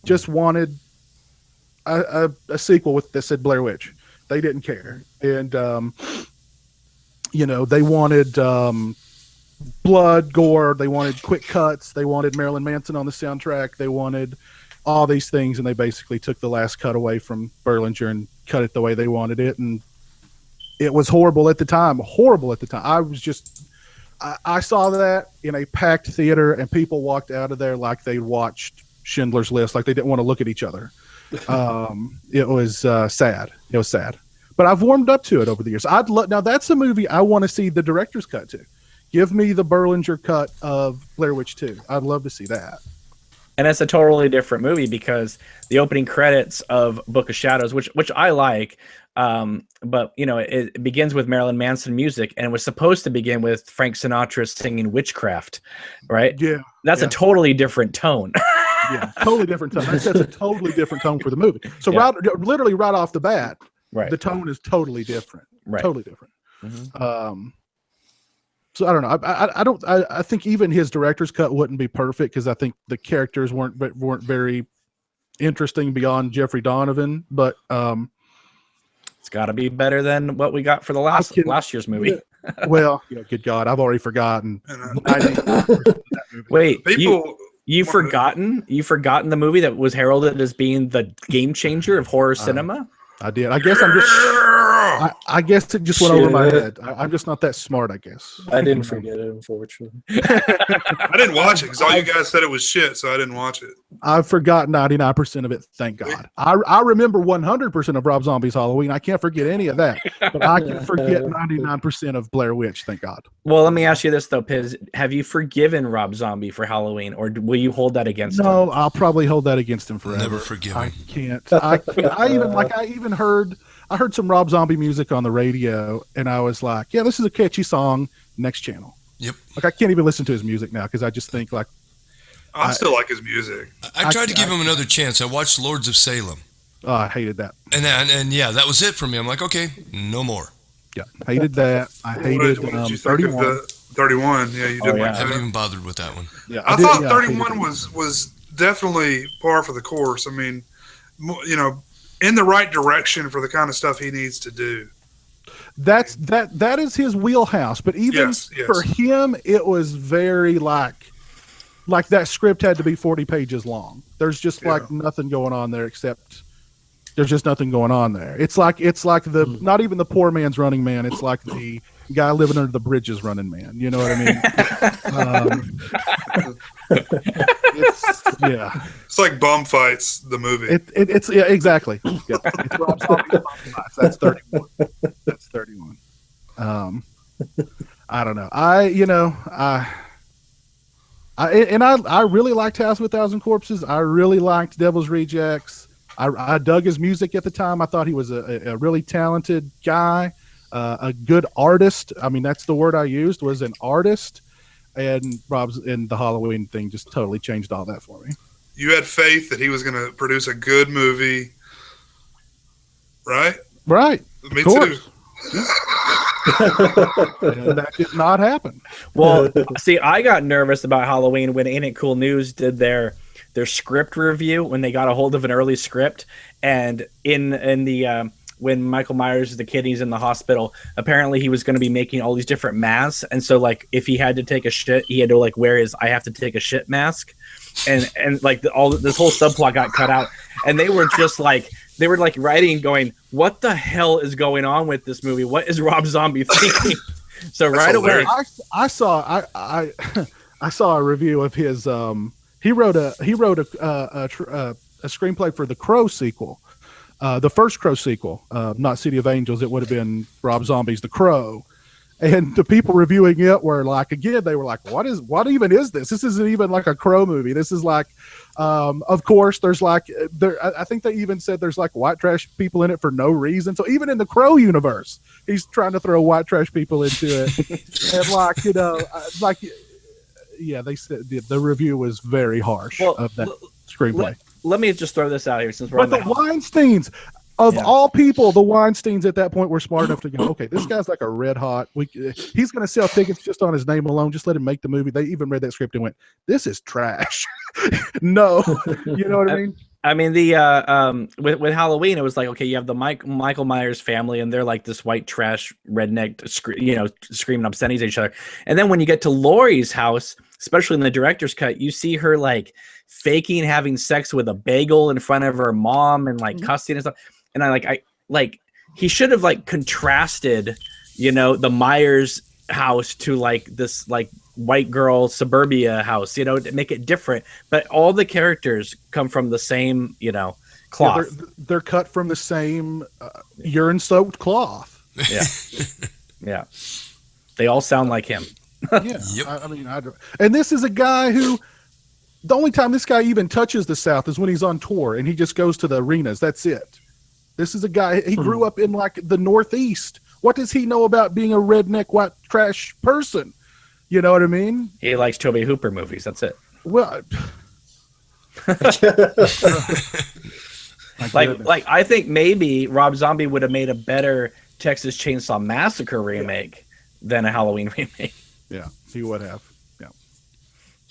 just wanted a sequel that said Blair Witch. They didn't care, and they wanted blood, gore. They wanted quick cuts. They wanted Marilyn Manson on the soundtrack. They wanted all these things, and they basically took the last cut away from Berlinger and cut it the way they wanted it, and it was horrible at the time. I saw that in a packed theater, and people walked out of there like they watched Schindler's List, like they didn't want to look at each other. It was sad. It was sad. But I've warmed up to it over the years. Now that's a movie I want to see the director's cut to. Give me the Berlinger cut of Blair Witch 2. I'd love to see that. And it's a totally different movie because the opening credits of Book of Shadows, which I like, but it begins with Marilyn Manson music, and it was supposed to begin with Frank Sinatra singing Witchcraft, right? Yeah, that's a totally different tone. Yeah, totally different tone. That's a totally different tone for the movie. So literally right off the bat, the tone is totally different. Right, totally different. Mm-hmm. So I don't know. I think even his director's cut wouldn't be perfect because I think the characters weren't very interesting beyond Jeffrey Donovan. But it's got to be better than what we got for the last year's movie. Well, good God, I've already forgotten. Wait, you've forgotten the movie that was heralded as being the game changer of horror cinema? I did. I guess I guess it just went over my head. I'm just not that smart, I guess. I didn't forget it, unfortunately. I didn't watch it because all you guys said it was shit, so I didn't watch it. I've forgotten 99% of it, thank God. I remember 100% of Rob Zombie's Halloween. I can't forget any of that, but I can forget 99% of Blair Witch, thank God. Well, let me ask you this, though, Piz. Have you forgiven Rob Zombie for Halloween, or will you hold that against him? No, I'll probably hold that against him forever. Never forgive him. I can't. I heard some Rob Zombie music on the radio, and I was like, yeah, this is a catchy song. Next channel. Yep. Like, I can't even listen to his music now because I just think, like... I still like his music. I tried to give him another chance. I watched Lords of Salem. Oh, I hated that. And yeah, that was it for me. I'm like, okay, no more. Yeah, hated that. I hated what did you think 31. Of the 31? Yeah, you didn't. I haven't even bothered with that one. Yeah, I thought 31 was definitely par for the course. I mean, in the right direction for the kind of stuff he needs to do. That is his wheelhouse. But even for him, it was very like that script had to be 40 pages long. There's just like nothing going on there except there's just nothing going on there. It's like the not even the poor man's Running Man. It's like the guy living under the bridge's Running Man. You know what I mean? It's like Bum Fights, the movie. It's exactly. Yeah, it's Rob Zombie's Bum Fights. That's 31. That's 31. I don't know. I really liked House of a Thousand Corpses. I really liked Devil's Rejects. I dug his music at the time. I thought he was a really talented guy, a good artist. I mean, that's the word I used, was an artist. And the Halloween thing just totally changed all that for me. You had faith that he was going to produce a good movie, right? Right. Me too. And that did not happen. Well, see, I got nervous about Halloween when Ain't It Cool News did their script review, when they got a hold of an early script, and in the when Michael Myers is the kid, he's in the hospital. Apparently, he was going to be making all these different masks, and so like if he had to take a shit, he had to like wear his "I have to take a shit" mask, and like this whole subplot got cut out, and they were writing, going, "What the hell is going on with this movie? What is Rob Zombie thinking?" So right away, I saw a review of his. He wrote a screenplay for the Crow sequel. The first Crow sequel, not City of Angels. It would have been Rob Zombie's The Crow. And the people reviewing it were like, again, they were like, what even is this? This isn't even like a Crow movie. This is like, of course, there's like, I think they even said there's like white trash people in it for no reason. So even in the Crow universe, he's trying to throw white trash people into it. And like, like, yeah, they said the review was very harsh of that screenplay. Let me just throw this out here since we're But the Weinsteins, of all people, the Weinsteins at that point were smart enough to go, okay, this guy's like a red hot. He's going to sell tickets just on his name alone. Just let him make the movie. They even read that script and went, this is trash. No. You know what I mean? I mean, with Halloween, it was like, okay, you have the Michael Myers family, and they're like this white trash redneck, screaming obscenities at each other. And then when you get to Laurie's house, especially in the director's cut, you see her like faking having sex with a bagel in front of her mom and like cussing and stuff. And I he should have like contrasted, the Myers house to like this like white girl suburbia house, to make it different. But all the characters come from the same, cloth. Yeah, they're cut from the same urine-soaked cloth. Yeah, yeah. They all sound like him. Yeah, yep. I mean, and this is a guy who. The only time this guy even touches the South is when he's on tour and he just goes to the arenas. That's it. This is a guy, he grew up in like the Northeast. What does he know about being a redneck white trash person? You know what I mean? He likes Tobe Hooper movies. That's it. Well, like I think maybe Rob Zombie would have made a better Texas Chainsaw Massacre remake than a Halloween remake. Yeah, he would have. Yeah.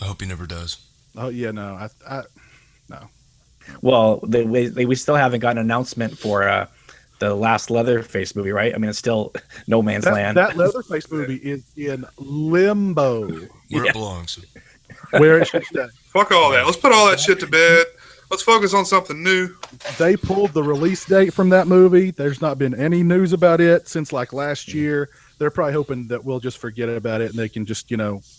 I hope he never does. Oh yeah, no, no. Well, we still haven't got an announcement for the last Leatherface movie, right? I mean, it's still no man's land. That Leatherface movie is in limbo, where it belongs, where it should stay. Fuck all that. Let's put all that shit to bed. Let's focus on something new. They pulled the release date from that movie. There's not been any news about it since like last year. They're probably hoping that we'll just forget about it and they can just,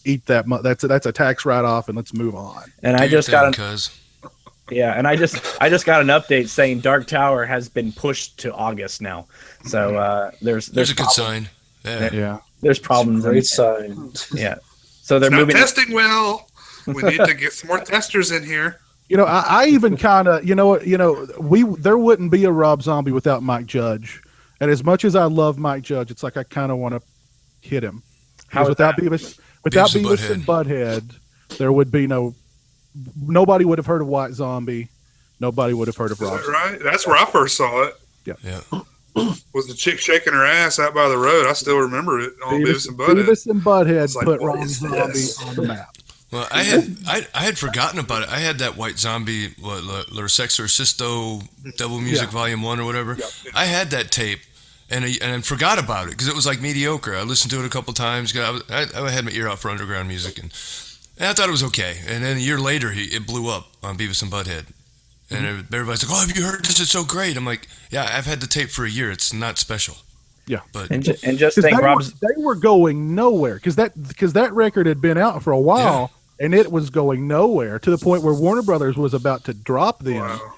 eat that. That's a tax write-off and let's move on. And I just got and I just got an update saying Dark Tower has been pushed to August now. So there's a good sign. Yeah. There's problems. Great sign. Yeah. So they're it's moving. Testing well. We need to get some more testers in here. I even kind of, there wouldn't be a Rob Zombie without Mike Judge. And as much as I love Mike Judge, it's like I kind of want to hit him. Without Beavis and Butthead, there would be nobody would have heard of White Zombie. Nobody would have heard of Rob. Is that right? That's where I first saw it. Yeah. Was the chick shaking her ass out by the road? I still remember it on Beavis and Butthead. Beavis and Butthead put Rob Zombie on the map. Well, I had forgotten about it. I had that White Zombie, Le Sexorcisto Double Music Volume 1 or whatever. Yeah. I had that tape. And I forgot about it because it was like mediocre. I listened to it a couple times. I had my ear out for underground music, and I thought it was okay. And then a year later, it blew up on Beavis and Butthead. And everybody's like, "Oh, have you heard this? It's so great." I'm like, "Yeah, I've had the tape for a year. It's not special." Yeah, but and just think, they were going nowhere because that record had been out for a while, and it was going nowhere to the point where Warner Brothers was about to drop them. Wow.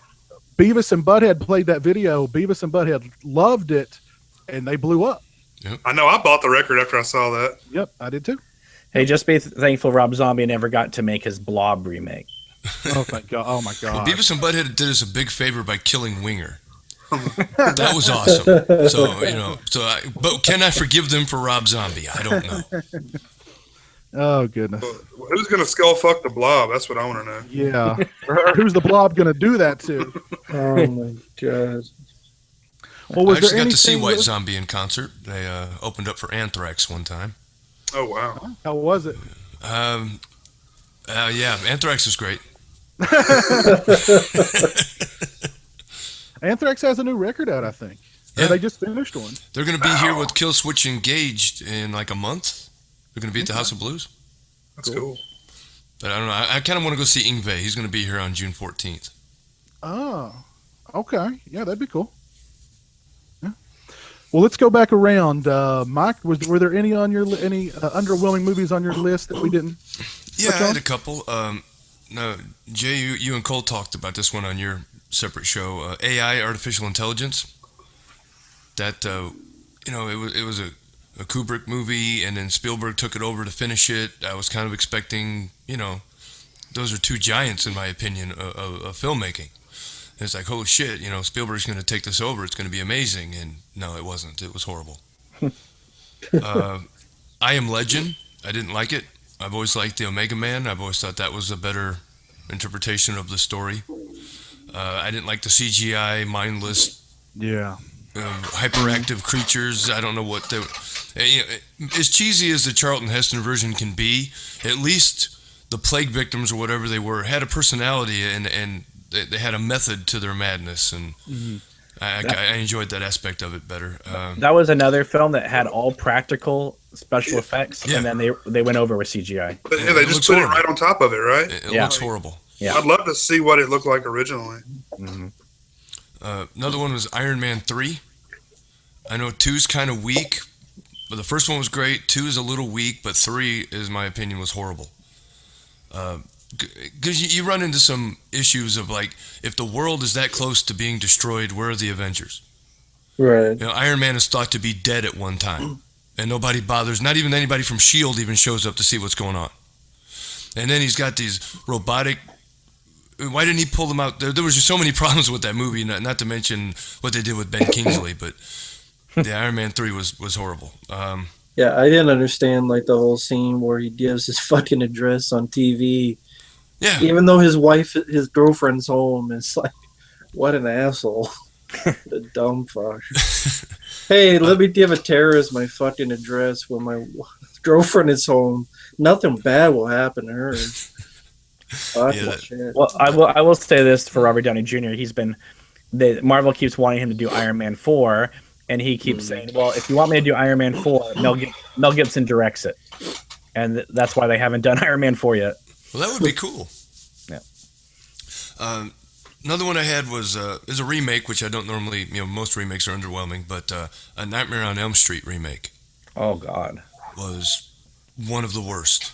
Beavis and Butthead played that video. Beavis and Butthead loved it. And they blew up. Yep. I know. I bought the record after I saw that. Yep, I did too. Hey, just be thankful Rob Zombie never got to make his Blob remake. Oh, thank God. Oh, my God. Well, Beavis and Butthead did us a big favor by killing Winger. That was awesome. So, but can I forgive them for Rob Zombie? I don't know. Oh, goodness. Who's going to skull fuck the Blob? That's what I want to know. Yeah. Or who's the Blob going to do that to? Oh, my God. Well, I actually got to see White Zombie in concert. They opened up for Anthrax one time. Oh, wow. How was it? Yeah, Anthrax was great. Anthrax has a new record out, I think. Yeah. Or they just finished one. They're going to be here with Killswitch Engaged in like a month. They're going to be at the House of Blues. That's cool. But I don't know. I kind of want to go see Yngwie. He's going to be here on June 14th. Oh, okay. Yeah, that'd be cool. Well, let's go back around. Mike, were there any on your underwhelming movies on your list that we didn't? Yeah, I had a couple. No, Jay, you and Cole talked about this one on your separate show. AI, artificial intelligence. That it was a a Kubrick movie, and then Spielberg took it over to finish it. I was kind of expecting, those are two giants, in my opinion, of filmmaking. And it's like, holy shit, Spielberg's going to take this over. It's going to be amazing. And no, it wasn't. It was horrible. I Am Legend. I didn't like it. I've always liked the Omega Man. I've always thought that was a better interpretation of the story. I didn't like the CGI, mindless, hyperactive creatures. I don't know what they. As cheesy as the Charlton Heston version can be, at least the plague victims or whatever they were had a personality and they had a method to their madness, and I enjoyed that aspect of it better. That was another film that had all practical special effects, and then they went over with CGI. But yeah, they just put it right on top of it, right? It looks horrible. Yeah, I'd love to see what it looked like originally. Another one was Iron Man 3. I know 2's kind of weak, but the first one was great. 2 is a little weak, but 3, in my opinion, was horrible. Because you run into some issues of like, if the world is that close to being destroyed, where are the Avengers? Right. Iron Man is thought to be dead at one time, and nobody bothers. Not even anybody from S.H.I.E.L.D. even shows up to see what's going on. And then he's got these robotic. Why didn't he pull them out? There was just so many problems with that movie. Not to mention what they did with Ben Kingsley, but the Iron Man 3 was horrible. Yeah, I didn't understand like the whole scene where he gives his fucking address on TV. Yeah. Even though his girlfriend's home, it's like, what an asshole. The dumb fuck. Hey, let me give a terrorist my fucking address when my girlfriend is home. Nothing bad will happen to her. Shit. Well, I will say this for Robert Downey Jr. Marvel keeps wanting him to do Iron Man 4, and he keeps saying, well, if you want me to do Iron Man 4, Mel Gibson directs it. And that's why they haven't done Iron Man 4 yet. Well, that would be cool. Yeah. Another one I had was is a remake, which I don't normally, most remakes are underwhelming, but a Nightmare on Elm Street remake. Oh, God. Was one of the worst.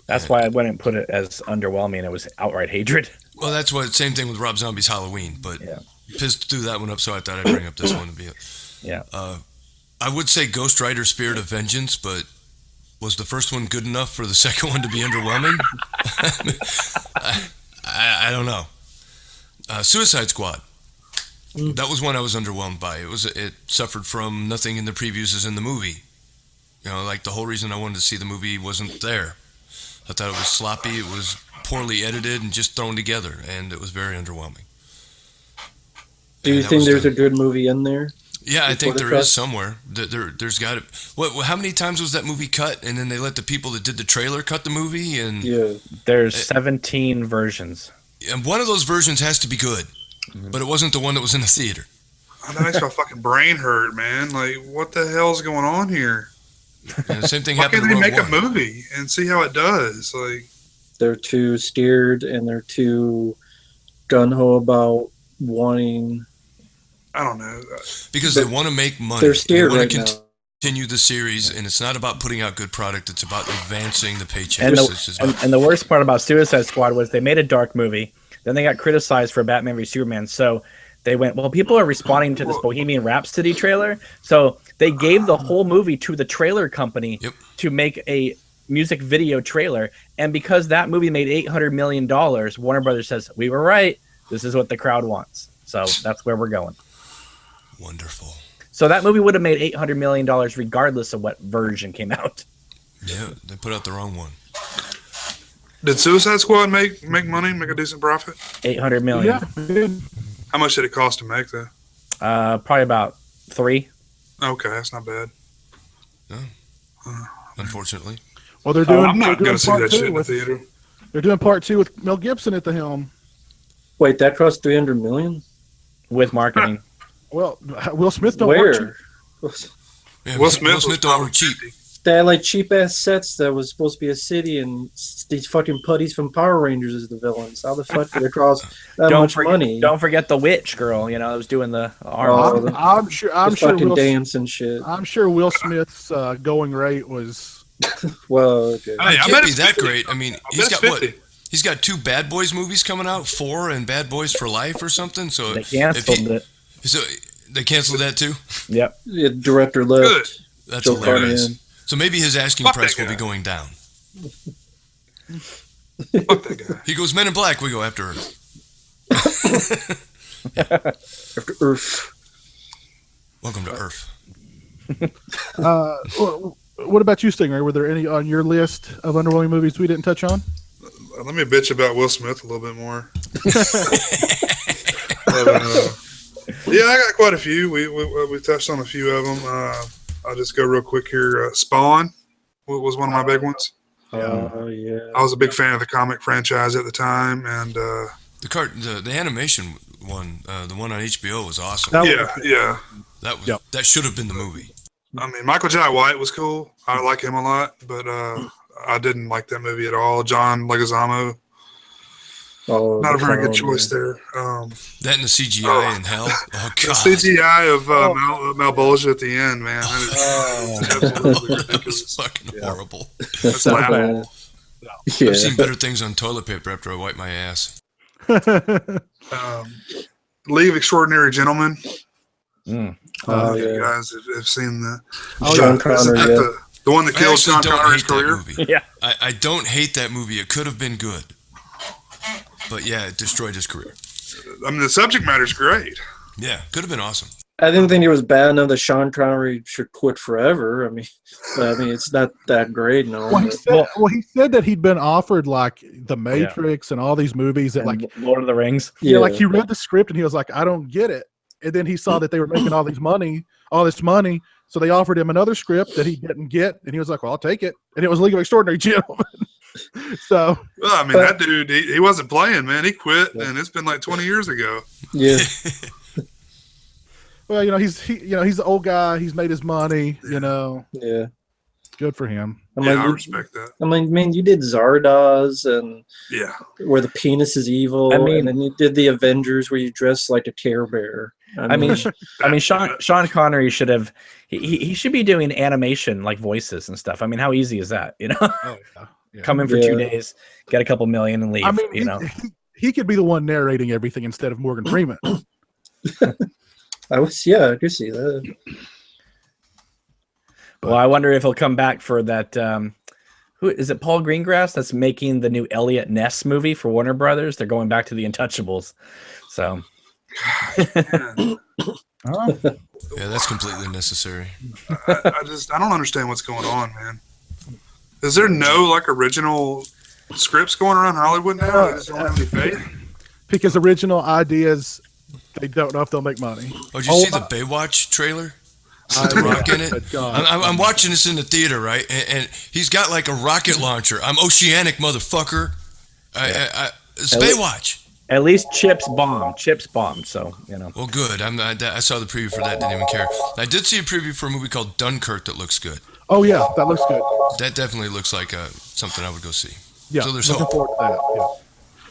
That's why I wouldn't put it as underwhelming. It was outright hatred. Well, that's what. Same thing with Rob Zombie's Halloween, but pissed threw that one up, so I thought I'd bring up this one to be. I would say Ghost Rider: Spirit of Vengeance, but was the first one good enough for the second one to be underwhelming? I don't know. Suicide Squad. That was one I was underwhelmed by. It suffered from nothing in the previews as in the movie. Like the whole reason I wanted to see the movie wasn't there. I thought it was sloppy, it was poorly edited and just thrown together, and it was very underwhelming. Do you think there's a good movie in there? Yeah, I think there is somewhere. There's got to. How many times was that movie cut, and then they let the people that did the trailer cut the movie? And there's 17 versions. And one of those versions has to be good, but it wasn't the one that was in the theater. Oh, that makes my fucking brain hurt, man. Like, what the hell's going on here? And the same thing Why happened. can't they make a movie and see how it does? Like, they're too steered and they're too gun ho about wanting. I don't know. Because they want to make money. They're steered right now. Continue the series, and it's not about putting out good product. It's about advancing the paycheck. And the worst part about Suicide Squad was they made a dark movie. Then they got criticized for Batman v Superman. So they went, well, people are responding to this Bohemian Rhapsody trailer. So they gave the whole movie to the trailer company to make a music video trailer. And because that movie made $800 million, Warner Brothers says, we were right. This is what the crowd wants. So that's where we're going. Wonderful. So that movie would have made $800 million regardless of what version came out. Yeah, they put out the wrong one. Did Suicide Squad make money, make a decent profit? $800 million. Yeah. How much did it cost to make, though? Probably about $3. Okay, that's not bad. No, unfortunately. Well, they're doing. I'm not going to see that shit in the with, theater. They're doing part 2 with Mel Gibson at the helm. Wait, that cost $300 million? With marketing. Well, Will Smith don't Where? work cheap. Yeah, Will Smith don't work cheap. They had like cheap ass sets that was supposed to be a city, and these fucking putties from Power Rangers as the villains. How the fuck did it cost that much money? Don't forget the witch girl. That was doing the arm. I'm sure. Fucking dance and shit. I'm sure Will Smith's going rate was. Well, okay. Hey, I can't bet be it's that 50. great. I mean, he's got 50. what? He's got 2 Bad Boys movies coming out, 4 and Bad Boys for Life or something. So They canceled it. So they canceled that too. Yep. The director left. That's Joe hilarious. Carnahan. So maybe his asking Fuck price that will be guy. going down. Fuck that guy. He goes, Men in Black, we go after Earth. After Earth. Welcome to Earth. What about you, Stinger? Were there any on your list of underwhelming movies we didn't touch on? Let me bitch about Will Smith a little bit more. Yeah, I got quite a few. We touched on a few of them. I'll just go real quick here. Spawn was one of my big ones. Oh, yeah. I was a big fan of the comic franchise at the time, and The animation one, the one on HBO was awesome. yeah. That should have been the movie. I mean, Michael Jai White was cool. I like him a lot, but I didn't like that movie at all. John Leguizamo, not a very good choice there. That and the CGI in hell. Oh The god. CGI of Malbolgia at the end, man, that is absolutely That was ridiculous. fucking horrible. That's So laughable. bad. Yeah. I've seen better things on toilet paper after I wipe my ass. League of Extraordinary Gentlemen. Oh, You yeah. guys have seen the Sean Connery, yeah. the one that I killed actually Sean don't Connery's hate that career. movie. Yeah. I don't hate that movie. It could have been good. But yeah, it destroyed his career. I mean, the subject matter is great. Yeah, could have been awesome. I didn't think it was bad enough that Sean Connery should quit forever. I mean, it's not that great, no. Well, he said that he'd been offered like The Matrix and all these movies that like Lord of the Rings. like he read the script and he was like, I don't get it. And then he saw that they were making all this money. So they offered him another script that he didn't get, and he was like, well, I'll take it. And it was League of Extraordinary Gentlemen. So Well, I mean, that dude, he wasn't playing, man. He quit, and it's been like 20 years ago. Yeah. well, he's the old guy. He's made his money. Yeah. Good for him. I respect that. I mean, you did Zardoz and Yeah. where the penis is evil. I mean- and then you did the Avengers where you dress like a Care Bear. I mean, Sean Connery should have. He should be doing animation like voices and stuff. I mean, how easy is that? Oh, yeah. Come in for 2 days, get a couple million, and leave. I mean, he could be the one narrating everything instead of Morgan Freeman. I could see that. Well, I wonder if he'll come back for that. Who is it? Paul Greengrass that's making the new Elliot Ness movie for Warner Brothers. They're going back to the Untouchables. So. Yeah, that's completely necessary. I don't understand what's going on, man. Is there no like original scripts going around Hollywood now? They just don't have any faith. Because original ideas, they don't know if they'll make money. Oh, did you see the Baywatch trailer? With the rock in it? I'm watching this in the theater, right? And he's got like a rocket launcher. I'm oceanic, motherfucker. It's Baywatch. At least Chips bombed. So Well, good. I saw the preview for that. Didn't even care. I did see a preview for a movie called Dunkirk that looks good. Oh yeah, that looks good. That definitely looks like something I would go see. Yeah, So there's looking hope. forward to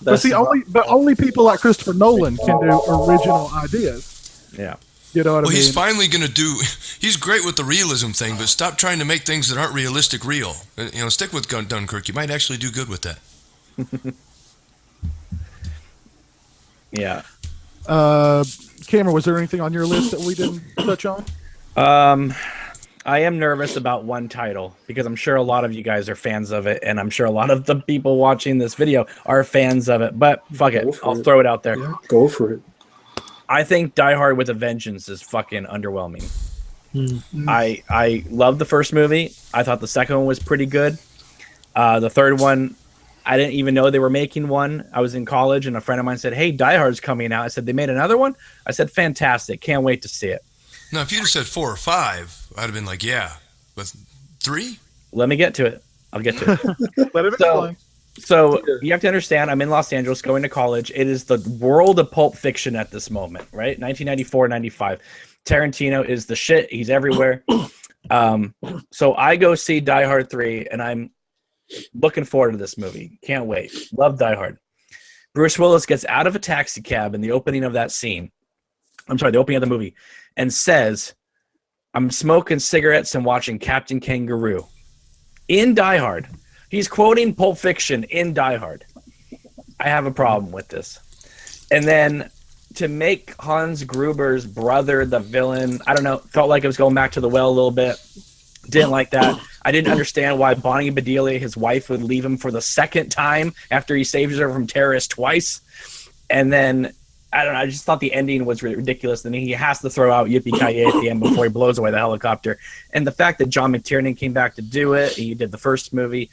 that. Yeah. But only people like Christopher Nolan can do original ideas. yeah. You know what I mean? He's finally going to do. He's great with the realism thing, but stop trying to make things that aren't realistic real. Stick with Dunkirk. You might actually do good with that. Yeah. Cameron, was there anything on your list that we didn't touch on? I am nervous about one title because I'm sure a lot of you guys are fans of it, and I'm sure a lot of the people watching this video are fans of it. But fuck it, I'll throw it out there. Yeah, go for it. I think Die Hard with a Vengeance is fucking underwhelming. I loved the first movie. I thought the second one was pretty good. The third one, I didn't even know they were making one. I was in college, and a friend of mine said, "Hey, Die Hard's coming out." I said, "They made another one?" I said, "Fantastic! Can't wait to see it." Now, if you'd have said 4 or 5, I'd have been like, yeah. But 3? Let me get to it. I'll get to it. Let him explain. So you have to understand, I'm in Los Angeles going to college. It is the world of Pulp Fiction at this moment, right? 1994, 95. Tarantino is the shit. He's everywhere. So I go see Die Hard 3, and I'm looking forward to this movie. Can't wait. Love Die Hard. Bruce Willis gets out of a taxi cab in the opening of that scene. I'm sorry, the opening of the movie, and says, "I'm smoking cigarettes and watching Captain Kangaroo." In Die Hard. He's quoting Pulp Fiction in Die Hard. I have a problem with this. And then to make Hans Gruber's brother the villain, I don't know, felt like it was going back to the well a little bit. Didn't like that. I didn't understand why Bonnie Bedelia, his wife, would leave him for the second time after he saves her from terrorists twice. And then, I don't know, I just thought the ending was ridiculous. And he has to throw out Yippee-Ki-Yay at the end before he blows away the helicopter. And the fact that John McTiernan came back to do it, he did the first movie,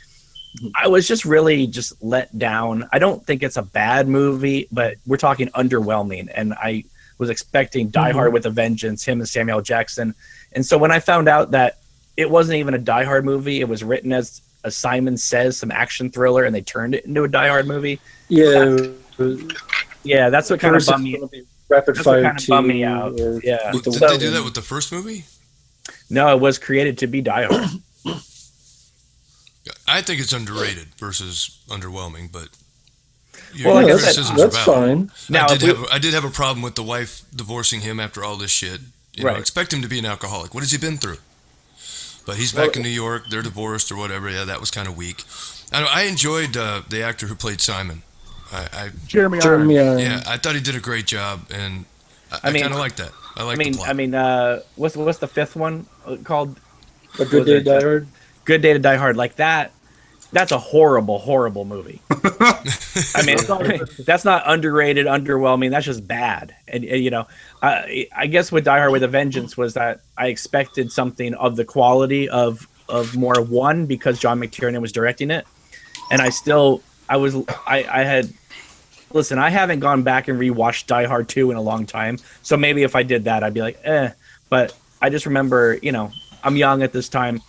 I was just really just let down. I don't think it's a bad movie, but we're talking underwhelming. And I was expecting Die Hard with a Vengeance, him and Samuel Jackson. And so when I found out that it wasn't even a Die Hard movie, it was written as a Simon Says, some action thriller, and they turned it into a Die Hard movie. Yeah. Yeah, that's what kind of bummed me. Rapid That's what Fire kind of bummed me out. Yeah. Did they do that with the first movie? No, it was created to be Die Hard. I think it's underrated versus underwhelming, but Well, like I said, criticisms that's are valid. fine. Now, I did have a problem with the wife divorcing him after all this shit. You know, Right. expect him to be an alcoholic. What has he been through? But he's back in New York. They're divorced or whatever. Yeah, that was kind of weak. I enjoyed the actor who played Simon. Jeremy Irons. Jeremy, Yeah, I thought he did a great job, and I mean- kind of like that. I like the plot. What's the fifth one called? A Good Day to Die Hard. Good Day to Die Hard. Like that. That's a horrible movie. I mean, that's not underrated, underwhelming. That's just bad. And you know, I guess with Die Hard with a Vengeance was that I expected something of the quality of more one because John McTiernan was directing it, and I had. Listen, I haven't gone back and rewatched Die Hard 2 in a long time, so maybe if I did that, I'd be like, eh. But I just remember, you know, I'm young at this time.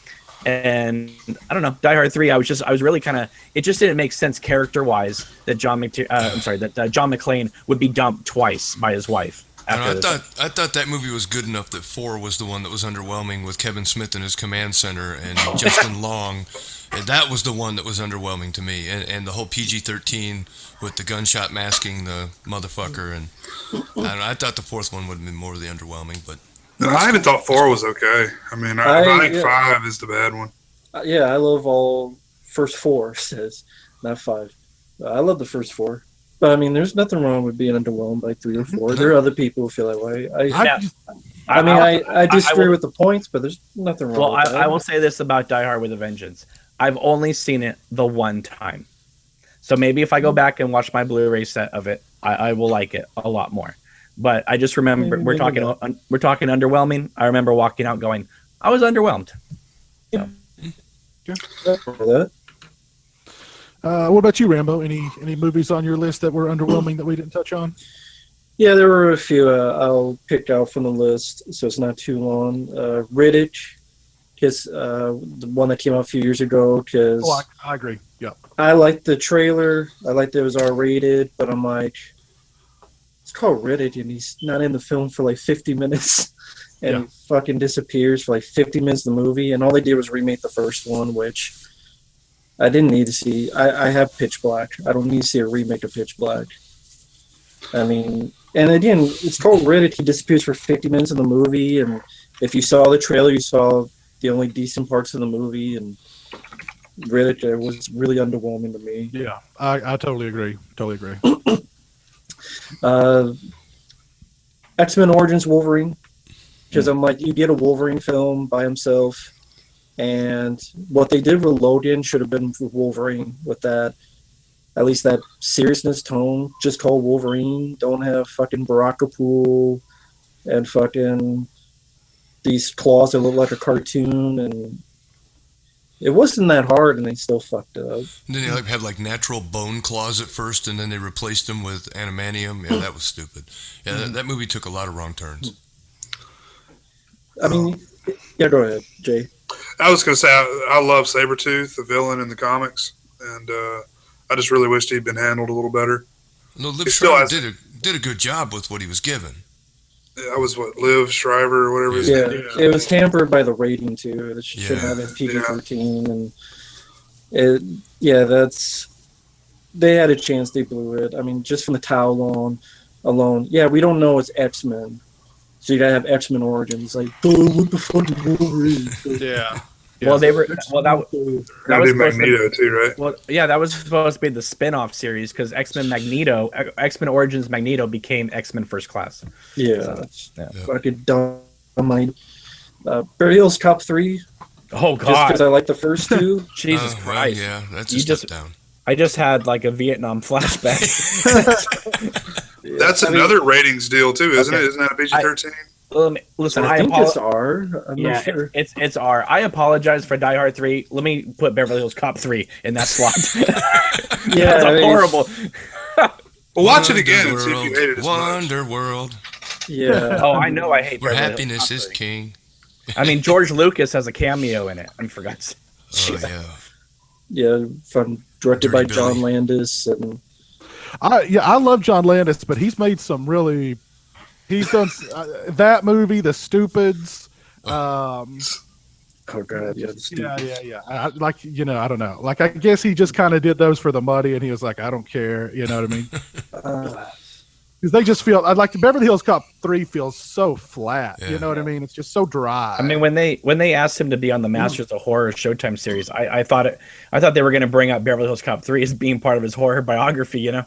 And I don't know, Die Hard 3. I was really kind of. It just didn't make sense character-wise that John McClane would be dumped twice by his wife. I thought that movie was good enough that 4 was the one that was underwhelming with Kevin Smith in his command center and Justin Long. And that was the one that was underwhelming to me. And the whole PG-13 with the gunshot masking the motherfucker. And I thought the 4th one would have been more of the underwhelming, but. No, I even thought 4 was okay. I mean, I think 5 is the bad one. Yeah, I love all first 4, says, not 5. I love the first 4. But I mean, there's nothing wrong with being underwhelmed by 3 or 4. There are other people who feel that way. I disagree with the points, but there's nothing wrong with that. I will say this about Die Hard with a Vengeance. I've only seen it the one time. So maybe if I go back and watch my Blu-ray set of it, I will like it a lot more. But I just remember we're talking underwhelming. I remember walking out going, I was underwhelmed. So. What about you, Rambo? Any movies on your list that were underwhelming that we didn't touch on? Yeah, there were a few I'll pick out from the list, so it's not too long. Riddick, the one that came out a few years ago. I agree. Yeah, I liked the trailer. I liked that it was R-rated, but I'm like, it's called Riddick, and he's not in the film for like 50 minutes, and he fucking disappears for like 50 minutes of the movie, and all they did was remake the first one, which I didn't need to see. I have Pitch Black. I don't need to see a remake of Pitch Black. I mean, and again, it's called Riddick. He disappears for 50 minutes of the movie, and if you saw the trailer, you saw the only decent parts of the movie, and Riddick was really underwhelming to me. Yeah, I totally agree. X-Men Origins Wolverine, because I'm like, you get a Wolverine film by himself, and what they did with Logan should have been with Wolverine, with that, at least that seriousness tone. Just call Wolverine. Don't have fucking Barakapool and fucking these claws that look like a cartoon, and it wasn't that hard, and they still fucked it up. And then they had like natural bone claws at first, and then they replaced them with adamantium. Yeah, that was stupid. Yeah, that movie took a lot of wrong turns. I mean, yeah, go ahead, Jay. I was going to say, I love Sabretooth, the villain in the comics, and I just really wished he'd been handled a little better. No, Liv Schreiber did a good job with what he was given. That was Liv Schreiber or whatever his name is. It was hampered by the rating too. It should have been PG-13, and they had a chance, they blew it. I mean, just from the title alone, yeah, we don't know it's X-Men, so you gotta have X-Men Origins. Like, what the fuck is Wolverine? Yeah. Well, that was Magneto too, right? Well, yeah, that was supposed to be the spin-off series because X-Men Origins Magneto became X-Men First Class. Yeah, fucking dumb. Bear Hills Cop 3, Oh just because God, I like the first two. Jesus Well, Christ! yeah, that's You a step just- down. I just had like a Vietnam flashback. That's I mean, another ratings deal too, isn't Okay. it? Isn't that a PG-13? Listen, I I think apologize. it's R. I'm Yeah, not sure. it's R. I apologize for Die Hard 3. Let me put Beverly Hills Cop 3 in that slot. Yeah, That's I mean, horrible. Well, watch it again and see if you Wonderworld, hate it as much. Wonderworld, Yeah. Oh, I know I hate where Beverly happiness Hills is Cop 3. king. I mean, George Lucas has a cameo in it. I forgot. Oh yeah. Yeah, from directed Dirty by John Billy. Landis, and I love John Landis, but he's made some really. He's done that movie, The Stupids. oh god, yeah, Yeah. I don't know. Like, I guess he just kind of did those for the money, and he was like, I don't care. You know what I mean? Because they just feel like Beverly Hills Cop 3 feels so flat. Yeah. You know what I mean? It's just so dry. I mean, when they asked him to be on the Masters of Horror Showtime series, I thought they were going to bring up Beverly Hills Cop 3 as being part of his horror biography. You know?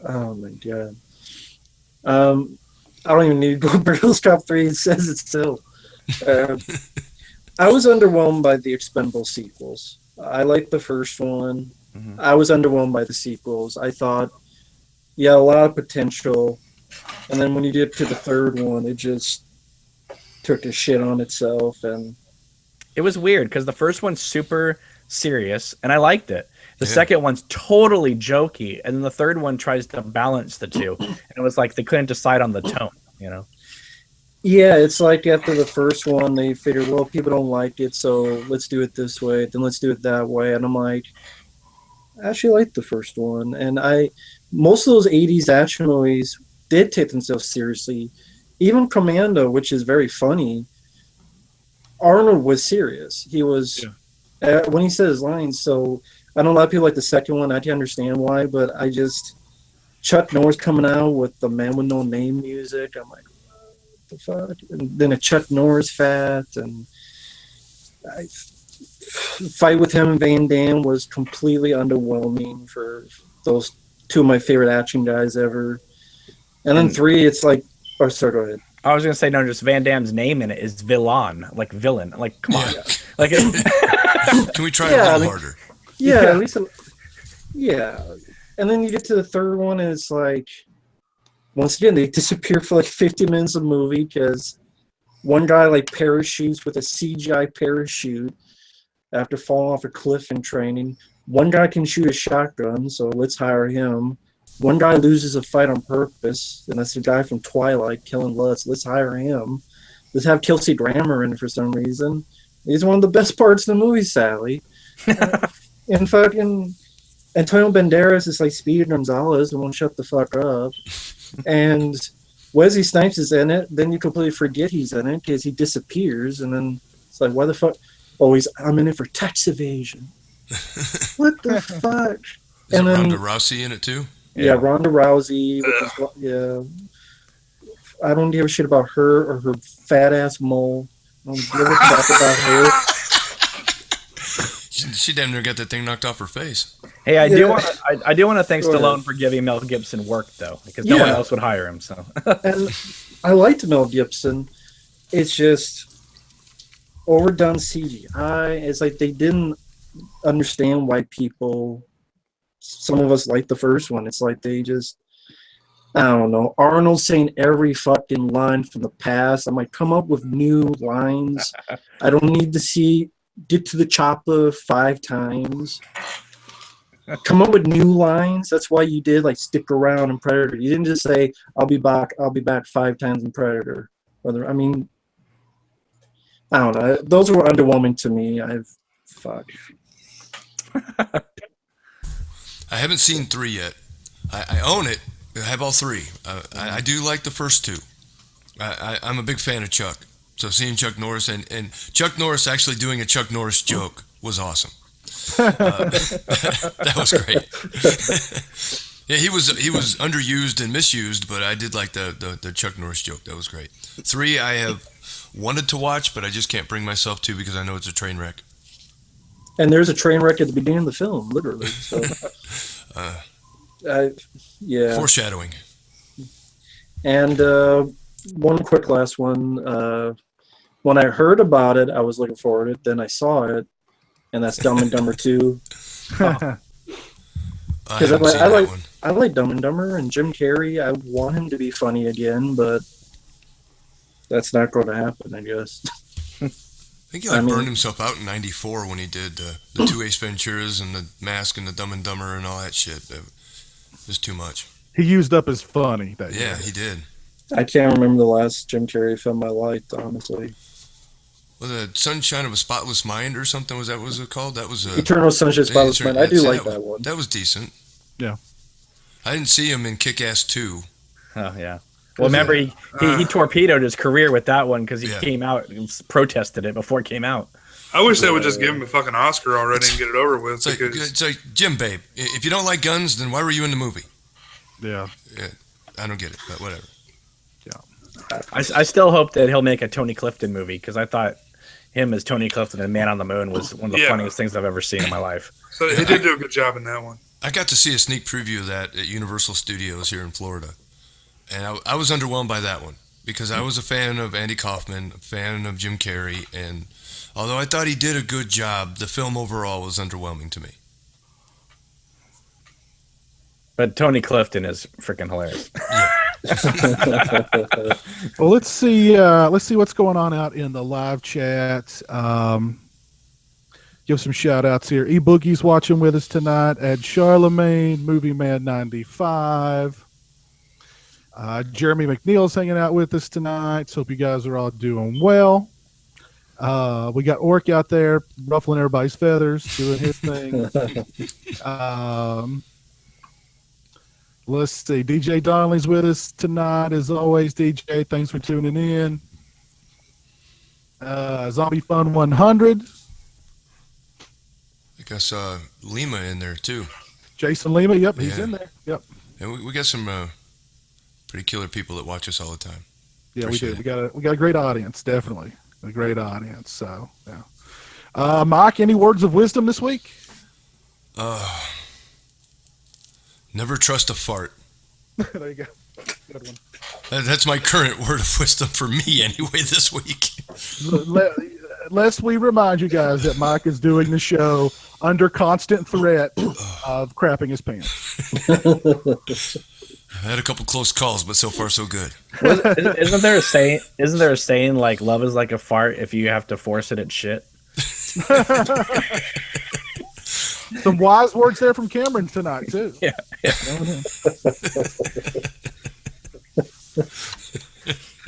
oh my god. I don't even need Beverly Hills Cop 3. It says it still. I was underwhelmed by the Expendable sequels. I liked the first one. Mhm. I was underwhelmed by the sequels. I thought, yeah, a lot of potential. And then when you get to the third one, it just took a shit on itself. And It was weird because the first one's super serious, and I liked it. The Yeah. second one's totally jokey, and then the third one tries to balance the two. And it was like they couldn't decide on the tone. You know? yeah, it's like after the first one, they figured, well, people don't like it, so let's do it this way, then let's do it that way. And I'm like, I actually liked the first one. And most of those 80s action movies did take themselves seriously. Even Commando, which is very funny, Arnold was serious. He was, when he said his lines, so I know a lot of people like the second one. I can understand why, but Chuck Norris coming out with the Man with No Name music, I'm like, what the fuck? And then a Chuck Norris fat, and fight with him and Van Damme was completely underwhelming for those two of my favorite action guys ever. And then 3, it's like, oh, sorry, go ahead. I was gonna say no, just Van Damme's name in it is Villain, like villain. Like, come on, like. Can we try a little harder? Yeah, at least. Yeah, and then you get to the third one, and it's like, once again, they disappear for like 50 minutes of movie because one guy like parachutes with a CGI parachute after falling off a cliff in training. One guy can shoot a shotgun, so let's hire him. One guy loses a fight on purpose, and that's the guy from Twilight, killing Lutz. Let's hire him. Let's have Kelsey Grammer in for some reason. He's one of the best parts of the movie, Sally. And fucking Antonio Banderas is like Speedy Gonzalez and won't shut the fuck up. And Wesley Snipes is in it. Then you completely forget he's in it because he disappears. And then it's like, why the fuck? Oh, I'm in it for tax evasion. What the fuck? Is And it then- Ronda Rousey in it too? Yeah, Ronda Rousey. Yeah. I don't give a shit about her or her fat ass mole. I don't give a fuck about her. She damn near got that thing knocked off her face. Hey, I Yeah. do want to thank Go ahead. Stallone for giving Mel Gibson work though, because no one Yeah. else would hire him. So And I liked Mel Gibson. It's just overdone CGI. It's like they didn't understand why some of us like the first one. It's like they just, I don't know. Arnold saying every fucking line from the past. I'm like, come up with new lines. I don't need to get to the chopper 5 times. Come up with new lines. That's why you did like stick around in Predator. You didn't just say, I'll be back 5 times in Predator. I mean, I don't know. Those were underwhelming to me. Fuck. I haven't seen 3 yet. I own it. I have all 3. I do like the first 2. I'm a big fan of Chuck. So seeing Chuck Norris and Chuck Norris actually doing a Chuck Norris joke was awesome. That was great. Yeah, he was underused and misused, but I did like the Chuck Norris joke. That was great. 3 I have wanted to watch, but I just can't bring myself to because I know it's a train wreck. And there's a train wreck at the beginning of the film, literally. So, yeah. Foreshadowing. And one quick last one. when I heard about it, I was looking forward to it. Then I saw it, and that's Dumb and Dumber 2. I Because haven't seen that one. I like Dumb and Dumber and Jim Carrey. I want him to be funny again, but that's not going to happen, I guess. I think he burned himself out in '94 when he did the two Ace Venturas and the Mask and the Dumb and Dumber and all that shit. It was too much. He used up his funny. Yeah, he did. I can't remember the last Jim Carrey film I liked, honestly. Was it Sunshine of a Spotless Mind or something? Was that what it was called? That was Eternal Sunshine of a Spotless Mind. I do like that one. That was decent. Yeah. I didn't see him in Kick-Ass 2. Oh yeah. Well, remember he torpedoed his career with that one because he came out and protested it before it came out. I wish they would just give him a fucking Oscar already and get it over with. It's like Jim, babe, if you don't like guns, then why were you in the movie? Yeah. I don't get it, but whatever. Yeah. I still hope that he'll make a Tony Clifton movie because I thought him as Tony Clifton and Man on the Moon was one of the funniest things I've ever seen in my life. So he did do a good job in that one. I got to see a sneak preview of that at Universal Studios here in Florida. And I was underwhelmed by that one because I was a fan of Andy Kaufman, a fan of Jim Carrey, and although I thought he did a good job, the film overall was underwhelming to me. But Tony Clifton is freaking hilarious. Well, let's see what's going on out in the live chat. Give some shout outs here. E-Boogie's watching with us tonight. Ed Charlemagne, Movie Man 95. Jeremy McNeil's hanging out with us tonight. So hope you guys are all doing well. We got Orc out there ruffling everybody's feathers, doing his thing. Let's see. DJ Donnelly's with us tonight. As always, DJ, thanks for tuning in. Zombie Fun 100. I guess Lima in there too. Jason Lima, yep, he's in there. Yep. And we got some pretty killer people that watch us all the time. Yeah, Appreciate we do. We got a great audience, definitely. A great audience. So yeah. Mike, any words of wisdom this week? Never trust a fart. There you go. Good one. That's my current word of wisdom for me anyway this week. Lest we remind you guys that Mike is doing the show under constant threat of crapping his pants. I had a couple close calls, but so far so good. Isn't there a saying like love is like a fart? If you have to force it, it's shit. Some wise words there from Cameron tonight too. Yeah.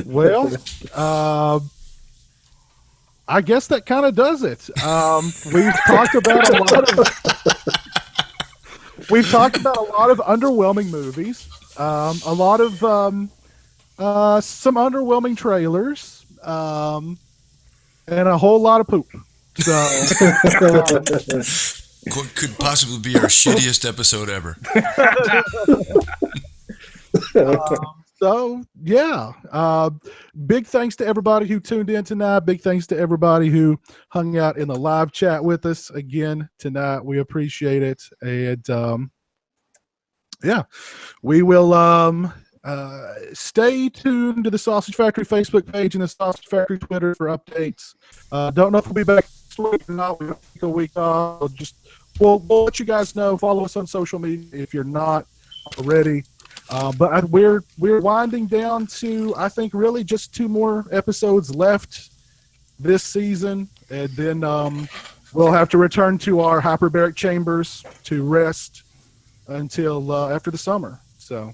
Well, I guess that kind of does it. We've talked about a lot of underwhelming movies. A lot of some underwhelming trailers, and a whole lot of poop. So, What could possibly be our shittiest episode ever? So yeah, big thanks to everybody who tuned in tonight. Big thanks to everybody who hung out in the live chat with us again tonight. We appreciate it, and yeah, we will stay tuned to the Sausage Factory Facebook page and the Sausage Factory Twitter for updates. Don't know if we'll be back next week or not. We'll take a week off. We'll let you guys know. Follow us on social media if you're not already. But we're winding down to, I think, really just 2 more episodes left this season, and then we'll have to return to our hyperbaric chambers to rest until after the summer. So,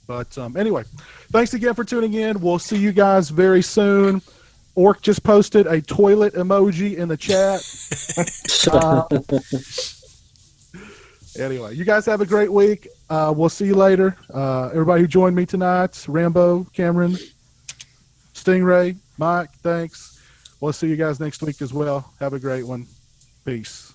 but anyway, thanks again for tuning in. We'll see you guys very soon. Orc just posted a toilet emoji in the chat. Anyway, you guys have a great week. We'll see you later. Everybody who joined me tonight, Rambo, Cameron, Stingray, Mike, thanks. We'll see you guys next week as well. Have a great one. Peace.